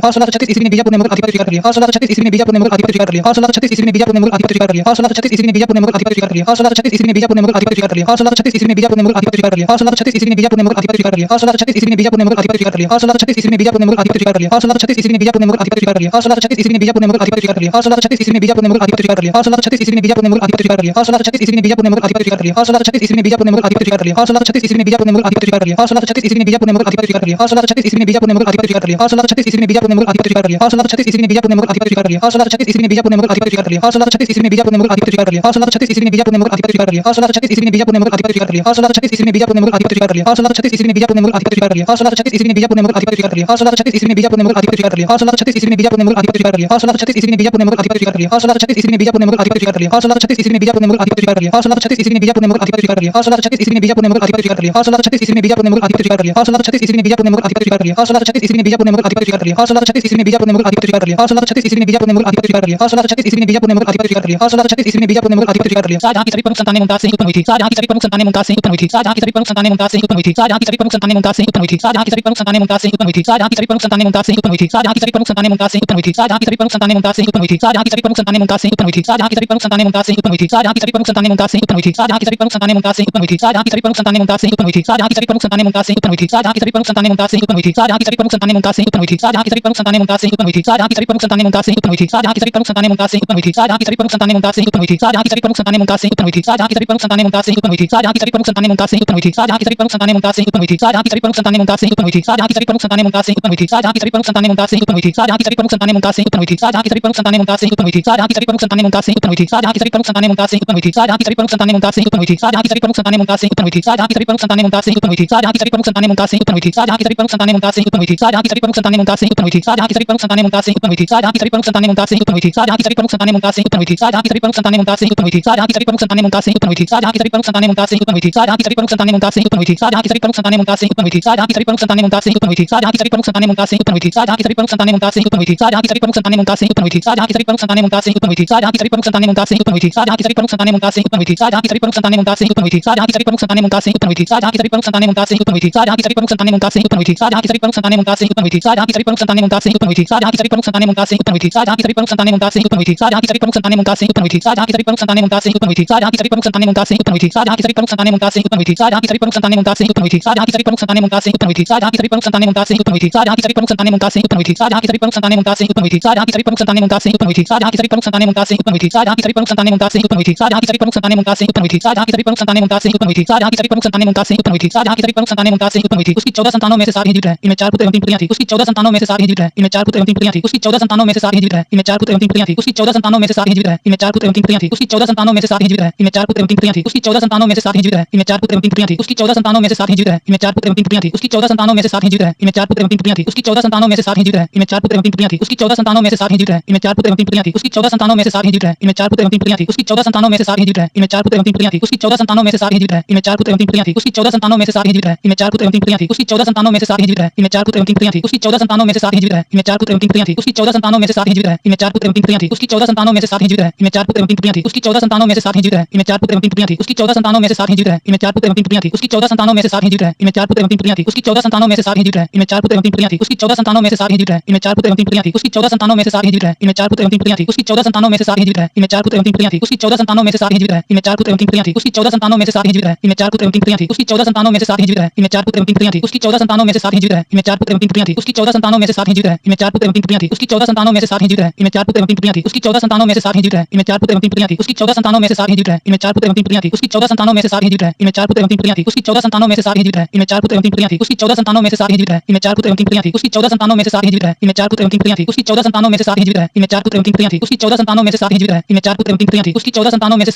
कर लिया, और 1636 ईस्वी में बीजापुर ने मुगल अधिपति स्वीकार कर लिया, और 1636 ईस्वी में बीजापुर ने मुगल अधिपति स्वीकार कर लिया, और 1636 ईस्वी में बीजापुर ने मुगल अधिपति स्वीकार कर लिया, और 1636 ईस्वी में बीजापुर ने मुगल अधिपति स्वीकार कर लिया, और 1636 ईस्वी में बीजापुर ने मुगल अधिपति स्वीकार कर लिया, और 1636 ईस्वी में बीजापुर ने मुगल अधिपति स्वीकार कर लिया, और 1636 ईस्वी में बीजापुर ने मुगल अधिपति स्वीकार कर लिया, और 1636 ईस्वी में बीजापुर ने मुगल अधिपति स्वीकार कर लिया, और 1636 ईस्वी में बीजापुर ने मुगल अधिपति स्वीकार कर लिया, और 1636 ईस्वी में बीजापुर ने मुगल अधिपति स्वीकार कर लिया, और 1636 ईस्वी में बीजापुर ने मुगल अधिपति स्वीकार कर लिया, और 1636 ईस्वी में बीजापुर ने मुगल अधिपति स्वीकार कर लिया, और 1636 ईस्वी में बीजापुर ने मुगल अधिपति स्वीकार कर लिया, और 1636 ईस्वी में बीजापुर ने मुगल अधिपति स्वीकार कर लिया, और 1636 ईस्वी में बीजापुर ने मुगल अधिपति स्वीकार कर लिया, और 1636 ईस्वी में बीजापुर ने मुगल अधिपति स्वीकार कर लिया, और 1636 ईस्वी में बीजापुर ने मुगल अधिपति स्वीकार कर लिया, और 1636 ईस्वी में बीजापुर ने मुगल अधिपति स्वीकार कर लिया, और 1636 ईस्वी में बीजापुर ने मुगल अधिपति स्वीकार कर लिया, और 1636 ईस्वी में बीजापुर ने मुगल अधिपति स्वीकार कर लिया, और 1636 ईस्वी में बीजापुर ने मुगल अधिपति स्वीकार कर लिया, और 1636 ईस्वी में बीजापुर ने मुगल अधिपति स्वीकार कर लिया, और 1636 ईस्वी में बीजापुर ने मुगल अधिपति स्वीकार कर लिया, और 1636 ईस्वी में बीजापुर ने मुगल अधिपति स्वीकार कर लिया, और 1636 ईस्वी में बीजापुर ने मुगल अधिपति स्वीकार कर लिया, और 1636 ईस्वी में बीजापुर ने मुगल अधिपति स्वीकार कर लिया, और 1636 ईस्वी में बीजापुर ने मुगल अधिपति स्वीकार कर लिया, और 1636 ईस्वी में बीजापुर ने मुगल अधिपति स्वीकार कर लिया, और 1636 ईस्वी में बीजापुर ने मुगल अधिपति स्वीकार कर लिया, और 1636 ईस्वी में बीजापुर ने मुगल अधिपति स्वीकार कर लिया, और 1636 ईस्वी में बीजापुर ने मुगल अधिपति स्वीकार कर लिया, और 1636 ईस्वी में बीजापुर ने मुगल अधिपति स्वीकार कर लिया, और 1636 ईस्वी में बीजापुर ने मुगल अधिपति स्वीकार कर लिया, और 1636 ईस्वी में बीजापुर ने मुगल अधिपति स्वीकार कर लिया, और 1636 ईस्वी में बीजापुर ने मुगल अधिपति स्वीकार कर लिया, और 1636 ईस्वी में बीजापुर ने मुगल अधिपति स्वीकार कर लिया, और 1636 ईस्वी में बीजापुर ने मुगल अधिपति स्वीकार कर लिया, और 1636 ईस्वी में बीजापुर ने मुगल अधिपति स्वीकार कर लिया, और 1636 ईस्वी में बीजापुर ने मुगल अधिपति स्वीकार कर लिया, और 1636 ईस्वी में बीजापुर ने मुगल अधिपति स्वीकार कर लिया, और 1636 ईस्वी में बीजापुर ने मुगल अधिपति स्वीकार कर लिया, और 1636 ईस्वी में बीजापुर ने मुगल अधिपति स्वीकार कर लिया, और 1636 ईस्वी में बीजापुर ने मुगल अधिपति स्वीकार कर लिया, और 1636 ईस्वी में बीजापुर ने मुगल अधिपति स्वीकार कर लिया, और 1636 ईस्वी में बीजापुर ने मुगल अधिपति स्वीकार कर लिया, और 1636 ईस्वी में बीजापुर ने मुगल अधिपति स्वीकार कर लिया, और 1636 ईस्वी में बीजापुर ने मुगल अधिपति स्वीकार कर लिया, और 1636 ईस्वी में बीजापुर ने मुगल अधिपति स्वीकार कर लिया, और 1636 ईस्वी में बीजापुर ने मुगल अधिपति स्वीकार कर लिया, और 1636 ईस्वी में बीजापुर ने मुगल अधिपति स्वीकार कर लिया, और 1636 ईस्वी में बीजापुर ने मुगल अधिपति स्वीकार कर लिया, और 1636 ईस्वी में बीजापुर ने मुगल मुगल आधिपत्य स्वीकार कर लिया और 1636 ईस्वी में बीजापुर ने मुगल आधिपत्य स्वीकार कर लिया और 1636 ईस्वी में बीजापुर ने मुगल आधिपत्य स्वीकार कर लिया और 1636 ईस्वी में बीजापुर ने मुगल आधिपत्य स्वीकार कर लिया और 1636 ईस्वी में बीजापुर ने मुगल आधिपत्य स्वीकार कर लिया और 1636 ईस्वी में बीजापुर ने मुगल आधिपत्य स्वीकार कर लिया और 1636 ईस्वी में बीजापुर ने मुगल आधिपत्य स्वीकार कर लिया। शाहजहां की सभी प्रमुख संतानें मुमताज से उत्पन्न हुई थी। शाहजहां की सभी प्रमुख संतानें मुमताज से उत्पन्न हुई थी। शाहजहां की सभी प्रमुख संतानें मुमताज से उत्पन्न हुई थी। शाहजहां की सभी प्रमुख संतानें मुमताज से उत्पन्न हुई थी। शाहजहां की सभी प्रमुख संतानें मुमताज से उत्पन्न हुई थी। शाहजहां की सभी प्रमुख संतानें मुमताज से उत्पन्न हुई थी। शाहजहां की सभी प्रमुख संतानें मुमताज से उत्पन्न हुई थी। शाहजहां की सभी प्रमुख संतानें मुमताज से उत्पन्न हुई थी। शाहजहां की सभी प्रमुख संतानें मुमताज से उत्पन्न हुई थी। शाहजहां की सभी प्रमुख संतानें मुमताज से उत्पन्न हुई थी। शाहजहां की सभी प्रमुख संतानें मुमताज से उत्पन्न हुई थी। शाहजहां की सभी प्रमुख संतानें मुमताज से उत्पन्न हुई थी। शाहजहां की सभी प्रमुख संतानें मुमताज से उत्पन्न हुई थी। शाहजहां की सभी प्रमुख संतानें मुमताज से उत्पन्न हुई थी। शाहजहां की सभी प्रमुख संतानें मुमताज से उत्पन्न हुई थी। शाहजहां की सभी प्रमुख संतानें मुमताज से उत्पन्न हुई थी। शाहजहां की सभी प्रमुख संतानें मुमताज से उत्पन्न हुई थी। शाहजहां की सभी प्रमुख संतानें मुमताज से उत्पन्न हुई थी। शाहजहां की सभी प्रमुख संतानें मुमताज से उत्पन्न हुई थी। शाहजहां की सभी प्रमुख संतानें मुमताज से उत्पन्न हुई थी। शाहजहां की सभी प्रमुख संतानें मुमताज से उत्पन्न हुई थी। शाहजहां की सभी प्रमुख संतानें मुमताज से उत्पन्न हुई थी। शाहजहां की सभी प्रमुख संतानें मुमताज से उत्पन्न हुई थी। शाहजहां की सभी प्रमुख संतानें मुमताज से उत्पन्न हुई थी। शाहजहां की सभी प्रमुख संतानें मुमताज से उत्पन्न हुई थी। शाहजहां की सभी प्रमुख संतानें मुमताज से उत्पन्न हुई थी। शाहजहां की सभी प्रमुख संतानें मुमताज से उत्पन्न हुई थी। शाहजहां की सभी प्रमुख संतानें मुमताज से उत्पन्न हुई थी। शाहजहां की सभी प्रमुख संतानें मुमताज से उत्पन्न हुई थी। शाहजहां की सभी प्रमुख संतानें मुमताज से उत्पन्न हुई थी। शाहजहां की सभी प्रमुख संतानें मुमताज से उत्पन्न हुई थी। शाहजहां की सभी प्रमुख संतानें मुमताज से उत्पन्न हुई थी। शाहजहां की सभी प्रमुख संतानें मुमताज से उत्पन्न हुई थी। शाहजहां की सभी प्रमुख संतानें मुमताज से उत्पन्न हुई थी। शाहजहां की सभी प्रमुख संतानें मुमताज से उत्पन्न हुई थी। शाहजहां की सभी प्रमुख संतानें मुमताज से उत्पन्न हुई थी। शाहजहां की सभी प्रमुख संतानें मुमताज से उत्पन्न हुई थी। शाहजहां की सभी प्रमुख संतानें मुमताज से उत्पन्न हुई थी। शाहजहां की सभी प्रमुख संतानें मुमताज से उत्पन्न हुई थी। शाहजहां की सभी प्रमुख संतानें मुमताज से उत्पन्न हुई थी। शाहजहां की सभी प्रमुख संतानें मुमताज से उत्पन्न हुई थी। शाहजहां की सभी प्रमुख संतानें मुमताज से उत्पन्न हुई थी। शाहजहां की सभी प्रमुख संतानें मुमताज से उत्पन्न हुई थी। शाहजहां की सभी प्रमुख संतानें मुमताज से उत्पन्न हुई थी। शाहजहां की सभी प्रमुख संतानें मुमताज से उत्पन्न हुई थी। शाहजहां की सभी प्रमुख संतानें मुमताज से उत्पन्न हुई थी। शाहजहां की सभी प्रमुख संतानें मुमताज से उत्पन्न हुई थी। शाहजहां की सभी प्रमुख संतानें मुमताज से उत्पन्न हुई थी। शाहजहां की सभी प्रमुख संतानें मुमताज से उत्पन्न हुई थी। शाहजहां की सभी प्रमुख संतानें मुमताज से उत्पन्न हुई थी। शाहजहां की सभी प्रमुख संतानें मुमताज से उत्पन्न हुई थी। शाहजहां की सभी प्रमुख संतानें मुमताज से उत्पन्न हुई थी। शाहजहां की सभी प्रमुख संतानें मुमताज से उत्पन्न हुई थी। शाहजहां की सभी प्रमुख संतानें मुमताज से उत्पन्न हुई थी। शाहजहां की सभी प्रमुख संतानें मुमताज से उत्पन्न हुई थी। शाहजहां की सभी प्रमुख संतानें मुमताज से उत्पन्न हुई थी। शाहजहां की सभी प्रमुख संतानें मुमताज से उत्पन्न हुई थी। शाहजहां की सभी प्रमुख संतानें मुमताज से उत्पन्न हुई थी। शाहजहां की सभी प्रमुख संतानें मुमताज से उत्पन्न हुई थी। शाहजहां की सभी प्रमुख संतानें मुमताज से उत्पन्न हुई थी। शाहजहां की सभी प्रमुख संतानें मुमताज से उत्पन्न हुई थी। शाहजहां की सभी प्रमुख संतानें मुमताज से उत्पन्न हुई थी। शाहजहां की सभी प्रमुख संतानें मुमताज से उत्पन्न हुई थी। शाहजहां की सभी प्रमुख संतानें मुमताज से उत्पन्न हुई थी। शाहजहां की सभी प्रमुख संतानें मुमताज से उत्पन्न हुई थी। शाहजहां की सभी प्रमुख संतानें मुमताज से उत्पन्न हुई थी। शाहजहां की सभी प्रमुख संतानें मुमताज से उत्पन्न हुई थी। शाहजहां की सभी प्रमुख संतानें मुमताज से उत्पन्न हुई थी। शाहजहां की सभी प्रमुख संतानें मुमताज से उत्पन्न हुई थी। शाहजहां की सभी प्रमुख संतानें मुमताज से उत्पन्न हुई थी। शाहजहां की सभी प्रमुख संतानें मुमताज से उत्पन्न हुई थी। शाहजहां की सभी प्रमुख संतानें मुमताज से उत्पन्न हुई थी। शाहजहां की सभी प्रमुख संतानें मुमताज से उत्पन्न हुई थी। शाहजहां की सभी प्रमुख संतानें मुमताज से उत्पन्न हुई थी। शाहजहां की सभी प्रमुख संतानें मुमताज से उत्पन्न हुई थी। शाहजहां की सभी प्रमुख संतानें मुमताज से उत्पन्न हुई थी। उसकी 14 संतानों में से 7 ही जीवित रहे। इनमें 4 पुत्र एवं 3 पुत्रियां थी। उसकी 14 संतानों में से 7 ही जीवित रहे। इनमें 4 पुत्र एवं 3 पुत्रियां थी। उसकी 14 संतानों में से 7 ही जीवित रहे। इनमें 4 पुत्र एवं 3 पुत्रियां थी। उसकी 14 संतानों में से 7 ही जीवित रहे। इनमें 4 पुत्र एवं 3 पुत्रियां थी। उसकी 14 संतानों में से 7 ही जीवित रहे। इनमें 4 पुत्र एवं 3 पुत्रियां थी। उसकी 14 संतानों में से 7 ही जीवित रहे। इनमें 4 पुत्र एवं 3 पुत्रियां थी। उसकी 14 संतानों में से 7 ही जीवित रहे। इनमें 4 पुत्र एवं 3 पुत्रियां थी। उसकी 14 संतानों में से 7 ही जीवित रहे। इनमें 4 पुत्र एवं 3 पुत्रियां थी। उसकी 14 संतानों में से 7 ही जीवित रहे। इनमें 4 पुत्र एवं 3 पुत्रियां थी। उसकी 14 संतानों में से 7 ही जीवित रहे। इनमें 4 पुत्र एवं 3 पुत्रियां थी। उसकी 14 संतानों में से 7 ही जीवित रहे। इनमें 4 पुत्र एवं 3 पुत्रियां थी। उसकी 14 संतानों में से 7 ही जीवित रहे। इनमें 4 पुत्र एवं 3 पुत्रियां थी। उसकी 14 संतानों में से 7 ही जीवित रहे। इनमें 4 पुत्र एवं 3 पुत्रियां थी। उसकी 14 संतानों में से 7 ही जीवित रहे। इनमें 4 पुत्र एवं 3 पुत्रियां थी। उसकी 14 संतानों में से 7 ही जीवित रहे। इनमें 4 पुत्र एवं 3 पुत्रियां थी। उसकी 14 संतानों में से 7 ही जीवित रहे। इनमें 4 पुत्र एवं 3 पुत्रियां थी। उसकी 14 संतानों में से 7 ही जीवित रहे। इनमें 4 पुत्र एवं 3 पुत्रियां थी। उसकी 14 संतानों में से 7 ही जीवित रहे। इनमें 4 पुत्र एवं 3 पुत्रियां थी। उसकी 14 संतानों में से 7 ही जीवित रहे। इनमें 4 पुत्र एवं 3 पुत्रियां थी। उसकी 14 संतानों में से 7 ही जीवित रहे। इनमें 4 पुत्र एवं 3 पुत्रियां थी। उसकी 14 संतानों में से 7 ही जीवित रहे। इनमें 4 पुत्र एवं 3 पुत्रियां थी। उसकी 14 संतानों में से 7 ही जीवित रहे। इनमें 4 पुत्र एवं 3 पुत्रियां थी। उसकी 14 संतानों में से 7 ही जीवित रहे। इनमें 4 पुत्र एवं 3 पुत्रियां थी। उसकी 14 संतानों में से 7 ही जीवित रहे। इनमें 4 पुत्र एवं 3 पुत्रियां थी। उसकी 14 संतानों में से 7 ही जीवित रहे। इनमें 4 पुत्र एवं 3 पुत्रियां थी। उसकी 14 संतानों में से 7 ही जीवित रहे। इनमें 4 पुत्र एवं 3 पुत्रियां थी। उसकी 14 संतानों में से 7 ही जीवित रहे। इनमें 4 पुत्र एवं 3 पुत्रियां थी। उसकी 14 संतानों में से 7 ही जीवित रहे। इनमें 4 पुत्र एवं 3 पुत्रियां थी। उसकी 14 संतानों में से 7 ही जीवित रहे। इनमें 4 पुत्र एवं 3 पुत्रियां थी। उसकी 14 संतानों में से 7 ही जीवित रहे। इनमें 4 पुत्र एवं 3 पुत्रियां थी। उसकी 14 संतानों में से 7 ही जीवित रहे। इनमें 4 पुत्र एवं 3 पुत्रियां थी। उसकी 14 संतानों में से 7 ही जीवित रहे। इनमें 4 पुत्र एवं 3 पुत्रियां थी। उसकी 14 संतानों में से 7 ही जीवित रहे। इनमें 4 पुत्र एवं 3 पुत्रियां थी। उसकी 14 संतानों में से 7 ही जीवित रहे। इनमें 4 पुत्र एवं 3 पुत्रियां थी। उसकी 14 संतानों में से 7 ही जीवित रहे। इनमें 4 पुत्र एवं 3 पुत्रियां थी। उसकी 14 संतानों में से 7 ही जीवित रहे। इनमें 4 पुत्र एवं 3 पुत्रियां थी। उसकी 14 संतानों में से 7 ही जीवित रहे। इनमें 4 पुत्र एवं 3 पुत्रियां थी। उसकी 14 संतानों में से 7 ही जीवित रहे। इनमें 4 पुत्र एवं 3 पुत्रियां थी।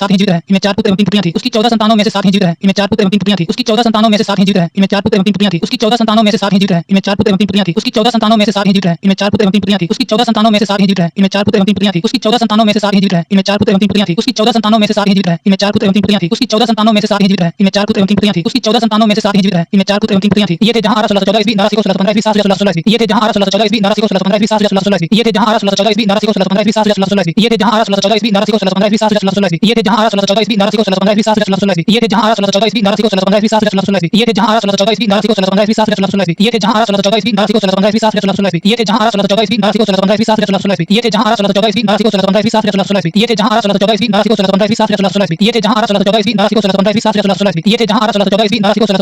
उसकी 14 संतानों में से 7 ही जीवित रहे। इनमें 4 पुत्र एवं 3 पुत्रियां थी। उसकी 14 संतानों में से 7 ही जीवित रहे। इनमें 4 पुत्र एवं 3 पुत्रियां थी। उसकी 14 संतानों में से 7 ही जीवित रहे। इनमें 4 पुत्र एवं 3 पुत्रियां थी। उसकी 14 संतानों में से 7 ही जीवित रहे। इनमें 4 पुत्र एवं 3 पुत्रियां थी। उसकी 14 संतानों में से 7 ही जीवित रहे। इनमें 4 पुत्र एवं 3 पुत्रियां थी। उसकी 14 संतानों में से 7 ही जीवित रहे। इनमें 4 पुत्र एवं 3 पुत्रियां थी। उसकी 14 संतानों में से 7 ही जीवित रहे। इनमें 4 पुत्र एवं 3 पुत्रियां थी। उसकी 14 संतानों में से 7 ही जीवित रहे। इनमें 4 पुत्र एवं 3 पुत्रियां थी। उसकी 14 संतानों में से 7 ही जीवित रहे। इनमें 4 पुत्र एवं 3 पुत्रियां थी। उसकी 14 संतानों में से 7 ही जीवित रहे। इनमें 4 पुत्र एवं 3 पुत्रियां थी। उसकी 14 संतानों में से 7 ही जीवित रहे। इनमें 4 पुत्र एवं 3 पुत्रियां थी। ये थे जहां 1614 ईस्वी 19 को 1615 ईस्वी 1616 ईस्वी। ये थे जहां 1614 ईस्वी 19 को 1615 ईस्वी 1616 ईस्वी। ये थे जहां 1614 ईस्वी 19 को 1615 ईस्वी 1616 ईस्वी। ये थे जहां 1614 ईस्वी 19 को 1615 ईस्वी 1616 ईस्वी। ये थे जहां 1614 ईस्वी 19 को 1615 ईस्वी 1616 ईस्वी। ये थे जहां 1614 ईस्वी 19 को 1615 ईस्वी 1616 ईस्वी। ये थे जहां 1614 ईस्वी 19 को 1615 ईस्वी 1616 ईस्वी। ये थे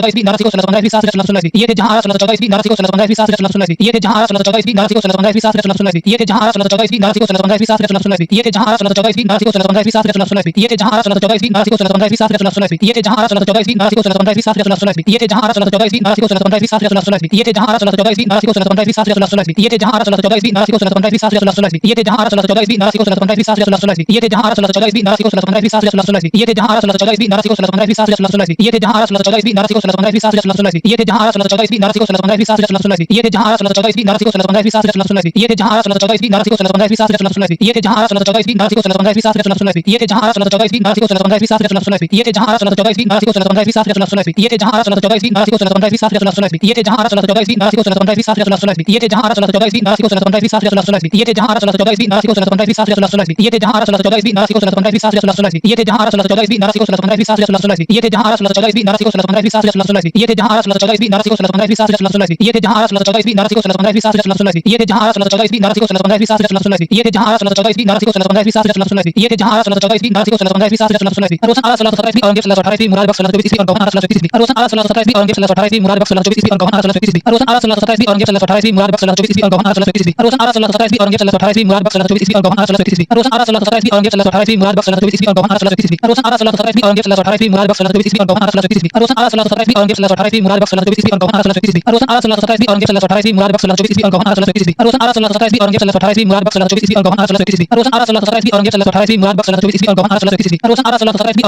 जहां 1614 ईस्वी 19 को 1615 ईस्वी 1616 ईस्वी। ये थे जहां 1614 ईस्वी 19 को 1615 ईस्वी 1616 ईस्वी। ये थे जहां 1614 ईस्वी 19 को 1615 ईस्वी 1616 ईस्वी। ये थे जहां 1614 ईस्वी 19 को 1615 ईस्वी 1616 ईस्वी। ये थे जहां 1614 ईस्वी 19 को 1615 ईस्वी 1616 ईस्वी। ये थे जहां 1614 ईस्वी 19 को 1615 ईस्वी 1616 ईस्वी। ये थे जहां 1614 ईस्वी 19 को 1615 ईस्वी 1616 ईस्वी। ये थे जहां 1614 ईस्वी 19 को 1615 ईस्वी 1616 ईस्वी। ये थे जहां 1614 ईस्वी 19 को 1615 ईस्वी 1616 ईस्वी। ये थे जहां 1614 ईस्वी 19 को 1615 ईस्वी 1616 ईस्वी। ये थे जहां 1614 ईस्वी 19 को 1615 ईस्वी 1616 ईस्वी। ये थे जहां 1614 ईस्वी 19 को 1615 ईस्वी 1616 ईस्वी। ये थे जहां 1614 ईस्वी 19 को 1615 ईस्वी 1616 ईस्वी। ये थे जहां 1614 ईस्वी 19 को 1615 ईस्वी 1616 ईस्वी। ये थे जहां 1614 ईस्वी 19 को 1615 ईस्वी 1616 ईस्वी। ये थे जहां 1614 ईस्वी 19 को 1615 ईस्वी 1616 ईस्वी। ये थे जहां 1614 ईस्वी 19 को 1615 ईस्वी 1616 ईस्वी। ये थे जहां 1614 ईस्वी 19 को 1615 ईस्वी 1616 ईस्वी। ये थे जहां 1614 ईस्वी 19 को 1615 ईस्वी 1616 ईस्वी। ये थे जहां 1614 ईस्वी 19 को 1615 ईस्वी 1616 ईस्वी। ये थे जहां 1614 ईस्वी 19 को 1615 ईस्वी 1616 ईस्वी। ये थे जहां 1614 ईस्वी 19 को 1615 ईस्वी 1616 ईस्वी। ये थे जहां 1614 ईस्वी 19 को 1615 ईस्वी 1616 ईस्वी। ये थे जहां 1614 ईस्वी 19 को 1615 ईस्वी 1616 ईस्वी। ये थे जहां 1614 ईस्वी 19 को 1615 ईस्वी 1616 ईस्वी। ये थे जहां 1614 ईस्वी 19 को 1615 ईस्वी ये थे जहां 1614 ईस्वी 12 को 1615 ईस्वी 716 ईस्वी ये थे जहां 1614 ईस्वी 12 को 1615 ईस्वी 716 ईस्वी ये थे जहां 1614 ईस्वी 12 को 1615 ईस्वी 716 ईस्वी ये थे जहां 1614 ईस्वी 12 को 1615 ईस्वी 716 ईस्वी ये थे जहां 1614 ईस्वी 12 को 1615 ईस्वी 716 ईस्वी ये थे जहां 1614 ईस्वी 12 को 1615 ईस्वी 716 ईस्वी ये थे जहां 1614 ईस्वी 12 को 1615 ईस्वी 716 ईस्वी ये थे जहां 1614 ईस्वी 12 को 1615 ईस्वी 716 ईस्वी ये थे जहां 1614 ईस्वी 12 को 1615 ईस्वी 716 ईस्वी ये थे जहां 1614 ईस्वी 12 को 1615 ईस्वी 716 ईस्वी ये थे जहां 1614 ईस्वी 12 को 1615 ईस्वी 716 ईस्वी ये थे जहां 1614 ईस्वी 12 को 1615 ईस्वी 716 ईस्वी ये थे जहां 1614 ईस्वी 12 को 1615 ईस्वी 716 ईस्वी ये थे जहां 1614 ईस्वी 12 को 1615 ईस्वी 716 ईस्वी ये थे जहां 1614 ईस्वी 12 को 1615 ईस्वी 716 ईस्वी ये थे जहां 1614 ईस्वी 12 को 1615 ईस्वी 716 ईस्वी ये थे जहां 1614 ईस्वी 12 को 1615 ईस्वी 716 ईस्वी रोशन 1617 ईस्वी और 1618 ईस्वी मुराद बख्श 1624 ईस्वी और 1624 ईस्वी रोशन 1617 ईस्वी और 1618 ईस्वी मुराद बख्श 1624 ईस्वी और 1624 ईस्वी रोशन 1617 ईस्वी और 1618 ईस्वी मुराद बख्श 1624 ईस्वी और 1624 ईस्वी रोशन 1617 ईस्वी और 1618 ईस्वी मुराद बख्श 1624 ईस्वी और 1624 ईस्वी रोशन 1617 ईस्वी और 1618 ईस्वी मुराद बख्श 1624 ईस्वी और 1624 ईस्वी रोशन 1617 ईस्वी और 1618 ईस्वी मुराद बख्श 1624 ईस्वी और 1624 ईस्वी रोशन 1617 ईस्वी और 1618 ईस्वी मुराद बख्श 1624 ईस्वी और 1624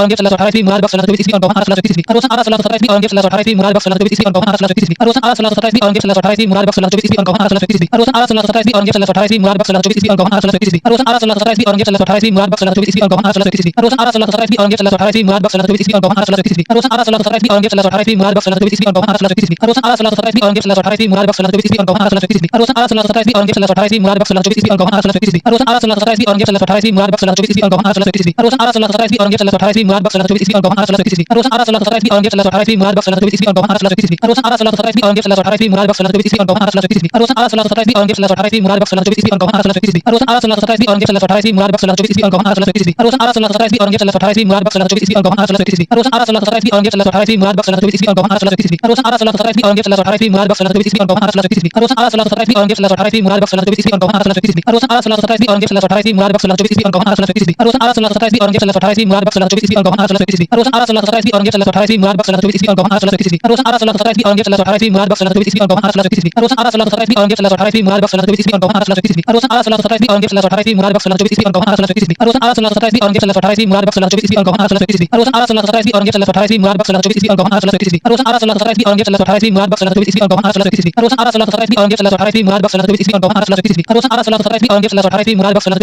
ईस्वी रोशन 1617 ईस्वी और 1618 ईस्वी मुराद बख्श 1624 ईस्वी और 1624 ईस्वी रोशन 1617 ईस्वी और 1618 ईस्वी मुराद बख्श 1624 ईस्वी और 1624 ईस्वी रोशन 1617 ईस्वी और 1618 ईस्वी मुराद बख्श 1624 ईस्वी और 1624 ईस्वी रोशन 1617 ईस्वी और 1618 ईस्वी मुराद बख्श 1624 ईस्वी और 1624 ईस्वी रोशन 1617 ईस्वी और 1618 ईस्वी मुराद बख्श 1624 ईस्वी और 1624 ईस्वी रोशन 1617 ईस्वी और 1618 ईस्वी मुराद बख्श 1624 ईस्वी और 1624 ईस्वी रोशन 1617 ईस्वी और 1618 ईस्वी मुराद बख्श 1624 ईस्वी और 1624 ईस्वी रोशन 1617 ईस्वी और 1618 ईस्वी मुराद बख्श 1624 ईस्वी और 1624 ईस्वी रोशन 1617 ईस्वी और 1618 ईस्वी मुराद बख्श 1624 ईस्वी और 1624 ईस्वी रोशन 1617 ईस्वी और 1618 ईस्वी मुराद बख्श 1624 ईस्वी और 1624 ईस्वी रोशन 1617 ईस्वी और 1618 ईस्वी मुराद बख्श 1624 ईस्वी और 1624 ईस्वी रोशन 1617 ईस्वी और 1618 ईस्वी मुराद बख्श 1624 ईस्वी और 1624 ईस्वी रोशन 1617 ईस्वी और 1618 ईस्वी मुराद बख्श 1624 ईस्वी और 1624 ईस्वी रोशन 1617 ईस्वी और 1618 ईस्वी मुराद बख्श 1624 ईस्वी और 1624 ईस्वी रोशन 1617 ईस्वी और 1618 ईस्वी मुराद बख्श 1624 ईस्वी और 1624 ईस्वी रोशन 1617 ईस्वी और 1618 ईस्वी मुराद बख्श 1624 ईस्वी और 1624 ईस्वी रोशन 1617 ईस्वी और 1618 ईस्वी मुराद बख्श 1624 ईस्वी और 1624 ईस्वी रोशन 1617 ईस्वी और 1618 ईस्वी मुराद बख्श 1624 ईस्वी और 1624 ईस्वी रोशन 1617 ईस्वी और 1618 ईस्वी मुराद बख्श 1624 ईस्वी और 1624 ईस्वी रोशन 1617 ईस्वी और 1618 ईस्वी मुराद बख्श 1624 ईस्वी और 1624 ईस्वी रोशन 1617 ईस्वी और 1618 ईस्वी मुराद बख्श 1624 ईस्वी और 1624 ईस्वी रोशन 1617 ईस्वी और 1618 ईस्वी मुराद बख्श 1624 ईस्वी और 1624 ईस्वी रोशन 1617 ईस्वी और 1618 ईस्वी मुराद बख्श 1624 ईस्वी और 1624 ईस्वी रोशन 1617 ईस्वी और 1618 ईस्वी मुराद बख्श 1624 ईस्वी और 1624 ईस्वी रोशन 1617 ईस्वी और 1618 ईस्वी मुराद बख्श 1624 ईस्वी और 1624 ईस्वी रोशन 1617 ईस्वी और 1618 ईस्वी मुराद बख्श 1624 ईस्वी और 1624 ईस्वी रोशन 1617 ईस्वी और 1618 ईस्वी मुराद बख्श 1624 ईस्वी और 1624 ईस्वी रोशन 1617 ईस्वी और 1618 ईस्वी मुराद बख्श 1624 ईस्वी और 1624 ईस्वी रोशन 1617 ईस्वी और 1618 ईस्वी मुराद बख्श 1624 ईस्वी और 1624 ईस्वी रोशन 1617 ईस्वी और 1618 ईस्वी मुराद बख्श 1624 ईस्वी और 1624 ईस्वी रोशन 1617 ईस्वी और 1618 ईस्वी मुराद बख्श 1624 ईस्वी और 1624 ईस्वी रोशन 1617 ईस्वी और 1618 ईस्वी मुराद बख्श 1624 ईस्वी और 1624 ईस्वी रोशन 1617 ईस्वी और 1618 ईस्वी मुराद बख्श 1624 ईस्वी और 1624 ईस्वी रोशन 1617 ईस्वी और 1618 ईस्वी मुराद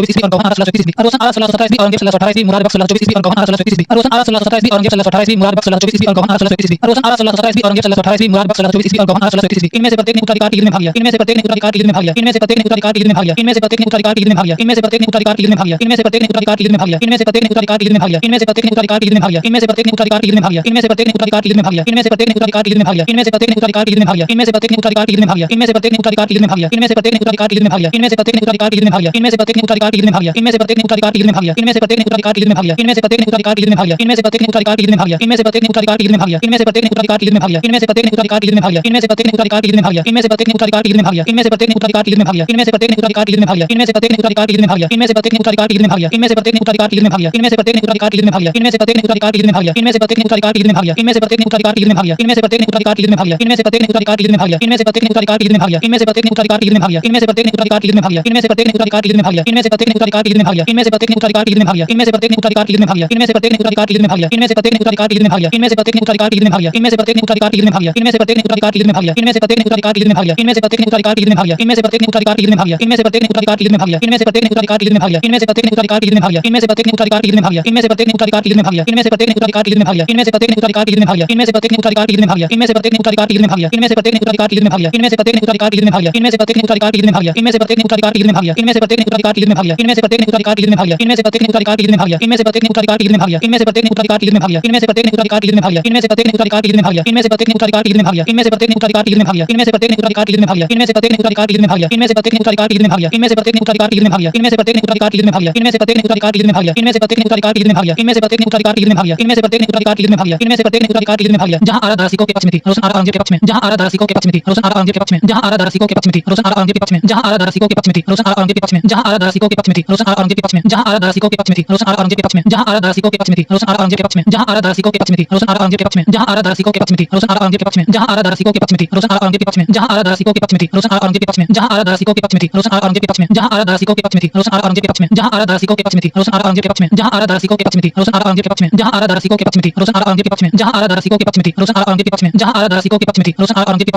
बख्श 1624 ईस्वी और 1624 ईस्वी रोशन 1617 ईस्वी और 1618 ईस्वी मुराद बख्श 1624 ईस्वी और 1624 ईस्वी रोशन 1617 ईस्वी और 1618 ईस्वी मुराद बख्श 1624 ईस्वी और 1624 ईस्वी इनमें से प्रत्येक ने उत्तराधिकार की युद्ध में भाग लिया इनमें से प्रत्येक ने उत्तराधिकार की युद्ध में भाग लिया इनमें से प्रत्येक ने उत्तराधिकार की युद्ध में भाग लिया इनमें से प्रत्येक ने उत्तराधिकार की युद्ध में भाग लिया इनमें से प्रत्येक ने उत्तराधिकार की युद्ध में भाग लिया इनमें से प्रत्येक ने उत्तराधिकार की युद्ध में भाग लिया इनमें से प्रत्येक ने उत्तराधिकार की युद्ध में भाग लिया इनमें से प्रत्येक ने उत्तराधिकार की युद्ध में भाग लिया इनमें से प्रत्येक ने उत्तराधिकार की युद्ध में भाग लिया इनमें से प्रत्येक ने उत्तराधिकार की युद्ध में भाग लिया इनमें से प्रत्येक ने उत्तराधिकार की युद्ध में भाग लिया इनमें से प्रत्येक ने उत्तराधिकार की युद्ध में भाग लिया इनमें से प्रत्येक ने उत्तराधिकार की युद्ध में भाग लिया इनमें से प्रत्येक ने उत्तराधिकार की युद्ध में भाग लिया इनमें से प्रत्येक ने उत्तराधिकार की युद्ध में भाग लिया इनमें से प्रत्येक ने उत्तराधिकार की युद्ध में भाग लिया इनमें से प्रत्येक ने उत्तराधिकार की युद्ध में भाग लिया इनमें से प्रत्येक ने उत्तराधिकार की युद्ध में भाग लिया इनमें से प्रत्येक ने उत्तराधिकार की युद्ध में भाग लिया इनमें से प्रत्येक ने उत्तराधिकार की युद्ध में भाग लिया इनमें से प्रत्येक ने उत्तराधिकार की युद्ध में भाग लिया इनमें से प्रत्येक ने उत्तराधिकार की युद्ध में भाग लिया इनमें से प्रत्येक ने उत्तराधिकार की युद्ध में भाग लिया इनमें से प्रत्येक ने उत्तराधिकार की युद्ध में भाग लिया इनमें से प्रत्येक ने उत्तराधिकार की युद्ध में भाग लिया इनमें से प्रत्येक ने उत्तराधिकार की युद्ध में भाग लिया इनमें से प्रत्येक ने उत्तराधिकार की युद्ध में भाग लिया इनमें से प्रत्येक ने उत्तराधिकार की युद्ध में भाग लिया इनमें से प्रत्येक ने उत्तराधिकार की युद्ध में भाग लिया इनमें से प्रत्येक ने उत्तराधिकार की युद्ध में भाग लिया इनमें से प्रत्येक ने उत्तराधिकार की युद्ध में भाग लिया इनमें से प्रत्येक ने उत्तराधिकार की युद्ध में भाग लिया इनमें से प्रत्येक ने उत्तराधिकार की युद्ध में भाग लिया इनमें से प्रत्येक ने उत्तराधिकार की युद्ध में भाग लिया इनमें से प्रत्येक ने उत्तराधिकार की युद्ध में भाग लिया इनमें से प्रत्येक ने उत्तराधिकार की युद्ध में भाग लिया इनमें से प्रत्येक ने उत्तराधिकार की युद्ध में भाग लिया इनमें से प्रत्येक ने उत्तराधिकार की युद्ध में भाग लिया इनमें से प्रत्येक ने उत्तराधिकार की युद्ध में भाग लिया इनमें से प्रत्येक ने उत्तराधिकार की युद्ध में भाग लिया इनमें से प्रत्येक ने उत्तराधिकार की युद्ध में भाग लिया इनमें से प्रत्येक ने उत्तराधिकार की युद्ध में भाग लिया इनमें से प्रत्येक ने उत्तराधिकार की युद्ध में भाग लिया इनमें से प्रत्येक ने उत्तराधिकार की युद्ध में भाग लिया इनमें से प्रत्येक ने उत्तराधिकार की युद्ध में भाग लिया इनमें से प्रत्येक ने उत्तराधिकार की युद्ध में भाग लिया इनमें से प्रत्येक ने उत्तराधिकार की युद्ध में भाग लिया इनमें से प्रत्येक ने उत्तराधिकार की युद्ध में भाग लिया इनमें से प्रत्येक ने उत्तराधिकार की युद्ध में भाग लिया इनमें से प्रत्येक ने उत्तराधिकार की युद्ध में भाग लिया इनमें से प्रत्येक ने उत्तराधिकार की युद्ध में भाग लिया इनमें से प्रत्येक ने उत्तराधिकार की युद्ध में भाग लिया इनमें से प्रत्येक ने उत्तराधिकार की युद्ध में भाग लिया इनमें से प्रत्येक ने उत्तराधिकार की युद्ध में भाग लिया इनमें से प्रत्येक ने उत्तराधिकार की युद्ध में भाग लिया इनमें से प्रत्येक ने उत्तराधिकार की युद्ध में भाग लिया इनमें से प्रत्येक ने उत्तराधिकार की युद्ध में भाग लिया इनमें से प्रत्येक ने उत्तराधिकार की युद्ध में भाग लिया इनमें से प्रत्येक ने उत्तराधिकार की युद्ध में भाग लिया इनमें से प्रत्येक ने उत्तराधिकार की युद्ध में भाग लिया इनमें से प्रत्येक ने उत्तराधिकार की युद्ध में भाग लिया इनमें से प्रत्येक ने उत्तराधिकार की युद्ध में भाग लिया इनमें से प्रत्येक ने उत्तराधिकार की युद्ध में भाग लिया इनमें से प्रत्येक ने उत्तराधिकार की युद्ध में भाग लिया इनमें से प्रत्येक ने उत्तराधिकार की युद्ध में भाग लिया इनमें से प्रत्येक ने उत्तराधिकार की युद्ध में भाग लिया इनमें से प्रत्येक ने उत्तराधिकार की युद्ध में भाग लिया इनमें से प्रत्येक ने उत्तराधिकार की युद्ध में भाग लिया इनमें से प्रत्येक ने उत्तराधिकार की युद्ध में भाग लिया इनमें से प्रत्येक ने उत्तराधिकार की युद्ध में भाग लिया इनमें से प्रत्येक ने उत्तराधिकार की युद्ध में भाग लिया इनमें से प्रत्येक ने उत्तराधिकार की युद्ध में भाग लिया इनमें से प्रत्येक ने उत्तराधिकार की युद्ध में भाग लिया इनमें से प्रत्येक ने उत्तराधिकार की युद्ध में भाग लिया इनमें से प्रत्येक ने उत्तराधिकार की युद्ध में भाग लिया इनमें से प्रत्येक ने उत्तराधिकार की युद्ध में भाग लिया इनमें से प्रत्येक ने उत्तराधिकार की युद्ध में भाग लिया इनमें से प्रत्येक ने उत्तराधिकार की युद्ध में भाग लिया इनमें से प्रत्येक ने उत्तराधिकार की युद्ध में भाग लिया इनमें से प्रत्येक ने उत्तराधिकार की युद्ध में भाग लिया इनमें से प्रत्येक ने उत्तराधिकार की युद्ध में भाग लिया इनमें से प्रत्येक ने उत्तराधिकार की युद्ध में भाग लिया इनमें से प्रत्येक ने उत्तराधिकार की युद्ध में भाग लिया इनमें से प्रत्येक ने उत्तराधिकार की युद्ध में भाग लिया जहां आरा दासिकों के पक्ष में थी रोशन आरा औरंगजेब के पक्ष में जहां आरा दासिकों के पक्ष में थी रोशन आरा औरंगजेब के पक्ष में जहां आरा दासिकों के पक्ष में थी रोशन आरा औरंगजेब के पक्ष में जहां आरा दासिकों के पक्ष में थी रोशन आरा औरंगजेब के पक्ष में जहां आरा दासिकों के पक्ष में थी रोशन आरा औरंगजेब के पक्ष में जहां आरा दासिकों के पक्ष में थी रोशन आरा औरंगजेब के पक्ष में जहां आरा दासिकों के पक्ष में थी रोशन आरा औरंगजेब के पक्ष में जहां आरा दासिकों के पक्ष में थी रोशन आरा औरंगजेब के पक्ष में जहां आरा दासिकों के पक्ष में थी रोशन आरा औरंगजेब के पक्ष में जहां आरा दासिकों के पक्ष में थी रोशन आरा औरंगजेब के पक्ष में जहां आरा दासिकों के पक्ष में थी रोशन आरा औरंगजेब के पक्ष में जहां आरा दासिकों के पक्ष में थी रोशन आरा औरंगजेब के पक्ष में जहां आरा दासिकों के पक्ष में थी रोशन आरा औरंगजेब के पक्ष में जहां आरा दासिकों के पक्ष में थी रोशन आरा औरंगजेब के पक्ष में जहां आरा दासिकों के पक्ष में थी रोशन आरा औरंगजेब के पक्ष में जहां आरा दासिकों के पक्ष में थी रोशन आरा औरंगजेब के पक्ष में जहां आरा दासिकों के पक्ष में थी रोशन आरा औरंगजेब के पक्ष में जहां आरा दासिकों के पक्ष में थी रोशन आरा औरंगजेब के पक्ष में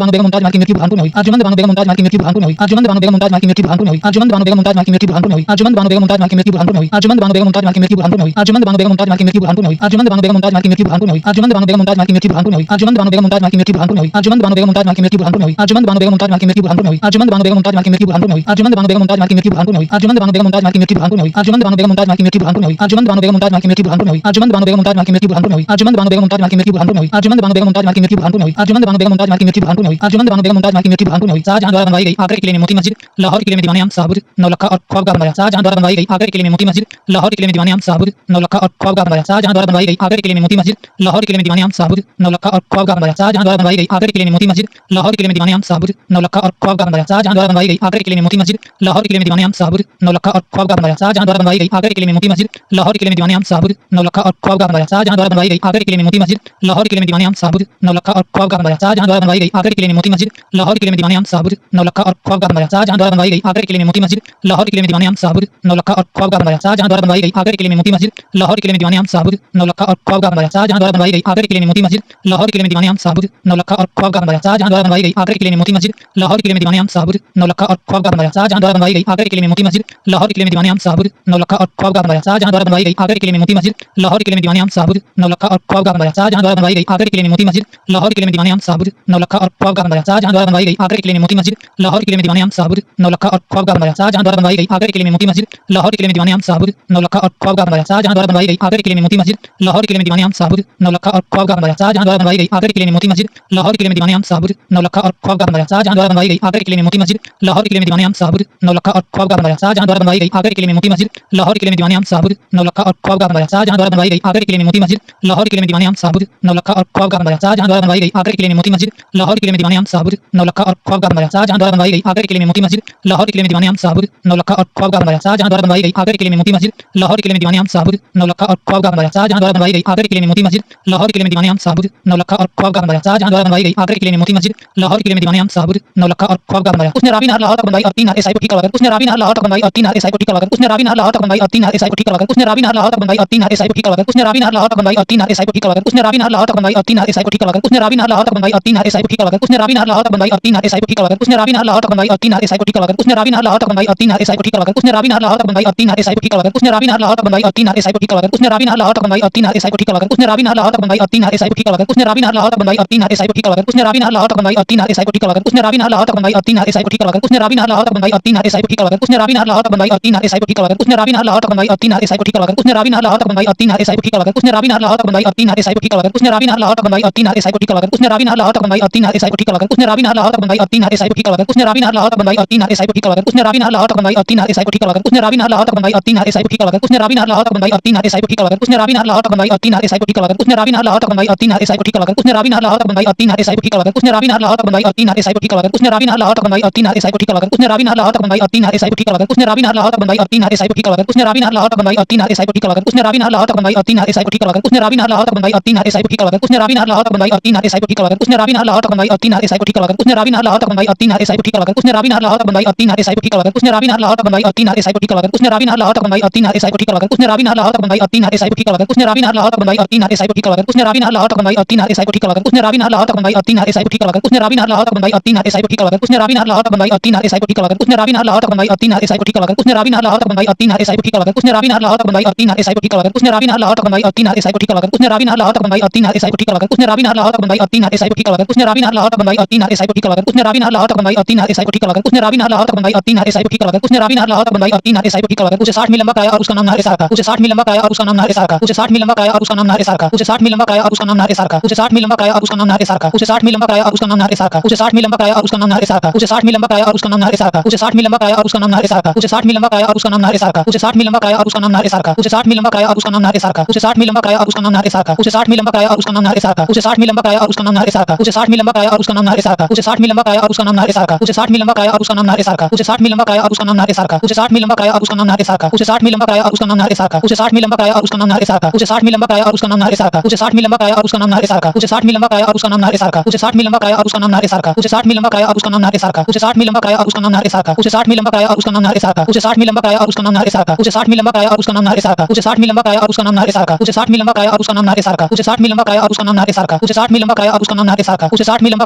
बानो बेगम मुमताज महल की मृत्यु बुरहानपुर में हुई। अर्जुमंद बानो बेगम मुमताज महल की मृत्यु बुरहानपुर में हुई। अर्जुमंद बानो बेगम मुमताज महल की मृत्यु बुरहानपुर में हुई। अर्जुमंद बानो बेगम मुमताज महल की मृत्यु बुरहानपुर में हुई। अर्जुमंद बानो बेगम मुमताज महल की मृत्यु बुरहानपुर में हुई। अर्जुमंद बानो बेगम मुमताज महल की मृत्यु बुरहानपुर में हुई। अर्जुमंद बानो बेगम मुमताज महल की मृत्यु बुरहानपुर में हुई। अर्जुमंद बानो बेगम मुमताज महल की मृत्यु बुरहानपुर में हुई। अर्जुमंद बानो बेगम मुमताज महल की मृत्यु बुरहानपुर में हुई। अर्जुमंद बानो बेगम मुमताज महल की मृत्यु बुरहानपुर में हुई। अर्जुमंद बानो बेगम मुमताज महल की मृत्यु बुरहानपुर में हुई। अर्जुमंद बानो बेगम मुमताज महल की मृत्यु बुरहानपुर में हुई। अर्जुमंद बानो बेगम मुमताज महल की मृत्यु बुरहानपुर में हुई। अर्जुमंद बानो बेगम मुमताज महल की मृत्यु बुरहानपुर में हुई। अर्जुमंद बानो बेगम मुमताज महल की मृत्यु बुरहानपुर में हुई। अर्जुमंद बानो बेगम मुमताज महल की मृत्यु बुरहानपुर में हुई। अर्जुमंद बानो बेगम मुमताज महल की मृत्यु बुरहानपुर में हुई। अर्जुमंद बानो बेगम मुमताज महल की मृत्यु बुरहानपुर में हुई। अर्जुमंद बानो बेगम मुमताज महल की मृत्यु बुरहानपुर में हुई। अर्जुमंद बानो बेगम मुमताज महल की मृत्यु बुरहानपुर में हुई। अर्जुमंद बानो बेगम मुमताज महल की मृत्यु बुरहानपुर में हुई। अर्जुमंद बानो बेगम मुमताज महल की मृत्यु बुरहानपुर में हुई। शाहजहां द्वारा बनवाई गई आगरा किले में मोती मस्जिद, लाहौर किले में दीवाने आम शाहबुद, नौलखा और ख्वाबगाह बनवाया। शाहजहां द्वारा बनवाई गई आगरा किले में मोती मस्जिद, लाहौर किले में दीवाने आम शाहबुद, नौलखा और ख्वाबगाह बनवाया। शाहजहां द्वारा बनवाई गई आगरा किले में मोती मस्जिद, लाहौर किले में दीवाने आम शाहबुद, नौलखा और ख्वाबगाह बनवाया। शाहजहां द्वारा बनवाई गई आगरा किले में मोती मस्जिद, लाहौर किले में दीवाने आम शाहबुद, नौलखा और ख्वाबगाह बनवाया। शाहजहां द्वारा बनवाई गई आगरा किले में मोती मस्जिद, लाहौर किले में दीवाने आम शाहबुद, नौलखा और ख्वाबगाह बनवाया। शाहजहां द्वारा बनवाई गई आगरा किले में मोती मस्जिद, लाहौर किले में दीवाने आम शाहबुद, नौलखा और ख्वाबगाह बनवाया। शाहजहां द्वारा बनवाई गई आगरा किले में मोती मस्जिद, लाहौर किले में दीवाने आम शाहबुद, नौलखा और ख्वाबगाह बनवाया। शाहजहां द्वारा बनवाई गई आगरा किले में मोती मस्जिद, लाहौर किले में दीवाने आम शाहबुद, नौलखा और ख्वाबगाह बनवाया। शाहजहां द्वारा बनवाई गई आगरा किले में मोती मस्जिद, लाहौर किले में दीवाने आम शाहबुद, नौलखा और ख्वाबगाह बनवाया। शाहजहां द्वारा बनवाई गई आगरा किले में मोती मस्जिद, लाहौर किले में दीवाने आम शाहबुद, नौलखा और ख्वाबगाह बनवाया। शाहजहां द्वारा बनवाई गई आगरा किले में मोती मस्जिद, लाहौर किले में दीवाने आम शाहबुद, नौलखा और ख्वाबगाह बनवाया। शाहजहां द्वारा बनवाई गई आगरा किले में मोती मस्जिद, लाहौर किले में दीवाने आम शाहबुद, नौलखा और ख्वाबगाह बनवाया। शाहजहां द्वारा बनवाई गई आगरा किले में मोती मस्जिद, लाहौर किले में दीवाने आम शाहबुद, नौलखा और ख्वाबगाह बनवाया। शाहजहां द्वारा बनवाई गई आगरा किले में मोती मस्जिद, लाहौर किले में दीवाने आम शाहबुद, नौलखा और ख्वाबगाह बनवाया। शाहजहां द्वारा बनवाई गई आगरा किले में मोती मस्जिद, लाहौर किले में दीवाने आम शाहबुद, नौलखा और ख्वाबगाह बनवाया। शाहजहां द्वारा बनवाई गई आगरा किले में मोती मस्जिद, लाहौर किले में दीवाने आम शाहबुद, नौलखा और ख्वाबगाह बनवाया। शाहजहां द्वारा बनवाई गई आगरा किले में मोती मस्जिद, लाहौर किले में दीवाने आम शाहबुद, नौलखा और ख्वाबगाह बनवाया। शाहजहां द्वारा बनवाई गई आगरा किले में मोती मस्जिद, लाहौर किले में दीवाने आम शाहबुद, नौलखा और ख्वाबगाह बनवाया। शाहजहां द्वारा बनवाई गई आगरा किले में मोती मस्जिद, लाहौर किले में दीवाने आम शाहबुद, नौलखा और ख्वाबगाह बनवाया। शाहजहां द्वारा बनवाई गई आगरा किले में मोती मस्जिद, लाहौर किले में दीवाने आम शाहबुद, नौलखा और ख्वाबगाह बनवाया। शाहजहां द्वारा बनवाई गई आगरा किले में मोती मस्जिद, लाहौर किले में दीवाने आम शाहबुद, नौलखा और ख्वाबगाह बनवाया। शाहजहां द्वारा बनवाई गई आगरा किले में मोती मस्जिद, लाहौर किले में दीवाने आम शाहबुद, नौलखा और ख्वाबगाह बनवाया। शाहजहां द्वारा बनवाई गई आगरा किले में मोती मस्जिद, लाहौर किले में दीवाने आम शाहबुद, नौलखा और ख्वाबगाह बनवाया। शाहजहां द्वारा बनवाई गई आगरा किले में मोती मस्जिद, लाहौर किले में दीवाने आम शाहबुद, नौलखा और ख्वाबगाह बनवाया। शाहजहां द्वारा बनवाई गई आगरा किले में मोती मस्जिद, लाहौर किले में दीवाने आम शाहबुद, नौलखा और ख्वाबगाह बनवाया। शाहजहां द्वारा बनवाई गई आगरा किले में मोती मस्जिद, लाहौर किले में दीवाने आम शाहबुद, नौलखा और ख्वाबगाह बनवाया। शाहजहां द्वारा बनवाई गई आगरा किले में मोती मस्जिद, लाहौर किले में दीवाने आम शाहबुद, नौलखा और ख्वाबगाह बनवाया। उसने रावी नहर लाहौर तक बनवाई और 3 नहर ईसाई को ठीक करवाकर। उसने रावी नहर लाहौर तक बनवाई और 3 नहर ईसाई को ठीक करवाकर। उसने रावी नहर लाहौर तक बनवाई और 3 नहर ईसाई को ठीक करवाकर। उसने रावी नहर लाहौर तक बनवाई और 3 नहर ईसाई को ठीक करवाकर। उसने रावी नहर लाहौर तक बनवाई और 3 नहर ईसाई को ठीक करवाकर। उसने रावी नहर लाहौर तक बनवाई और 3 नहर ईसाई को ठीक करवाकर। उसने रावी नहर लाहौर तक बनवाई और 3 नहर ईसाई को ठीक करवाकर। उसने रावी नहर लाहौर तक बनवाई और 3 नहर ईसाई को ठीक करवाकर। उसने रावी नहर लाहौर तक बनवाई और 3 नहर ईसाई को ठीक करवाकर। उसने रावी नहर लाहौर तक बनवाई और 3 नहर ईसाई को ठीक करवाकर। उसने रावी नहर लाहौर तक बनवाई और 3 नहर ईसाई को ठीक करवाकर। उसने रावी नहर लाहौर तक बनवाई और 3 नहर ईसाई को ठीक करवाकर। उसने रावी नहर लाहौर तक बनवाई और 3 नहर ईसाई को ठीक करवाकर। उसने रावी नहर लाहौर तक बनवाई और 3 नहर ईसाई को ठीक करवाकर। उसने रावी नहर लाहौर तक बनवाई और 3 नहर ईसाई को ठीक करवाकर। उसने रावी नहर लाहौर तक बनवाई और 3 नहर ईसाई को ठीक करवाकर। उसने रावी नहर लाहौर तक बनवाई और 3 नहर ईसाई को ठीक करवाकर। उसने रावी नहर लाहौर तक बनवाई और 3 नहर ईसाई को ठीक करवाकर। उसने रावी नहर लाहौर तक बनवाई और 3 नहर ईसाई को ठीक करवाकर। उसने रावी नहर लाहौर तक बनवाई और 3 नहर ईसाई को ठीक करवाकर। उसने रावी नहर लाहौर तक बनवाई और 3 नहर ईसाई को ठीक करवाकर। उसने रावी नहर लाहौर तक बनवाई और 3 नहर ईसाई को ठीक करवाकर। उसने रावी नहर लाहौर तक बनवाई और 3 नहर ईसाई को ठीक करवाकर। उसने रावी नहर लाहौर तक बनवाई और 3 नहर ईसाई को ठीक करवाकर। उसने रावी नहर लाहौर तक बनवाई और 3 नहर ईसाई को ठीक करवाकर। उसने रावी नहर लाहौर तक बनवाई और 3 नहर ईसाई को ठीक करवाकर। उसने रावी नहर लाहौर तक बनवाई और 3 नहर ईसाई को ठीक करवाकर। उसने रावी नहर लाहौर तक बनवाई और 3 नहर ईसाई को ठीक करवाकर। उसने रावी नहर लाहौर तक बनवाई और 3 नहर ईसाई को ठीक करवाकर। उसने रावी नहर लाहौर तक बनवाई और 3 नहर ईसाई को ठीक करवाकर। उसने रावी नहर लाहौर तक बनवाई और 3 नहर ईसाई को ठीक करवाकर। उसने रावी नहर लाहौर तक बनवाई और 3 नहर ईसाई को ठीक करवाकर। उसने रावी नहर लाहौर तक बनवाई और 3 नहर ईसाई को ठीक करवाकर। उसने रावी नहर लाहौर तक बनवाई और 3 नहर ईसाई को ठीक करवाकर। उसने रावी नहर लाहौर तक बनवाई और 3 नहर ईसाई को ठीक करवाकर। उसने रावी नहर लाहौर तक बनवाई और 3 नहर ईसाई को ठीक करवाकर। उसने रावी नहर लाहौर तक बनवाई और 3 नहर ईसाई को ठीक करवाकर। उसने रावी नहर लाहौर तक बनवाई और 3 नहर ईसाई को ठीक करवाकर। उसने रावी नहर लाहौर तक बनवाई और 3 नहर ईसाई को ठीक करवाकर। उसने रावी नहर लाहौर तक बनवाई और 3 नहर ईसाई को ठीक करवाकर। उसने रावी नहर लाहौर तक बनवाई और 3 नहर ईसाई को ठीक करवाकर। उसने रावी नहर लाहौर तक बनवाई और 3 नहर ईसाई को ठीक करवाकर। उसने रावी नहर लाहौर तक बनवाई और 3 नहर ईसाई को ठीक करवाकर। उसने रावी नहर लाहौर तक बनवाई और 3 नहर ईसाई को ठीक करवाकर। उसने रावी नहर लाहौर तक बनवाई और 3 नहर ईसाई को ठीक करवाकर। उसने रावी नहर लाहौर तक बनवाई और 3 नहर ईसाई को ठीक करवाकर। उसने रावी नहर लाहौर तक बनवाई और 3 नहर ईसाई को ठीक करवाकर। उसने रावी नहर लाहौर तक बनवाई और 3 नहर ईसाई को ठीक करवाकर। उसने रावी नहर लाहौर तक बनवाई और 3 नहर ईसाई को ठीक करवाकर। उसने रावी नहर लाहौर तक बनवाई और 3 नहर ईसाई को ठीक करवाकर। उसने रावी नहर लाहौर तक बनवाई और 3 नहर ईसाई को ठीक करवाकर। उसने रावी नहर लाहौर तक बनवाई और 3 नहर ईसाई को ठीक करवाकर। उसने रावी नहर लाहौर तक बनवाई और 3 नहर ईसाई को ठीक करवाकर। उसने रावी नहर लाहौर तक बनवाई और 3 नहर ईसाई को ठीक करवाकर। उसने रावी नहर लाहौर तक बनवाई और 3 नहर ईसाई को ठीक करवाकर। उसने रावी नहर लाहौर तक बनवाई और 3 नहर ईसाई को ठीक करवाकर। उसने रावी नहर लाहौर तक बनवाई और 3 नहर ईसाई को ठीक करवाकर। उसने रावी नहर लाहौर तक बनवाई और 3 नहर ईसाई को ठीक करवाकर। उसने रावी नहर लाहौर तक बनवाई और 3 नहर ईसाई को ठीक करवाकर। उसने रावी नहर लाहौर तक बनवाई और 3 नहर ईसाई को ठीक करवाकर। उसने रावी नहर लाहौर तक बनवाई और 3 नहर ईसाई को ठीक करवाकर। उसे 60 मील लंबा कराया और उसका नाम नहर इसार था। उसे 60 मील लंबा कराया और उसका नाम नहर इसार था। उसे 60 मील लंबा कराया और उसका नाम नहर इसार था। उसे 60 मील लंबा कराया और उसका नाम नहर इसार था। उसे 60 मील लंबा कराया और उसका नाम नहर इसार था। उसे 60 मील लंबा कराया और उसका नाम नहर इसार था। उसे 60 मील लंबा कराया और उसका नाम नहर इसार था। उसे 60 मील लंबा कराया और उसका नाम नहर इसार था। उसे 60 मील लंबा कराया और उसका नाम नहर इसार था। उसे 60 मील लंबा कराया और उसका नाम नहर इसार था। उसे 60 मील लंबा कराया और उसका नाम नहर इसार था। उसे 60 मील लंबा कराया और उसका नाम नहर इसार था। उसे 60 मील लंबा कराया और उसका नाम नहर इसार था। उसे 60 मील लंबा कराया और उसका नाम नहर इसार था। उसे 60 मील लंबा कराया और उसका नाम नहर इसार था। उसे 60 मील लंबा कराया और उसका नाम नहर इसार था। उसे 60 मील लंबा कराया और उसका नाम नहर इसार था। उसे 60 मील लंबा कराया और उसका नाम नहर इसार था। उसे 60 मील लंबा कराया और उसका नाम नहर इसार था। उसे 60 मील लंबा कराया और उसका नाम नहर इसार था। उसे 60 मील लंबा कराया और उसका नाम नहर इसार था। उसे 60 मील लंबा कराया और उसका नाम नहर इसार था। उसे 60 मील लंबा कराया और उसका नाम नहर इसार था। उसे 60 मील लंबा कराया और उसका नाम नहर इसार था। उसे 60 मील लंबा कराया और उसका नाम नहर इसार था। उसे 60 मील लंबा कराया और उसका नाम नहर इसार था। उसे 60 मील लंबा कराया और उसका नाम नहर इसार था। उसे 60 मील लंबा कराया और उसका नाम नहर इसार था। उसे 60 मील लंबा कराया और उसका नाम नहर इसार था। उसे 60 मील लंबा कराया और उसका नाम नहर इसार था। उसे 60 मील लंबा कराया और उसका नाम नहर इसार था। उसे 60 मील लंबा कराया और उसका नाम नहर इसार था। उसे 60 मील लंबा कराया और उसका नाम नहर इसार था। उसे 60 मील लंबा कराया और उसका नाम नहर इसार था। उसे 60 मील लंबा कराया और उसका नाम नहर इसार था। उसे 60 मील लंबा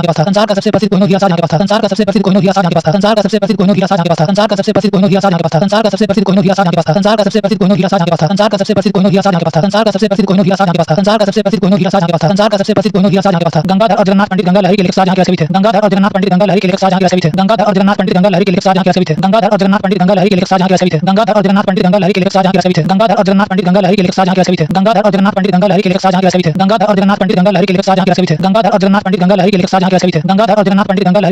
शाहजहां के पास था। संसार का सबसे प्रसिद्ध कोहिनूर हीरा शाहजहां के पास था। संसार का सबसे प्रसिद्ध कोहिनूर हीरा शाहजहां के पास था। संसार का सबसे प्रसिद्ध कोहिनूर हीरा शाहजहां के पास था। संसार का सबसे प्रसिद्ध कोहिनूर हीरा शाहजहां के पास था। संसार का सबसे प्रसिद्ध कोहिनूर हीरा शाहजहां के पास था। संसार का सबसे प्रसिद्ध कोहिनूर हीरा शाहजहां के पास था। संसार का सबसे प्रसिद्ध कोहिनूर हीरा शाहजहां के पास था। संसार का सबसे प्रसिद्ध कोहिनूर हीरा शाहजहां के पास था। संसार का सबसे प्रसिद्ध कोहिनूर हीरा शाहजहां के पास था। संसार का सबसे प्रसिद्ध कोहिनूर हीरा शाहजहां के पास था। गंगाधर और जगन्नाथ पंडित गंगा लहरी के लेखक शाहजहां के सभी थे। गंगाधर और जगन्नाथ पंडित गंगा लहरी के लेखक शाहजहां के सभी थे। गंगाधर और जगन्नाथ पंडित गंगा लहरी के लेखक शाहजहां के सभी थे। गंगाधर और जगन्नाथ पंडित गंगा लहरी के लेखक शाहजहां के सभी थे। गंगाधर और जगन्नाथ पंडित गंगा लहरी के लेखक शाहजहां के सभी थे। गंगाधर और जगन्नाथ पंडित गंगा लहरी के लेखक शाहजहां के सभी थे। गंगाधर और जगन्नाथ पंडित गंगा लहरी के लेखक शाहजहां के सभी थे। गंगाधर और जगन्नाथ पंडित गंगा लहरी के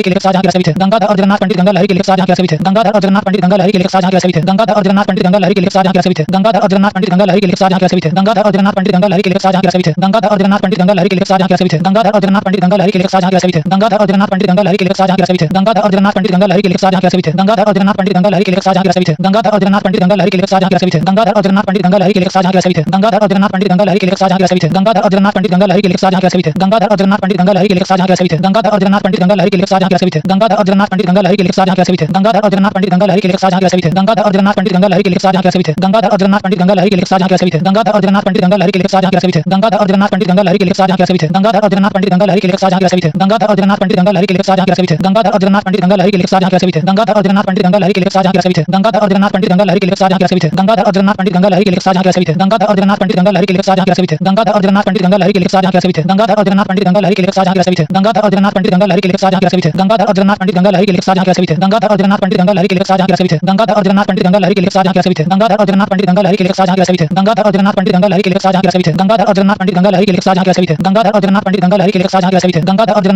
लेखक शाहजहां के सभी थे। गंगाधर और जगन्नाथ पंडित गंगा लहरी के लेखक शाहजहां के सभी थे। गंगाधर और जगन्नाथ पंडित गंगा लहरी के लेखक शाहजहां के सभी थे। गंगाधर और जगन्नाथ पंडित गंगा लहरी के लेखक शाहजहां के सभी थे। गंगाधर और जगन्नाथ पंडित गंगा लहरी के लेखक शाहजहां के सभी थे। गंगाधर और जगन्नाथ पंडित गंगा लहरी के लेखक शाहजहां के सभी थे। गंगाधर और जगन्नाथ पंडित गंगा लहरी के लेखक शाहजहां के सभी थे। गंगाधर और जगन्नाथ पंडित गंगा लहरी के लेखक शाहजहां के सभी थे। गंगाधर और जगन्नाथ पंडित गंगा लहरी के लेखक शाहजहां के सभी थे। गंगाधर और जगन्नाथ पंडित गंगा लहरी के लेखक शाहजहां के सभी थे। गंगाधर और जगन्नाथ पंडित गंगा लहरी के लेखक शाहजहां के सभी थे। गंगाधर और जगन्नाथ पंडित गंगा लहरी के लेखक शाहजहां के सभी थे। गंगाधर और जगन्नाथ पंडित गंगा लहरी के लेखक शाहजहां के सभी थे। गंगाधर और जगन्नाथ पंडित गंगा लहरी के लेखक शाहजहां के सभी थे। गंगाधर और जगन्नाथ पंडित गंगा लहरी के लेखक शाहजहां के सभी थे। गंगाधर और जगन्नाथ पंडित गंगा लहरी के लेखक शाहजहां के सभी थे। गंगाधर और जगन्नाथ पंडित गंगा लहरी के लेखक शाहजहां के सभी थे। गंगाधर और जगन्नाथ पंडित गंगा लहरी के लेखक शाहजहां के सभी थे। गंगाधर और जगन्नाथ पंडित गंगा लहरी के लेखक शाहजहां के सभी थे। गंगाधर और जगन्नाथ पंडित गंगा लहरी के लेखक शाहजहां के सभी थे। गंगाधर और जगन्नाथ पंडित गंगा लहरी के लेखक शाहजहां के सभी थे। गंगाधर और जगन्नाथ पंडित गंगा लहरी के लेखक शाहजहां के सभी थे। गंगाधर और जगन्नाथ पंडित गंगा लहरी के लेखक शाहजहां के सभी थे। गंगाधर और जगन्नाथ पंडित गंगा लहरी के लेखक शाहजहां के सभी थे। गंगाधर और जगन्नाथ पंडित गंगा लहरी के लेखक शाहजहां के सभी थे। गंगाधर और जगन्नाथ पंडित गंगा लहरी के लेखक शाहजहां के सभी थे। गंगाधर और जगन्नाथ पंडित गंगा लहरी के लेखक शाहजहां के सभी थे। गंगाधर और जगन्नाथ पंडित गंगा लहरी के लेखक शाहजहां के सभी थे। गंगाधर और जगन्नाथ पंडित गंगा लहरी के लेखक शाहजहां के सभी थे। गंगाधर और जगन्नाथ पंडित गंगा लहरी के लेखक शाहजहां के सभी थे। गंगाधर और जगन्नाथ पंडित गंगा लहरी के लेखक शाहजहां के सभी थे। गंगाधर और जगन्नाथ पंडित गंगा लहरी के लेखक शाहजहां के सभी थे। गंगाधर और जगन्नाथ पंडित गंगा लहरी के लेखक शाहजहां के सभी थे। गंगाधर और जगन्नाथ पंडित गंगा लहरी के लेखक शाहजहां के सभी थे। गंगाधर और जगन्नाथ पंडित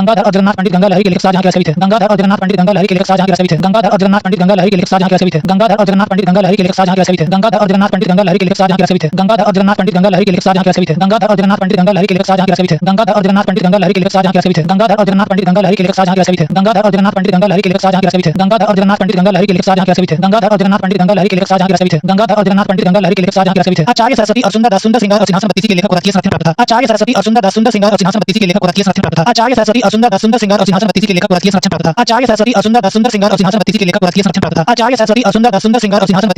गंगा लहरी के लेखक शाहजहां के सभी थे। गंगाधर और जगन्नाथ पंडित गंगा लहरी के लेखक शाहजहां के सभी थे। गंगाधर और जगन्नाथ पंडित गंगा लहरी के लेखक शाहजहां के सभी थे। गंगाधर और जगन्नाथ पंडित गंगा लहरी के लेखक शाहजहां के सभी थे। गंगाधर और जगन्नाथ पंडित गंगा लहरी के लेखक शाहजहां के सभी थे। गंगाधर और जगन्नाथ पंडित गंगा लहरी के लेखक शाहजहां के सभी थे। गंगाधर और जगन्नाथ पंडित गंगा लहरी के लेखक शाहजहां के सभी थे। गंगाधर और जगन्नाथ पंडित गंगा लहरी के लेखक शाहजहां के सभी थे। गंगाधर और जगन्नाथ पंडित गंगा लहरी के लेखक शाहजहां के सभी थे। गंगाधर और जगन्नाथ पंडित गंगा लहरी के लेखक शाहजहां के सभी थे। गंगाधर और जगन्नाथ पंडित गंगा लहरी के लेखक शाहजहां के सभी थे। गंगाधर और जगन्नाथ पंडित गंगा लहरी के लेखक शाहजहां के सभी थे। गंगाधर और जगन्नाथ पंडित गंगा लहरी के लेखक शाहजहां के सभी थे। गंगाधर और जगन्नाथ पंडित गंगा लहरी के लेखक शाहजहां के सभी थे। गंगाधर और जगन्नाथ पंडित गंगा लहरी के लेखक शाहजहां के सभी थे। गंगाधर और जगन्नाथ पंडित गंगा लहरी के लेखक शाहजहां के सभी थे। गंगाधर और जगन्नाथ पंडित गंगा लहरी के लेखक शाहजहां के सभी थे। गंगाधर और जगन्नाथ पंडित गंगा लहरी के लेखक शाहजहां के सभी थे। गंगाधर और जगन्नाथ पंडित गंगा लहरी के लेखक शाहजहां के सभी थे। गंगाधर और जगन्नाथ पंडित गंगा लहरी के लेखक शाहजहां के सभी थे। गंगाधर और जगन्नाथ पंडित गंगा लहरी के लेखक शाहजहां के सभी थे। गंगाधर और जगन्नाथ पंडित गंगा लहरी के लेखक शाहजहां के सभी थे। आचार्य सरस्वती और सुंदर दास सुंदर श्रृंगार और सिंहासन बत्तीसी के लेखक और रत्न प्राप्त था। आचार्य सरस्वती और सुंदर दास सुंदर श्रृंगार और सिंहासन बत्तीसी के लेखक और रत्न प्राप्त था। आचार्य सरस्वती और सुंदर दास सुंदर श्रृंगार और सिंहासन बत्तीसी के लेखक और रत्न प्राप्त था। आचार्य सरस्वती और सुंदर दास सुंदर श्रृंगार और सिंहासन बत्तीसी के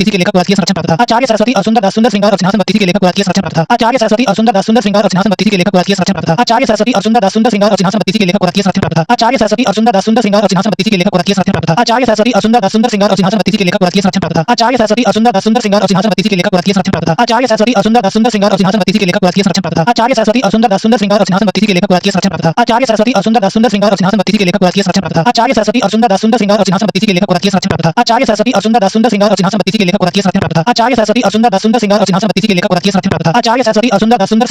लेखक और रत्न प्राप्त था। आचार्य सरस्वती और सुंदर दास सुंदर श्रृंगार और सिंहासन बत्तीसी के लेखक और रत्न प्राप्त था। आचार्य सरस्वती और सुंदर दास सुंदर श्रृंगार और सिंहासन बत्तीसी के लेखक और रत्न प्राप्त था। आचार्य सरस्वती और सुंदर दास सुंदर श्रृंगार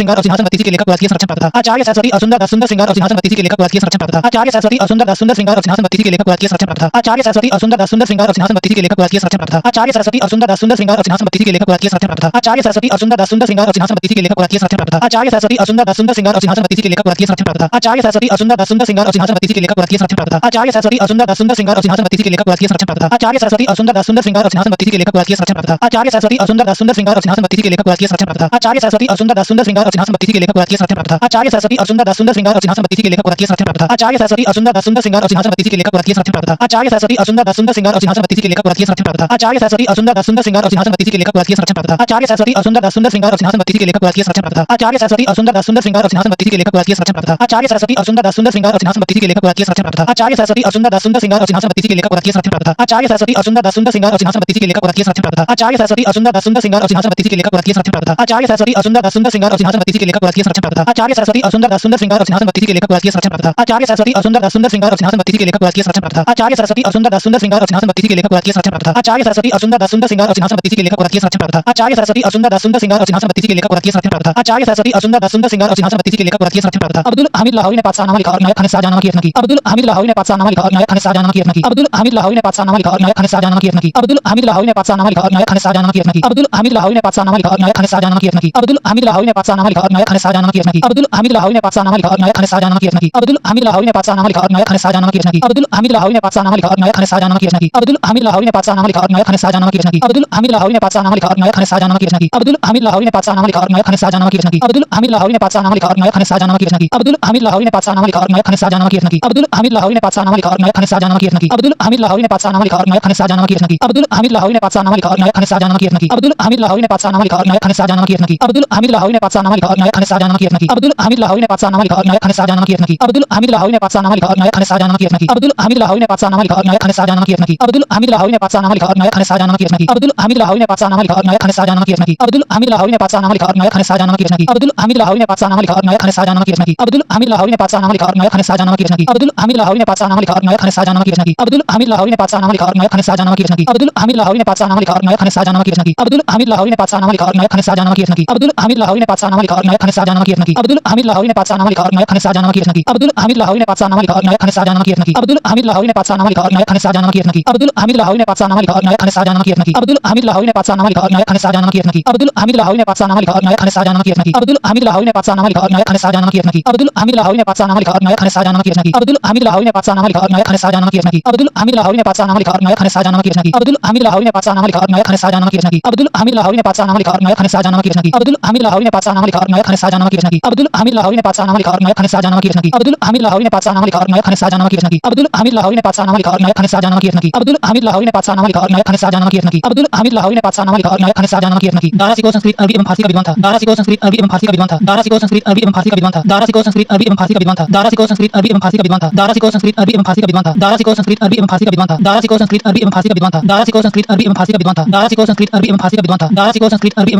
और सिंहासन बत्तीसी के लेखक और रत्न प्राप्त था। आचार्य सरस्वती और सुंदर दास सुंदर श्रृंगार और सिंहासन बत्तीसी के लेखक और रत्न प्राप्त था। आचार्य सरस्वती और सुंदर दास सुंदर श्रृंगार और सिंहासन बत्तीसी के लेखक और रत्न प्राप्त था। आचार्य सरस्वती और सुंदर दास सुंदर श्रृंगार और सिंहासन बत्तीसी के लेखक और रत्न प्राप्त था। आचार्य सरस्वती और सुंदर दास सुंदर श्रृंगार और सिंहासन बत्तीसी के लेखक और रत्न प्राप्त था। आचार्य सरस्वती और सुंदर दास सुंदर श्रृंगार और सिंहासन बत्तीसी के लेखक और रत्न प्राप्त था। आचार्य सरस्वती और सुंदर दास सुंदर श्रृंगार और सिंहासन बत्तीसी के लेखक और रत्न प्राप्त था। आचार्य सरस्वती और सुंदर दास सुंदर श्रृंगार और सिंहासन बत्तीसी के लेखक और रत्न प्राप्त था। आचार्य सरस्वती और सुंदर दास सुंदर श्रृंगार और सिंहासन बत्तीसी के लेखक और रत्न प्राप्त था। आचार्य सरस्वती और सुंदर दास सुंदर श्रृंगार और सिंहासन बत्तीसी के लेखक और रत्न प्राप्त था। आचार्य सरस्वती और सुंदर दास सुंदर श्रृंगार और सिंहासन बत्तीसी के लेखक और रत्न प्राप्त था। आचार्य सरस्वती और सुंदर दास सुंदर श्रृंगार और सिंहासन बत्तीसी के लेखक और रत्न प्राप्त था। आचार्य सरस्वती और सुंदर दास सुंदर श्रृंगार और सिंहासन बत्तीसी के लेखक और रत्न प्राप्त था। आचार्य सरस्वती और सुंदर दास सुंदर श्रृंगार और सिंहासन बत्तीसी के लेखक और रत्न प्राप्त था। आचार्य सरस्वती और सुंदर दास सुंदर श्रृंगार और सिंहासन बत्तीसी के लेखक और रत्न प्राप्त था। आचार्य सरस्वती और सुंदर दास सुंदर श्रृंगार और सिंहासन बत्तीसी के लेखक और रत्न प्राप्त था। आचार्य सरस्वती और सुंदर दास सुंदर श्रृंगार और सिंहासन बत्तीसी के लेखक और रत्न प्राप्त था। आचार्य सरस्वती और सुंदर दास सुंदर श्रृंगार और सिंहासन बत्तीसी के लेखक और रत्न प्राप्त था। आचार्य सरस्वती और सुंदर दास सुंदर श्रृंगार और सिंहासन बत्तीसी के लेखक और रत्न प्राप्त था। आचार्य सरस्वती और सुंदर दास सुंदर श्रृंगार और सिंहासन बत्तीसी के लेखक और रत्न प्राप्त था। आचार्य सरस्वती और सुंदर दास सुंदर श्रृंगार और सिंहासन बत्तीसी के लेखक और रत्न प्राप्त था। आचार्य सरस्वती और सुंदर दास सुंदर श्रृंगार और सिंहासन बत्तीसी के लेखक और रत्न प्राप्त था। आचार्य सरस्वती और सुंदर दास सुंदर श्रृंगार और सिंहासन बत्तीसी के लेखक और रत्न प्राप्त था। आचार्य सरस्वती और सुंदर दास सुंदर श्रृंगार और सिंहासन बत्तीसी के लेखक और रत्न प्राप्त था। आचार्य सरस्वती और सुंदर दास सुंदर श्रृंगार और सिंहासन बत्तीसी के लेखक और रत्न प्राप्त था। आचार्य सरस्वती और सुंदर दास सुंदर श्रृंगार और सिंहासन बत्तीसी के लेखक और रत्न प्राप्त था। आचार्य सरस्वती और सुंदर दास सुंदर श्रृंगार और सिंहासन बत्तीसी के लेखक और रत्न प्राप्त था। आचार्य सरस्वती और सुंदर दास सुंदर श्रृंगार और सिंहासन बत्तीसी के लेखक और रत्न प्राप्त था। आचार्य सरस्वती और सुंदर दास सुंदर श्रृंगार और सिंहासन बत्तीसी के लेखक और रत्न प्राप्त था। आचार्य सरस्वती और सुंदर दास सुंदर श्रृंगार और सिंहासन बत्तीसी के लेखक और रत्न प्राप्त था। आचार्य सरस्वती और सुंदर दास सुंदर श्रृंगार और सिंहासन बत्तीसी के लेखक और रत्न प्राप्त था। आचार्य सरस्वती और सुंदर दास सुंदर श्रृंगार और सिंहासन बत्तीसी के लेखक और रत्न प्राप्त था। आचार्य सरस्वती और सुंदर दास सुंदर श्रृंगार और सिंहासन बत्तीसी के लेखक और रत्न प्राप्त था। आचार्य सरस्वती और सुंदर दास सुंदर श्रृंगार और सिंहासन बत्तीसी के लेखक और रत्न प्राप्त था। आचार्य सरस्वती और सुंदर दास सुंदर श्रृंगार और सिंहासन बत्तीसी के लेखक और रत्न प्राप्त था। आचार्य सरस्वती और सुंदर दास सुंदर श्रृंगार और सिंहासन बत्तीसी के लेखक और रत्न प्राप्त था। आचार्य सरस्वती और सुंदर दास सुंदर श्रृंगार और सिंहासन बत्तीसी के लेखक और रत्न प्राप्त था। आचार्य सरस्वती और सुंदर दास सुंदर श्रृंगार और सिंहासन बत्तीसी के लेखक और रत्न प्राप्त था। आचार्य सरस्वती और सुंदर दास सुंदर श्रृंगार और सिंहासन बत्तीसी के लेखक और रत्न प्राप्त था। आचार्य सरस्वती और सुंदर दास सुंदर श्रृंगार और सिंहासन बत्तीसी के लेखक और रत्न प्राप्त था। अब्दुल हामिद लाहौरी ने पातशाहनामा लिखा और नायक खान शाहजहां की रचना की। अब्दुल हामिद लाहौरी ने पातशाहनामा लिखा और नायक खान शाहजहां की रचना की। अब्दुल हामिद लाहौरी ने पातशाहनामा लिखा और नायक खान शाहजहां की रचना की। अब्दुल हामिद लाहौरी ने पातशाहनामा लिखा और नायक खान शाहजहां की रचना की। अब्दुल हामिद लाहौरी ने पातशाहनामा लिखा और नायक खान शाहजहां की रचना की। अब्दुल हामिद लाहौरी ने पातशाहनामा लिखा और नायक खान शाहजहां की रचना की। अब्दुल हामिद लाहौरी ने पातशाहनामा लिखा और नायक खान शाहजहां की रचना की। अब्दुल हामिद लाहौरी ने पातशाहनामा लिखा और नायक खान शाहजहां की रचना की। अब्दुल हामिद लाहौरी ने पातशाहनामा लिखा और नायक खान शाहजहां की रचना की। अब्दुल हामिद लाहौरी ने पातशाहनामा लिखा और नायक खान शाहजहां की रचना की। अब्दुल हामिद लाहौरी ने पातशाहनामा लिखा और नायक खान शाहजहां की रचना की। अब्दुल हामिद लाहौरी ने पातशाहनामा लिखा और नायक खान शाहजहां की रचना की। अब्दुल हामिद लाहौरी ने पातशाहनामा लिखा और नायक खान शाहजहां की रचना की। अब्दुल हामिद लाहौरी ने पातशाहनामा लिखा और नायक खान शाहजहां की रचना की। अब्दुल हामिद लाहौरी ने पातशाहनामा लिखा और नायक खान शाहजहां की रचना की। अब्दुल हामिद लाहौरी ने पातशाहनामा लिखा और नायक खान शाहजहां की रचना की। अब्दुल हामिद लाहौरी ने पातशाहनामा लिखा और नायक खान शाहजहां की रचना की। अब्दुल हामिद लाहौरी ने पातशाहनामा लिखा और नायक खान शाहजहां की रचना की। अब्दुल हामिद लाहौरी ने पातशाहनामा लिखा और नायक खान शाहजहां की रचना की। अब्दुल हामिद लाहौरी ने पातशाहनामा लिखा और नायक खान शाहजहां की रचना की। की। अब्दुल हामिद लाहौरी ने पाकसाहनामा लिखा और इनायत खान ने शाहजहां नामा की रचना की। अब्दुल हामिद लाहौरी ने पाकसाहनामा लिखा और इनायत खान ने शाहजहां नामा की रचना की। अब्दुल हामिद लाहौरी ने पाकसाहनामा लिखा और इनायत खान ने शाहजहां नामा की रचना की। अब्दुल हामिद लाहौरी ने पाकसाहनामा लिखा और इनायत खान ने शाहजहां नामा की रचना की। अब्दुल हामिद लाहौरी ने पाकसाहनामा लिखा और इनायत खान ने शाहजहां नामा की रचना की। अब्दुल हामिद लाहौरी ने पाकसाहनामा लिखा और इनायत खान ने शाहजहां नामा की रचना की। अब्दुल हामिद लाहौरी ने पाकसाहनामा लिखा और इनायत खान ने शाहजहां नामा की रचना की। अब्दुल हामिद लाहौरी ने पाकसाहनामा लिखा और इनायत खान ने शाहजहां नामा की रचना की। अब्दुल हामिद लाहौरी ने पाकसाहनामा लिखा और इनायत खान ने शाहजहां नामा की रचना की। अब्दुल हामिद लाहौरी ने पाकसाहनामा लिखा और इनायत खान ने शाहजहां नामा की रचना की। अब्दुल हामिद लाहौरी ने पाकसाहनामा लिखा और इनायत खान ने शाहजहां नामा की रचना की। अब्दुल हामिद लाहौरी ने पाकसाहनामा लिखा और इनायत खान ने शाहजहां नामा की रचना की। अब्दुल हामिद लाहौरी ने पाकसाहनामा लिखा और इनायत खान ने शाहजहां नामा की रचना की। अब्दुल हामिद लाहौरी ने पाकसाहनामा लिखा और इनायत खान ने शाहजहां नामा की रचना की। अब्दुल हामिद लाहौरी ने पाकसाहनामा लिखा और इनायत खान ने शाहजहां नामा की रचना की। अब्दुल हामिद लाहौरी ने पाकसाहनामा लिखा और इनायत खान ने शाहजहां नामा की रचना की। अब्दुल हामिद लाहौरी ने पाकसाहनामा लिखा और इनायत खान ने शाहजहां नामा की रचना की। अब्दुल हामिद लाहौरी ने पाकसाहनामा लिखा और इनायत खान ने शाहजहां नामा की रचना की। अब्दुल हामिद लाहौरी ने पाकसाहनामा लिखा और इनायत खान ने शाहजहां नामा की रचना की। अब्दुल हामिद लाहौरी ने पाकसाहनामा लिखा और इनायत खान ने शाहजहां नामा की रचना की। अब्दुल हामिद लाहौरी ने पाकसाहनामा लिखा और इनायत खान ने शाहजहां नामा की रचना की। अब्दुल हामिद लाहौरी ने पाकसाहनामा लिखा और इनायत खान ने शाहजहां नामा की रचना की। अब्दुल हामिद लाहौरी ने पाकसाहनामा लिखा और इनायत खान ने शाहजहां नामा की रचना की। अब्दुल हामिद लाहौरी ने पाकसाहनामा लिखा और इनायत खान ने शाहजहां नामा की रचना की। अब्दुल हामिद लाहौरी ने पाकसाहनामा लिखा और इनायत खान ने शाहजहां नामा की रचना की। अब्दुल हामिद लाहौरी ने पाकसाहनामा लिखा और इनायत खान ने शाहजहां नामा की रचना की। अब्दुल हामिद लाहौरी ने पाकसाहनामा लिखा और इनायत खान ने शाहजहां नामा की रचना की। अब्दुल हामिद लाहौरी ने पाकसाहनामा लिखा और इनायत खान ने शाहजहां नामा की रचना की। अब्दुल हामिद लाहौरी ने पाकसाहनामा लिखा और इनायत खान ने शाहजहां नामा की रचना की। अब्दुल हामिद लाहौरी ने पाकसाहनामा लिखा और इनायत खान ने शाहजहां नामा की रचना की। दारा शिकोह संस्कृत अरबी एवं फारसी का विद्वान था। दारा शिकोह संस्कृत अरबी एवं फारसी का विद्वान था। दारा शिकोह संस्कृत अरबी एवं फारसी का विद्वान था। दारा शिकोह संस्कृत अरबी एवं फारसी का विद्वान था। दारा शिकोह संस्कृत अरबी एवं फारसी का विद्वान था। दारा शिकोह संस्कृत अरबी एवं फारसी का विद्वान था। दारा शिकोह संस्कृत अरबी एवं फारसी का विद्वान था। दारा शिकोह संस्कृत अरबी एवं फारसी का विद्वान था। दारा शिकोह संस्कृत अरबी एवं फारसी का विद्वान था। दारा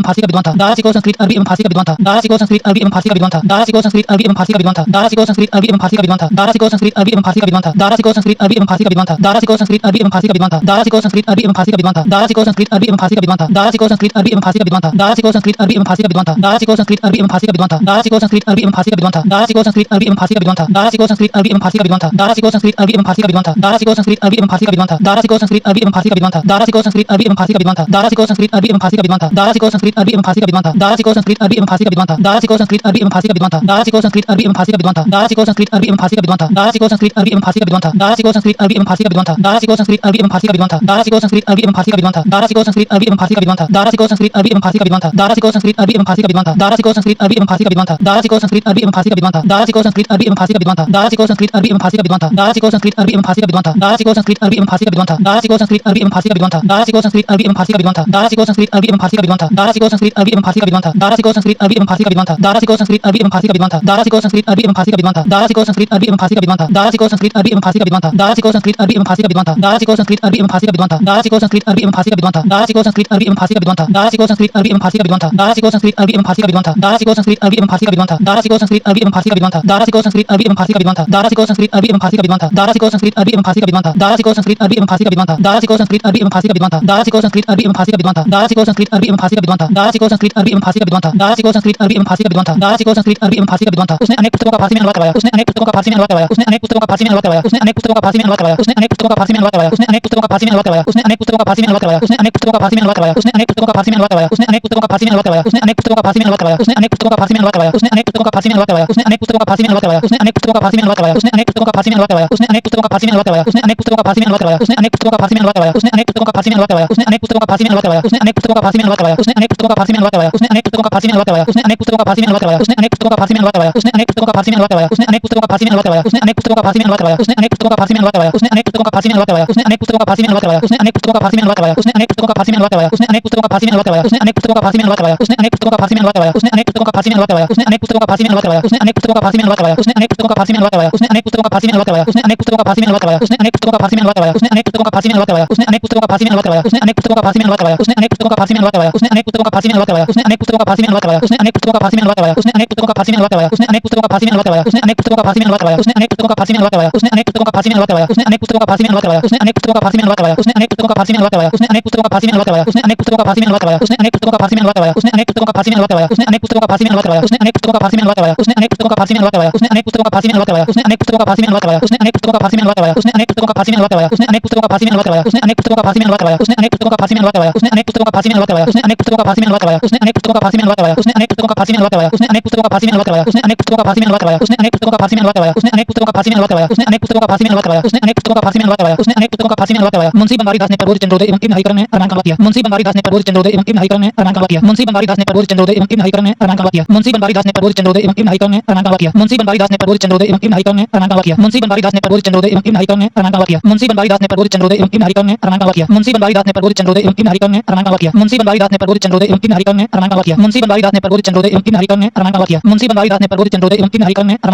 शिकोह संस्कृत अरबी एवं फारसी का विद्वान था। दारा शिकोह संस्कृत अरबी एवं फारसी का विद्वान था। दारा शिकोह संस्कृत अरबी एवं फारसी का विद्वान था। दारा शिकोह संस्कृत अरबी एवं फारसी का विद्वान था। दारा शिकोह संस्कृत अरबी एवं फारसी का विद्वान था। दारा शिकोह संस्कृत अरबी एवं फारसी का विद्वान था। दारा शिकोह संस्कृत अरबी एवं फारसी का विद्वान था। दारा शिकोह संस्कृत अरबी एवं फारसी का विद्वान था। दारा शिकोह संस्कृत अरबी एवं फारसी का विद्वान था। दारा शिकोह संस्कृत अरबी एवं फारसी का विद्वान था। दारा शिकोह संस्कृत अरबी एवं फारसी का विद्वान था। दारा शिकोह संस्कृत अरबी एवं फारसी का विद्वान था। दारा शिकोह संस्कृत अरबी एवं फारसी का विद्वान था। दारा शिकोह संस्कृत अरबी एवं फारसी का विद्वान था। दारा शिकोह संस्कृत अरबी एवं फारसी का विद्वान था। दारा शिकोह संस्कृत अरबी एवं फारसी का विद्वान था। दारा शिकोह संस्कृत अरबी एवं फारसी का विद्वान था। दारा शिकोह संस्कृत अरबी एवं फारसी का विद्वान था। दारा शिकोह संस्कृत अरबी एवं फारसी का विद्वान था। दारा शिकोह संस्कृत अरबी एवं फारसी का विद्वान था। दारा शिकोह संस्कृत अरबी एवं फारसी का विद्वान था। दारा शिकोह संस्कृत अरबी एवं फारसी का विद्वान था। दारा शिकोह संस्कृत अरबी एवं फारसी का विद्वान था। दारा शिकोह संस्कृत अरबी एवं फारसी का विद्वान था। दारा शिकोह संस्कृत अरबी एवं फारसी का विद्वान था। दारा शिकोह संस्कृत अरबी एवं फारसी का विद्वान था। दारा शिकोह संस्कृत अरबी एवं फारसी का विद्वान था। दारा शिकोह संस्कृत अरबी एवं फारसी का विद्वान था। दारा शिकोह संस्कृत अरबी एवं फारसी का विद्वान था। दारा शिकोह संस्कृत अरबी एवं फारसी का विद्वान था। दारा शिकोह संस्कृत अरबी एवं फारसी का विद्वान था। दारा शिकोह संस्कृत अरबी एवं फारसी का विद्वान था। दारा शिकोह संस्कृत अरबी एवं फारसी का विद्वान था। दारा शिकोह संस्कृत अरबी एवं फारसी का विद्वान था। दारा शिकोह संस्कृत अरबी एवं फारसी का विद्वान था। दारा शिकोह संस्कृत अरबी एवं फारसी का विद्वान था। दारा शिकोह संस्कृत अरबी एवं फारसी का विद्वान था। दारा शिकोह संस्कृत अरबी एवं फारसी का विद्वान था। दारा शिकोह संस्कृत अरबी एवं फारसी का विद्वान था। दारा शिकोह संस्कृत अरबी एवं फारसी का विद्वान था। दारा शिकोह संस्कृत अरबी एवं फारसी का विद्वान था। दारा शिकोह संस्कृत अरबी एवं फारसी का विद्वान था। दारा शिकोह संस्कृत अरबी एवं फारसी का विद्वान था। दारा शिकोह संस्कृत अरबी एवं फारसी का विद्वान था। दारा शिकोह संस्कृत अरबी एवं फारसी का विद्वान था। दारा शिकोह संस्कृत अरबी एवं फारसी का विद्वान था। दारा शिकोह संस्कृत अरबी एवं फारसी का विद्वान था। दारा शिकोह संस्कृत अरबी एवं फारसी का विद्वान था। दारा शिकोह संस्कृत अरबी एवं फारसी का विद्वान था। दारा शिकोह संस्कृत अरबी एवं फारसी का विद्वान था। दारा शिकोह संस्कृत अरबी एवं फारसी का विद्वान था। दारा शिकोह संस्कृत अरबी एवं फारसी का विद्वान था। दारा शिकोह संस्कृत अरबी एवं फारसी का विद्वान था। दारा शिकोह संस्कृत अरबी एवं फारसी का विद्वान था। दारा शिकोह संस्कृत अरबी एवं फारसी का विद्वान था। दारा शिकोह संस्कृत अरबी एवं फारसी का विद्वान था। दारा शिकोह संस्कृत अरबी एवं फारसी का विद्वान था। दारा शिकोह संस्कृत अरबी एवं फारसी का विद्वान था। दारा शिकोह संस्कृत अरबी एवं फारसी का विद्वान था। दारा शिकोह संस्कृत अरबी एवं फारसी का विद्वान था। दारा शिकोह संस्कृत अरबी एवं फारसी का विद्वान था। दारा शिकोह संस्कृत अरबी एवं फारसी का विद्वान था। दारा शिकोह संस्कृत अरबी एवं फारसी का विद्वान था। दारा शिकोह संस्कृत अरबी एवं फारसी का विद्वान था। दारा शिकोह संस्कृत अरबी एवं फारसी का विद्वान था। दारा शिकोह संस्कृत अरबी एवं फारसी का विद्वान था। दारा शिकोह संस्कृत अरबी एवं फारसी का विद्वान था। उसने अनेक पुस्तकों का फारसी में अनुवाद करवाया। उसने अनेक पुस्तकों का फारसी में अनुवाद करवाया। उसने अनेक पुस्तकों का फारसी में अनुवाद करवाया। उसने अनेक पुस्तकों का फारसी में अनुवाद करवाया। उसने अनेक पुस्तकों का फारसी में अनुवाद करवाया। उसने अनेक पुस्तकों का फारसी में अनुवाद करवाया। उसने अनेक पुस्तकों का फारसी में अनुवाद करवाया। उसने अनेक पुस्तकों का फारसी में अनुवाद करवाया। उसने अनेक पुस्तकों का फारसी में अनुवाद करवाया। उसने अनेक पुस्तकों का फारसी में अनुवाद करवाया। उसने अनेक पुस्तकों का फारसी में अनुवाद करवाया। उसने अनेक पुस्तकों का फारसी में अनुवाद करवाया। उसने अनेक पुस्तकों का फारसी में अनुवाद करवाया। उसने अनेक पुस्तकों का फारसी में अनुवाद करवाया। उसने अनेक पुस्तकों का फारसी में अनुवाद करवाया। उसने अनेक पुस्तकों का फारसी में अनुवाद करवाया। उसने अनेक पुस्तकों का फारसी में अनुवाद करवाया। उसने अनेक पुस्तकों का फारसी में अनुवाद करवाया। उसने अनेक पुस्तकों का फारसी में अनुवाद करवाया। उसने अनेक पुस्तकों का फारसी में अनुवाद करवाया। उसने अनेक पुस्तकों का फारसी में अनुवाद करवाया। उसने अनेक पुस्तकों का फारसी में अनुवाद करवाया। उसने अनेक पुस्तकों का फारसी में अनुवाद करवाया। उसने अनेक पुस्तकों का फारसी में अनुवाद करवाया। उसने अनेक पुस्तकों का फारसी में अनुवाद करवाया। उसने अनेक पुस्तकों का फारसी में अनुवाद करवाया। उसने अनेक पुस्तकों का फारसी में अनुवाद करवाया। उसने अनेक पुस्तकों का फारसी में अनुवाद करवाया। उसने अनेक पुस्तकों का फारसी में अनुवाद करवाया। उसने अनेक पुस्तकों का फारसी में अनुवाद करवाया। उसने अनेक पुस्तकों का फारसी में अनुवाद करवाया। उसने अनेक पुस्तकों का फारसी में अनुवाद करवाया। उसने अनेक पुस्तकों का फारसी में अनुवाद करवाया। उसने अनेक पुस्तकों का फारसी में अनुवाद करवाया। उसने अनेक पुस्तकों का फारसी में अनुवाद करवाया। उसने अनेक पुस्तकों का फारसी में अनुवाद करवाया। उसने अनेक पुस्तकों का फारसी में अनुवाद करवाया। उसने अनेक पुस्तकों का फारसी में अनुवाद करवाया। उसने अनेक पुस्तकों का फारसी में अनुवाद करवाया। उसने अनेक पुस्तकों का फारसी में अनुवाद करवाया। उसने अनेक पुस्तकों का फारसी में अनुवाद करवाया। उसने अनेक पुस्तकों का फारसी में अनुवाद करवाया। उसने अनेक पुस्तकों का फारसी में अनुवाद करवाया। उसने अनेक पुस्तकों का फारसी में अनुवाद करवाया। उसने अनेक पुस्तकों का फारसी में अनुवाद करवाया। उसने अनेक पुस्तकों का फारसी में अनुवाद करवाया। उसने अनेक पुस्तकों का फारसी में अनुवाद करवाया। उसने अनेक पुस्तकों का फारसी में अनुवाद करवाया। उसने अनेक पुस्तकों का फारसी में अनुवाद करवाया। उसने अनेक पुस्तकों का फारसी में अनुवाद करवाया। उसने अनेक पुस्तकों का फारसी में अनुवाद करवाया। उसने अनेक पुस्तकों का फारसी में अनुवाद करवाया। उसने अनेक पुस्तकों का फारसी में अनुवाद करवाया। उसने अनेक पुस्तकों का फारसी में अनुवाद करवाया। उसने अनेक पुस्तकों का फारसी में अनुवाद करवाया। उसने अनेक पुस्तकों का फारसी में अनुवाद करवाया। उसने अनेक पुस्तकों का फारसी में अनुवाद करवाया। उसने अनेक पुस्तकों का फारसी में अनुवाद करवाया। उसने अनेक पुस्तकों का फारसी में अनुवाद करवाया। उसने अनेक पुस्तकों का फारसी में अनुवाद करवाया। उसने अनेक पुस्तकों का फारसी में अनुवाद करवाया। उसने अनेक पुस्तकों का फारसी में अनुवाद करवाया। उसने अनेक पुस्तकों का फारसी में अनुवाद करवाया। उसने अनेक पुस्तकों का फारसी में अनुवाद करवाया। उसने अनेक पुस्तकों का फारसी में अनुवाद करवाया। उसने अनेक पुस्तकों का फारसी में अनुवाद करवाया। उसने अनेक पुस्तकों का फारसी में अनुवाद करवाया। उसने अनेक पुस्तकों का फारसी में अनुवाद करवाया। उसने अनेक पुस्तकों का फारसी में अनुवाद करवाया। उसने अनेक पुस्तकों का फारसी में अनुवाद करवाया। उसने अनेक पुस्तकों का फारसी में अनुवाद करवाया। उसने अनेक पुस्तकों का फारसी में अनुवाद करवाया। उसने अनेक पुस्तकों का फारसी में अनुवाद करवाया। उसने अनेक पुस्तकों का फारसी में अनुवाद करवाया। उसने अनेक पुस्तकों का फारसी में अनुवाद करवाया। उसने अनेक पुस्तकों का फारसी में अनुवाद करवाया। उसने अनेक पुस्तकों का फारसी में अनुवाद करवाया। उसने अनेक पुस्तकों का फारसी में अनुवाद करवाया। उसने अनेक पुस्तकों का फारसी में अनुवाद करवाया। उसने अनेक पुस्तकों का फारसी में अनुवाद करवाया। उसने अनेक पुस्तकों का फारसी में अनुवाद करवाया। उसने अनेक पुस्तकों का फारसी में अनुवाद करवाया। उसने अनेक पुस्तकों का फारसी में अनुवाद करवाया। उसने अनेक पुस्तकों का फारसी में अनुवाद करवाया। मुंशी बनवारी दास ने प्रबोध चंद्रोदय एवं इब्न हकीकरण ने अरमान का किया। मुंशी बनवारी दास ने प्रबोध चंद्रोदय एवं इब्न हकीकरण ने अरमान का किया। मुंशी बनवारी दास ने प्रबोध चंद्रोदय एवं इब्न हकीकरण ने अरमान का किया। मुंशी बनवारी दास ने प्रबोध चंद्रोदय एवं इब्न हकीकरण ने अरमान का किया। मुंशी बनवारी दास ने प्रबोध चंद्रोदय एवं इब्न हकीकरण ने अरमान का किया। मुंशी बनवारी दास ने प्रबोध चंद्रोदय एवं इब्न हकीकरण ने अरमान का किया। मुंशी बनवारी दास ने प्रबोध चंद्रोदय एवं इब्न हकीकरण ने अरमान का किया। मुंशी बनवारी दास ने प्रबोध चंद्रोदय एवं इब्न हकीकरण ने अरमान का किया। मुंशी बनवारी दास ने प्रबोध चंद्रोदय एवं इब्न हकीकरण ने अरमान का किया। मुंशी बनवारी दास ने प्रबोध चंद्रोदय एवं इब्न हकीकरण ने अरमान का किया। मुंशी बनवारी दास ने प्रबोध चंद्रोदय एवं इब्न हकीकरण ने अरमान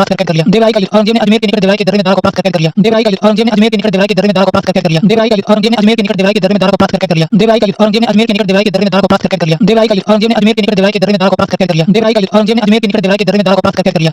प्राप्त कर लिया। देवराय का युद्ध औरंगजेब ने अजमेर के निकट देवराय के दरबार में दारा को प्राप्त कर लिया। देवराय का युद्ध औरंगजेब ने अजमेर के निकट देवराय के दरबार में दारा को प्राप्त कर लिया। देवराय का युद्ध औरंगजेब ने अजमेर के निकट देवराय के दरबार में दारा को प्राप्त कर लिया। देवराय का युद्ध औरंगजेब ने अजमेर के निकट देवराय के दरबार में दारा को प्राप्त कर लिया। देवराय का युद्ध औरंगजेब ने अजमेर के निकट देवराय के दरबार में दारा को प्राप्त कर लिया। देवराय का युद्ध औरंगजेब ने अजमेर के निकट देवराय के दरबार में दारा को प्राप्त कर लिया।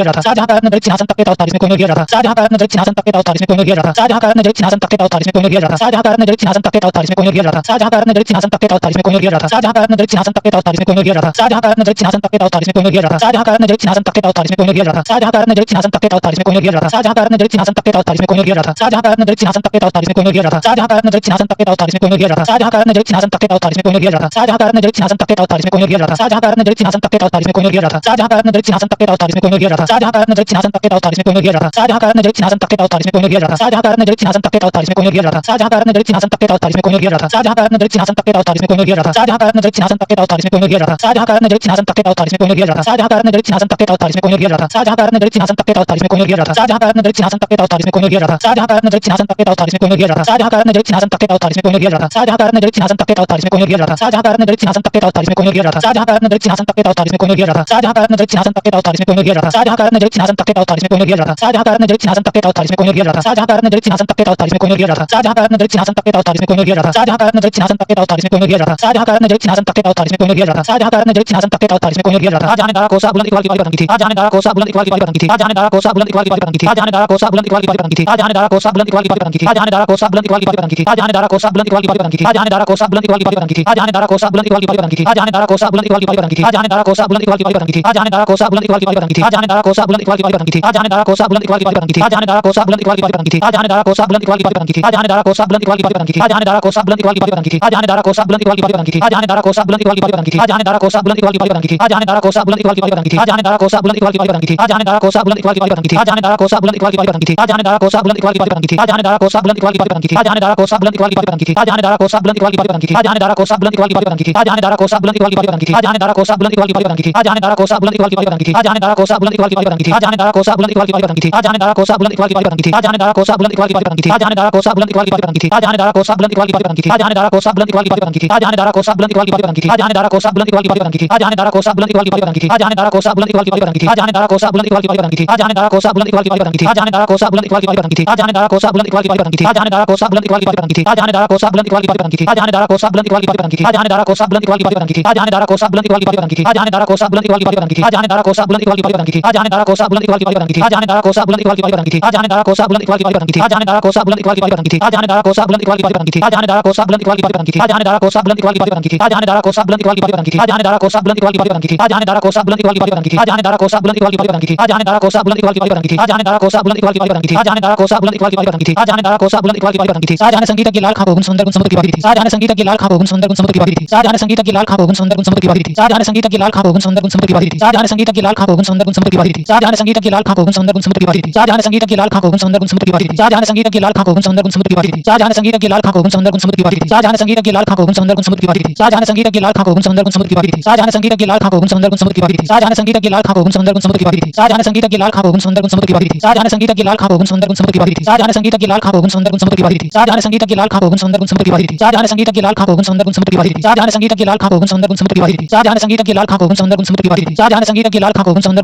गिर रहा था। शाहजहां का नजर सिंहासन तक के था, इसमें कोई नहीं गिर रहा था। शाहजहां का नजर सिंहासन तक के था, इसमें कोई नहीं गिर रहा था। शाहजहां का नजर सिंहासन तक के था, इसमें कोई नहीं गिर रहा था। शाहजहां का नजर सिंहासन तक के था, इसमें कोई नहीं गिर रहा था। शाहजहां का नजर सिंहासन तक के था, इसमें कोई नहीं गिर रहा था। शाहजहां का नजर सिंहासन तक के था, इसमें कोई नहीं गिर रहा था। शाहजहां का नजर सिंहासन तक के था, इसमें कोई नहीं गिर रहा था। शाहजहां का नजर सिंहासन तक के था, इसमें कोई नहीं गिर रहा था। शाहजहां का नजर सिंहासन तक के था, इसमें कोई नहीं गिर रहा था। शाहजहां का नजर सिंहासन तक के था, इसमें कोई नहीं गिर रहा था। शाहजहां का नजर सिंहासन तक के था, इसमें कोई नहीं गिर रहा था। शाहजहां का नजर सिंहासन तक के था, इसमें कोई नहीं गिर रहा था। शाहजहां का नजर सिंहासन तक के था, इसमें कोई नहीं गिर रहा था। शाहजहां का नजर सिंहासन तक के था, इसमें कोई नहीं गिर रहा था। शाहजहां का नजर सिंहासन तक के था, इसमें कोई नहीं गिर रहा था। शाहजहां का नजर सिंहासन तक के था, इसमें कोई नहीं गिर रहा था। शाहजहां का नजर सिंहासन तक के था, इसमें कोई नहीं गिर रहा था। शाहजहां का नजर सिंहासन तक के था, इसमें कोई नहीं गिर रहा था। शाहजहां का नजर सिंहासन तक के था, इसमें कोई नहीं गिर रहा था। शाहजहां का नजर सिंहासन तक के था, इसमें कोई नहीं गिर रहा था। शाहजहां का नजर सिंहासन तक के था, इसमें कोई नहीं गिर रहा था। शाहजहां का नजर सिंहासन तक के था, इसमें कोई नहीं गिर रहा था। शाहजहां का नजर सिंहासन तक के था, इसमें कोई नहीं गिर रहा था। शाहजहां का नजर सिंहासन तक के था, इसमें कोई नहीं गिर रहा था। शाहजहां का नजर सिंहासन तक के था, इसमें कोई नहीं गिर रहा था। शाहजहां का नजर सिंहासन तक के था, इसमें कोई नहीं गिर रहा था। शाहजहां का नजर सिंहासन तक के था, इसमें कोई नहीं गिर रहा था। शाहजहां का नजर सिंहासन तक के था, इसमें कोई नहीं गिर रहा था। शाहजहां का नजर सिंहासन तक के था, इसमें कोई नहीं गिर रहा था। शाहजहां का नजर सिंहासन तक के था, इसमें कोई नहीं गिर रहा था। शाहजहां का नजर सिंहासन तक के था, इसमें कोई नहीं गिर रहा था। शाहजहां का नजर सिंहासन तक के था, इसमें कोई नहीं गिर रहा था। शाहजहां का नजर सिंहासन तक के था, इसमें कोई नहीं गिर रहा था। शाहजहां का नजर सिंहासन तक के था, इसमें कोई नहीं गिर रहा था। शाहजहां का नजर सिंहासन तक के था, इसमें कोई नहीं गिर रहा था। शाहजहां का नजर सिंहासन तक के था, इसमें कोई नहीं गिर रहा था। शाहजहां का नजर सिंहासन तक के था, इसमें कोई नहीं गिर रहा था। शाहजहां का नजर सिंहासन तक के था, इसमें कोई नहीं गिर रहा था। शाहजहां का नजर सिंहासन तक के था, इसमें कोई नहीं गिर रहा था। शाहजहां ने दारा कोसा बुलंद इकबाल की बारी थी। शाहजहां ने दारा कोसा बुलंद इकबाल की बारी थी। शाहजहां ने दारा कोसा बुलंद इकबाल की बारी थी। शाहजहां ने दारा कोसा बुलंद इकबाल की बारी थी। शाहजहां ने दारा कोसा बुलंद इकबाल की बारी थी। शाहजहां ने दारा कोसा बुलंद इकबाल की बारी थी। शाहजहां ने दारा कोसा बुलंद इकबाल की बारी थी। शाहजहां ने दारा कोसा बुलंद इकबाल की बारी थी। शाहजहां ने दारा कोसा बुलंद इकबाल की बारी थी। शाहजहां ने दारा कोसा बुलंद इकबाल की बारी थी। शाहजहां ने दारा कोसा बुलंद इकबाल की बारी थी। शाहजहां ने दारा कोसा बुलंद इकबाल की बारी थी। शाहजहां ने दारा कोसा बुलंद इकबाल की बारी थी। शाहजहां ने दारा कोसा बुलंद इकबाल की बारी थी। शाहजहां ने दारा कोसा बुलंद इकबाल की बारी थी। शाहजहां ने दारा कोसा बुलंद इकबाल की बारी थी। शाहजहां ने दारा कोसा बुलंद इकबाल की बारी थी। शाहजहां ने दारा कोसा बुलंद इकबाल की बारी थी। शाहजहां ने दारा कोसा बुलंद इकबाल की बारी थी। शाहजहां ने दारा कोसा बुलंद इकबाल की बारी थी। शाहजहां ने दारा कोसा बुलंद इकबाल की बारी थी। शाहजहां ने दारा कोसा बुलंद इकबाल की बारी थी। शाहजहां ने दारा कोसा बुलंद इकबाल की बारी थी। शाहजहां ने दारा कोसा बुलंद इकबाल की बारी थी। शाहजहां ने दारा कोसा बुलंद इकबाल की बारी थी। शाहजहां ने दारा कोसा बुलंद इकबाल की बारी थी। शाहजहां ने दारा कोसा बुलंद इकबाल की बारी थी। शाहजहां ने दारा कोसा बुलंद इकबाल की बारी थी। शाहजहां ने दारा कोसा बुलंद इकबाल की बारी थी। शाहजहां ने दारा कोसा बुलंद इकबाल की बारी थी। शाहजहां ने दारा कोसा बुलंद इकबाल की बारी थी। शाहजहां ने दारा कोसा बुलंद इकबाल की बारी थी। शाहजहां ने दारा कोसा बुलंद इकबाल की बारी थी। शाहजहां ने दारा कोसा बुलंद इकबाल की बारी थी। शाहजहां ने दारा कोसा बुलंद इकबाल की बारी थी। शाहजहां ने दारा कोसा बुलंद इकबाल की बारी थी। शाहजहां ने दारा कोसा बुलंद इकबाल की बारी थी। शाहजहां ने दारा कोसा बुलंद इकबाल की बारी थी। शाहजहां ने दारा कोसा बुलंद इकबाल की बारी थी। शाहजहां ने दारा कोसा बुलंद इकबाल की बारी थी। शाहजहां ने दारा कोसा बुलंद इकबाल की बारी थी। शाहजहां ने दारा कोसा बुलंद इकबाल की बारी थी। शाहजहां ने दारा कोसा बुलंद इकबाल की बारी थी। शाहजहां ने दारा कोसा बुलंद इकबाल की बारी थी। शाहजहां ने दारा कोसा बुलंद इकबाल की बारी थी। शाहजहां ने दारा कोसा बुलंद इकबाल की बारी थी। शाहजहां ने दारा कोसा बुलंद इकबाल की बारी थी। शाहजहां ने दारा कोसा बुलंद इकबाल की बारी थी। शाहजहां ने दारा कोसा बुलंद इकबाल की बारी थी। शाहजहां ने दारा कोसा बुलंद इकबाल की बारी थी। शाहजहां ने दारा कोसा बुलंद इकबाल की बारी थी। शाहजहां ने दारा कोसा बुलंद इकबाल की बारी थी। शाहजहां ने दारा कोसा बुलंद इकबाल की बारी थी। शाहजहां ने दारा कोसा बुलंद इकबाल की बारी थी। शाहजहां ने दारा कोसा बुलंद इकबाल की बारी थी। शाहजहां ने दारा कोसा बुलंद इकबाल की बारी थी। शाहजहां ने दारा कोसा बुलंद इकबाल की बारी थी। शाहजहां ने दारा कोसा बुलंद इकबाल की बारी थी। शाहजहां ने दारा कोसा बुलंद इकबाल की बारी थी। शाहजहां ने दारा कोसा बुलंद इकबाल की बारी थी। शाहजहां ने दारा कोसा बुलंद इकबाल की बारी थी। शाहजहां ने दारा कोसा बुलंद इकबाल की बारी थी। शाहजहां ने दारा कोसा बुलंद इकबाल की बारी थी। शाहजहां ने दारा कोसा बुलंद इकबाल की बारी थी। शाहजहां ने दारा कोसा बुलंद इकबाल की बारी थी। शाहजहां ने दारा कोसा बुलंद इकबाल की बारी थी। शाहजहां ने दारा कोसा बुलंद इकबाल की बारी थी। शाहजहां ने दारा कोसा बुलंद इकबाल की बारी थी। शाहजहां ने दारा कोसा बुलंद इकबाल की बारी थी। शाहजहां ने दारा कोसा बुलंद इकबाल की बारी थी। शाहजहां ने संगीत की लाल खाबोगुन सुंदर गुण समुद्र की बारी थी। शाहजहां ने संगीत की लाल खाबोगुन सुंदर गुण समुद्र की बारी थी। शाहजहां ने संगीत की लाल खाबोगुन सुंदर गुण समुद्र की बारी थी। शाहजहां ने संगीत की लाल खाबोगुन सुंदर गुण समुद्र की बारी थी। शाहजहां ने संगीत की लाल खाबोगुन सुंदर गुण समुद्र की बारी थी। शाहजहां ने संगीत की लाल खाबोगुन सुंदर गुण समुद्र की बारी थी। शाहजहां ने संगीत की लाल खाबोगुन सुंदर गुण समुद्र की बारी थी। शाहजहां ने संगीत की लाल खाबोगुन सुंदर गुण समुद्र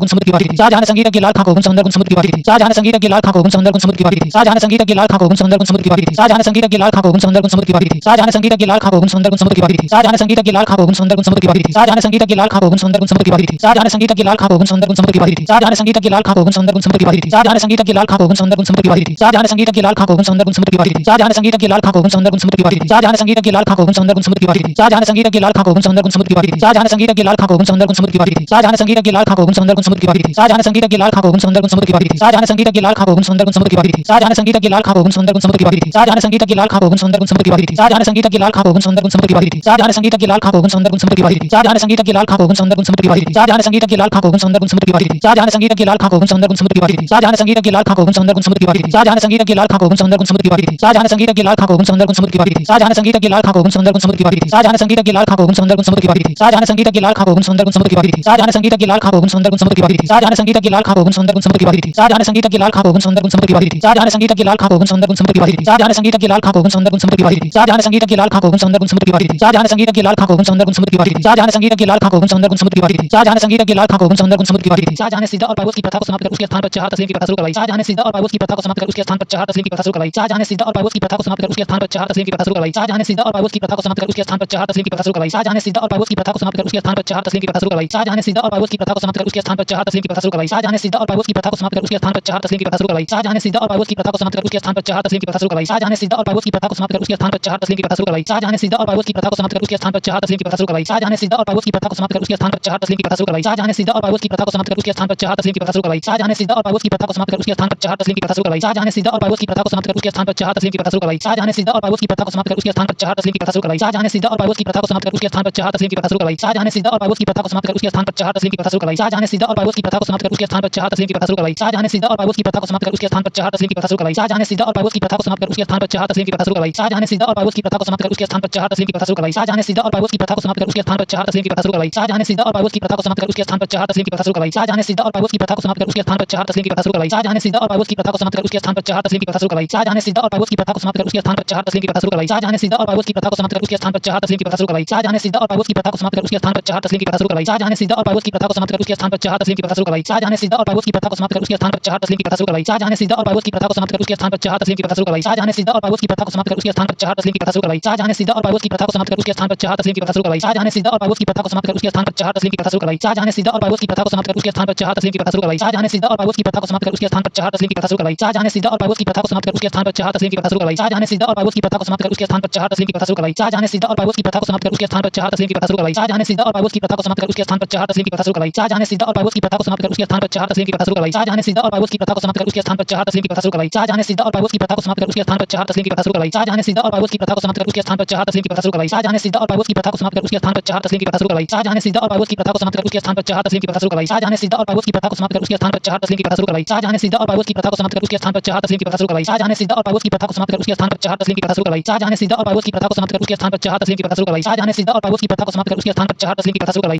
की बारी थी। शाहजहां ने संगीत की लाल खाबोगुन सुंदर गुण समुद्र की बारी थी। शाहजहां ने संगीत की लाल खाबोगुन सुंदर गुण समुद्र की बारी थी। शाहजहां ने संगीत की लाल खाबोगुन सुंदर गुण समुद्र की बारी थी। शाहजहां ने संगीत की लाल खाबोगुन सुंदर गुण समुद्र की बारी थी। शाहजहां ने संगीत की लाल खाबोगुन सुंदर गुण समुद्र की बारी थी। शाहजहां ने संगीत की लाल खाबोगुन सुंदर गुण समुद्र की बारी थी। शाहजहां ने संगीत की लाल खाबोगुन सुंदर गुण समुद्र की बारी थी। शाहजहां ने संगीत की लाल खाबोगुन सुंदर गुण समुद्र की बारी थी। शाहजहां ने संगीत की लाल खाबोगुन सुंदर गुण समुद्र की बारी थी। शाहजहां ने संगीत की लाल खाबोगुन सुंदर गुण समुद्र की बारी थी। शाहजहां ने संगीत की लाल खाबोगुन सुंदर गुण समुद्र की बारी थी। शाहजहां ने संगीत की लाल खाबोगुन सुंदर गुण समुद्र की बारी थी। शाहजहां ने संगीत की लाल खाबोगुन सुंदर गुण समुद्र की बारी थी। शाहजहां ने संगीत की लाल खाबोगुन सुंदर गुण समुद्र की बारी थी। शाहजहां ने संगीत की लाल खाबोगुन सुंदर गुण समुद्र की बारी थी। शाहजहां ने संगीत की लाल खाबोगुन सुंदर गुण समुद्र की बारी थी। शाहजहां ने संगीत की लाल खाबोगुन सुंदर गुण समुद्र की बारी थी। शाहजहां ने संगीत की लाल खाबोगुन सुंदर गुण समुद्र की बारी थी। शाहजहां ने संगीत की लाल खाबोगुन सुंदर गुण समुद्र की बारी थी। शाहजहां ने संगीत की लाल खाबोगुन सुंदर गुण समुद्र की बारी थी। शाहजहां ने संगीत की लाल खाबोगुन सुंदर गुण समुद्र की बारी थी। शाहजहां ने संगीत की लाल खाबोगुन सुंदर गुण समुद्र की बारी थी। शाहजहां ने संगीत की लाल खाबोगुन सुंदर गुण समुद्र की बारी थी। शाहजहां ने संगीत की लाल खाबोगुन सुंदर गुण समुद्र की बारी थी। शाहजहां ने संगीत की लाल खाबोगुन सुंदर गुण समुद्र की बारी थी। शाहजहां ने संगीत की लाल खाबोगुन सुंदर गुण समुद्र की बारी थी। शाहजहां ने संगीत की लाल खाबोगुन सुंदर गुण समुद्र की बारी थी। शाहजहां ने संगीत की लाल खाबोगुन सुंदर गुण समुद्र की बारी थी। शाहजहां ने संगीत की लाल खाबोगुन सुंदर गुण समुद्र की बारी थी। शाहजहां ने संगीत की लाल खाबोगुन सुंदर गुण समुद्र की बारी थी। शाहजहां ने संगीत की लाल खाबोगुन सुंदर गुण समुद्र की बारी थी। शाहजहां ने संगीत की लाल खाबोगुन सुंदर गुण समुद्र की बारी थी। शाहजहां ने संगीत की लाल खाबोगुन सुंदर गुण समुद्र की बारी थी। शाहजहां ने संगीत की लाल खाबोगुन सुंदर गुण समुद्र की बारी थी। शाहजहां ने संगीत की लाल खाबोगुन सुंदर गुण समुद्र की बारी थी। शाहजहां ने संगीत की लाल खाबोगुन सुंदर गुण समुद्र की बारी थी। शाहजहां ने संगीत की लाल खाबोगुन सुंदर गुण समुद्र की बारी थी। शाहजहां ने संगीत की लाल खाबोगुन सुंदर गुण समुद्र की बारी थी। शाहजहां ने संगीत की लाल खाबोगुन सुंदर गुण समुद्र की बारी थी। शाहजहां ने संगीत की लाल खाबोगुन सुंदर गुण समुद्र की बारी थी। शाहजहां ने संगीत की लाल खाबोगुन सुंदर गुण समुद्र की बारी थी। शाहजहां ने संगीत की लाल खाबोगुन सुंदर गुण समुद्र की बारी थी। शाहजहां ने संगीत की लाल खाबोगुन सुंदर गुण समुद्र की बारी थी। शाहजहां ने संगीत की लाल खाबोगुन सुंदर गुण समुद्र की बारी थी। शाहजहां ने संगीत की लाल खाबोगुन सुंदर गुण समुद्र की बारी थी। शाहजहां ने संगीत की लाल खाबोगुन सुंदर गुण समुद्र की बारी थी। शाहजहां ने संगीत की लाल खाबोगुन सुंदर गुण समुद्र की बारी थी। शाहजहां ने संगीत की लाल खाबोगुन सुंदर गुण समुद्र की बारी थी। शाहजहां ने संगीत की लाल खाबोगुन सुंदर गुण समुद्र की बारी थी। शाहजहां ने संगीत की लाल खाबोगुन सुंदर गुण समुद्र की बारी थी। शाहजहां ने संगीत की लाल खाबोगुन सुंदर गुण समुद्र की बारी थी। शाहजहां ने संगीत की लाल खाबोगुन सुंदर गुण समुद्र की बारी थी। शाहजहां ने संगीत की लाल खाबोगुन सुंदर गुण समुद्र की बारी थी। शाहजहां ने सीधा और पाइवोस की प्रथा को समाप्त कर उसके स्थान पर चार तस्लीम की प्रथा शुरू करवाई। शाहजहां ने सीधा और पाइवोस की प्रथा को समाप्त कर उसके स्थान पर चार तस्लीम की प्रथा शुरू करवाई। शाहजहां ने सीधा और पाइवोस की प्रथा को समाप्त कर उसके स्थान पर चार तस्लीम की प्रथा शुरू करवाई। शाहजहां ने सीधा और पाइवोस की प्रथा को समाप्त कर उसके स्थान पर चार तस्लीम की प्रथा शुरू करवाई। शाहजहां ने सीधा और पाइवोस की प्रथा को समाप्त कर उसके स्थान पर चार तस्लीम की प्रथा शुरू करवाई। शाहजहां ने सीधा और पाइवोस की प्रथा को समाप्त कर उसके स्थान पर चार तस्लीम की प्रथा शुरू करवाई। शाहजहां ने सिद्धा और पाइबोस की प्रथा को समाप्त कर उसके स्थान पर चहार तस्लीम की प्रथा शुरू करवाई। शाहजहां ने सिद्धा और पाइबोस की प्रथा को समाप्त कर उसके स्थान पर चहार तस्लीम की प्रथा शुरू करवाई। शाहजहां ने सिद्धा और पाइबोस की प्रथा को समाप्त कर उसके स्थान पर चहार तस्लीम की प्रथा शुरू करवाई। शाहजहां ने सिद्धा और पाइबोस की प्रथा को समाप्त कर उसके स्थान पर चहार तस्लीम की प्रथा शुरू करवाई। शाहजहां ने सिद्धा और पाइबोस की प्रथा को समाप्त कर उसके स्थान पर चहार तस्लीम की प्रथा शुरू करवाई। शाहजहां ने सिद्धा और पाइबोस की प्रथा को समाप्त कर उसके स्थान पर चहार तस्लीम की प्रथा शुरू करवाई। शाहजहां ने सिद्धा और पाइबोस की प्रथा को समाप्त कर उसके स्थान पर चहार तस्लीम की प्रथा शुरू करवाई। शाहजहां ने सिद्धा और पाइबोस की प्रथा को समाप्त कर उसके स्थान पर चहार तस्लीम की प्रथा शुरू करवाई। शाहजहां ने सिद्धा और पाइबोस की प्रथा को समाप्त कर उसके स्थान पर चहार तस्लीम की प्रथा शुरू करवाई। शाहजहां ने सिद्धा और पाइबोस की प्रथा को समाप्त कर उसके स्थान पर चहार तस्लीम की प्रथा शुरू करवाई। शाहजहां ने सिद्धा और पाइबोस की प्रथा को समाप्त कर उसके स्थान पर चहार तस्लीम की प्रथा शुरू करवाई। शाहजहां ने सिद्धा और पाइबोस की प्रथा को समाप्त कर उसके स्थान पर चहार तस्लीम की प्रथा शुरू करवाई। शाहजहां ने सिद्धा और पाइबोस की प्रथा को समाप्त कर उसके स्थान पर चहार तस्लीम की प्रथा शुरू करवाई। शाहजहां ने सिद्धा और पाइबोस की प्रथा को समाप्त कर उसके स्थान पर चहार तस्लीम की प्रथा शुरू करवाई। शाहजहां ने सिद्धा और पाइबोस की प्रथा को समाप्त कर उसके स्थान पर चहार तस्लीम की प्रथा शुरू करवाई। शाहजहां ने सिद्धा और पाइबोस की प्रथा को समाप्त कर उसके स्थान पर चहार तस्लीम की प्रथा शुरू करवाई। शाहजहां ने सिद्धा और पाइबोस की प्रथा को समाप्त कर उसके स्थान पर चहार तस्लीम की प्रथा शुरू करवाई। शाहजहां ने सिद्धा और पाइबोस की प्रथा को समाप्त कर उसके स्थान पर चहार तस्लीम की प्रथा शुरू करवाई। शाहजहां ने सिद्धा और पाइबोस की प्रथा को समाप्त कर उसके स्थान पर चहार तस्लीम की प्रथा शुरू करवाई। शाहजहां ने सिद्धा और पाइबोस की प्रथा को समाप्त कर उसके स्थान पर चहार तस्लीम की प्रथा शुरू करवाई। शाहजहां ने सिद्धा और पाइबोस की प्रथा को समाप्त कर उसके स्थान पर चहार तस्लीम की प्रथा शुरू करवाई। शाहजहां ने सिद्धा और पाइबोस की प्रथा को समाप्त कर उसके स्थान पर चहार तस्लीम की प्रथा शुरू करवाई। शाहजहां ने सिद्धा और पाइबोस की प्रथा को समाप्त कर उसके स्थान पर चहार तस्लीम की प्रथा शुरू करवाई। शाहजहां ने सिद्धा और पाइबोस की प्रथा को समाप्त कर उसके स्थान पर चहार तस्लीम की प्रथा शुरू करवाई। शाहजहां ने सिद्धा और पाइबोस की प्रथा को समाप्त कर उसके स्थान पर चहार तस्लीम की प्रथा शुरू करवाई। शाहजहां ने सिद्धा और पाइबोस की प्रथा को समाप्त कर उसके स्थान पर चहार तस्लीम की प्रथा शुरू करवाई। शाहजहां ने सिद्धा और पाइबोस की प्रथा को समाप्त कर उसके स्थान पर चहार तस्लीम की प्रथा शुरू करवाई। शाहजहां ने सिद्धा और पाइबोस की प्रथा को समाप्त कर उसके स्थान पर चहार तस्लीम की प्रथा शुरू करवाई। शाहजहां ने सिद्धा और पाइबोस की प्रथा को समाप्त कर उसके स्थान पर चहार तस्लीम की प्रथा शुरू करवाई। शाहजहां ने सिद्धा और पाइबोस की प्रथा को समाप्त कर उसके स्थान पर चहार तस्लीम की प्रथा शुरू करवाई। शाहजहां ने सिद्धा और पाइबोस की प्रथा को समाप्त कर उसके स्थान पर चहार तस्लीम की प्रथा शुरू करवाई। शाहजहां ने सिद्धा और पाइबोस की प्रथा को समाप्त कर उसके स्थान पर चहार तस्लीम की प्रथा शुरू करवाई। शाहजहां ने सिद्धा और पाइबोस की प्रथा को समाप्त कर उसके स्थान पर चहार तस्लीम की प्रथा शुरू करवाई। शाहजहां ने सिद्धा और पाइबोस की प्रथा को समाप्त कर उसके स्थान पर चहार तस्लीम की प्रथा शुरू करवाई। शाहजहां ने सिद्धा और पाइबोस की प्रथा को समाप्त कर उसके स्थान पर चहार तस्लीम की प्रथा शुरू करवाई। शाहजहां ने सिद्धा और पाइबोस की प्रथा को समाप्त कर उसके स्थान पर चहार तस्लीम की प्रथा शुरू करवाई। शाहजहां ने सिद्धा और पाइबोस की प्रथा को समाप्त कर उसके स्थान पर चहार तस्लीम की प्रथा शुरू करवाई। शाहजहां ने सिद्धा और पाइबोस की प्रथा को समाप्त कर उसके स्थान पर चहार तस्लीम की प्रथा शुरू करवाई। शाहजहां ने सिद्धा और पाइबोस की प्रथा को समाप्त कर उसके स्थान पर चहार तस्लीम की प्रथा शुरू करवाई। शाहजहां ने सिद्धा और पाइबोस की प्रथा को समाप्त कर उसके स्थान पर चहार तस्लीम की प्रथा शुरू करवाई। शाहजहां ने सिद्धा और पाइबोस की प्रथा को समाप्त कर उसके स्थान पर चहार तस्लीम की प्रथा शुरू करवाई। शाहजहां ने सिद्धा और पाइबोस की प्रथा को समाप्त कर उसके स्थान पर चहार तस्लीम की प्रथा शुरू करवाई। शाहजहां ने सिद्धा और पाइबोस की प्रथा को समाप्त कर उसके स्थान पर चहार तस्लीम की प्रथा शुरू करवाई। शाहजहां ने सिद्धा और पाइबोस की प्रथा को समाप्त कर उसके स्थान पर चहार तस्लीम की प्रथा शुरू करवाई। शाहजहां ने सिद्धा और पाइबोस की प्रथा को समाप्त कर उसके स्थान पर चहार तस्लीम की प्रथा शुरू करवाई।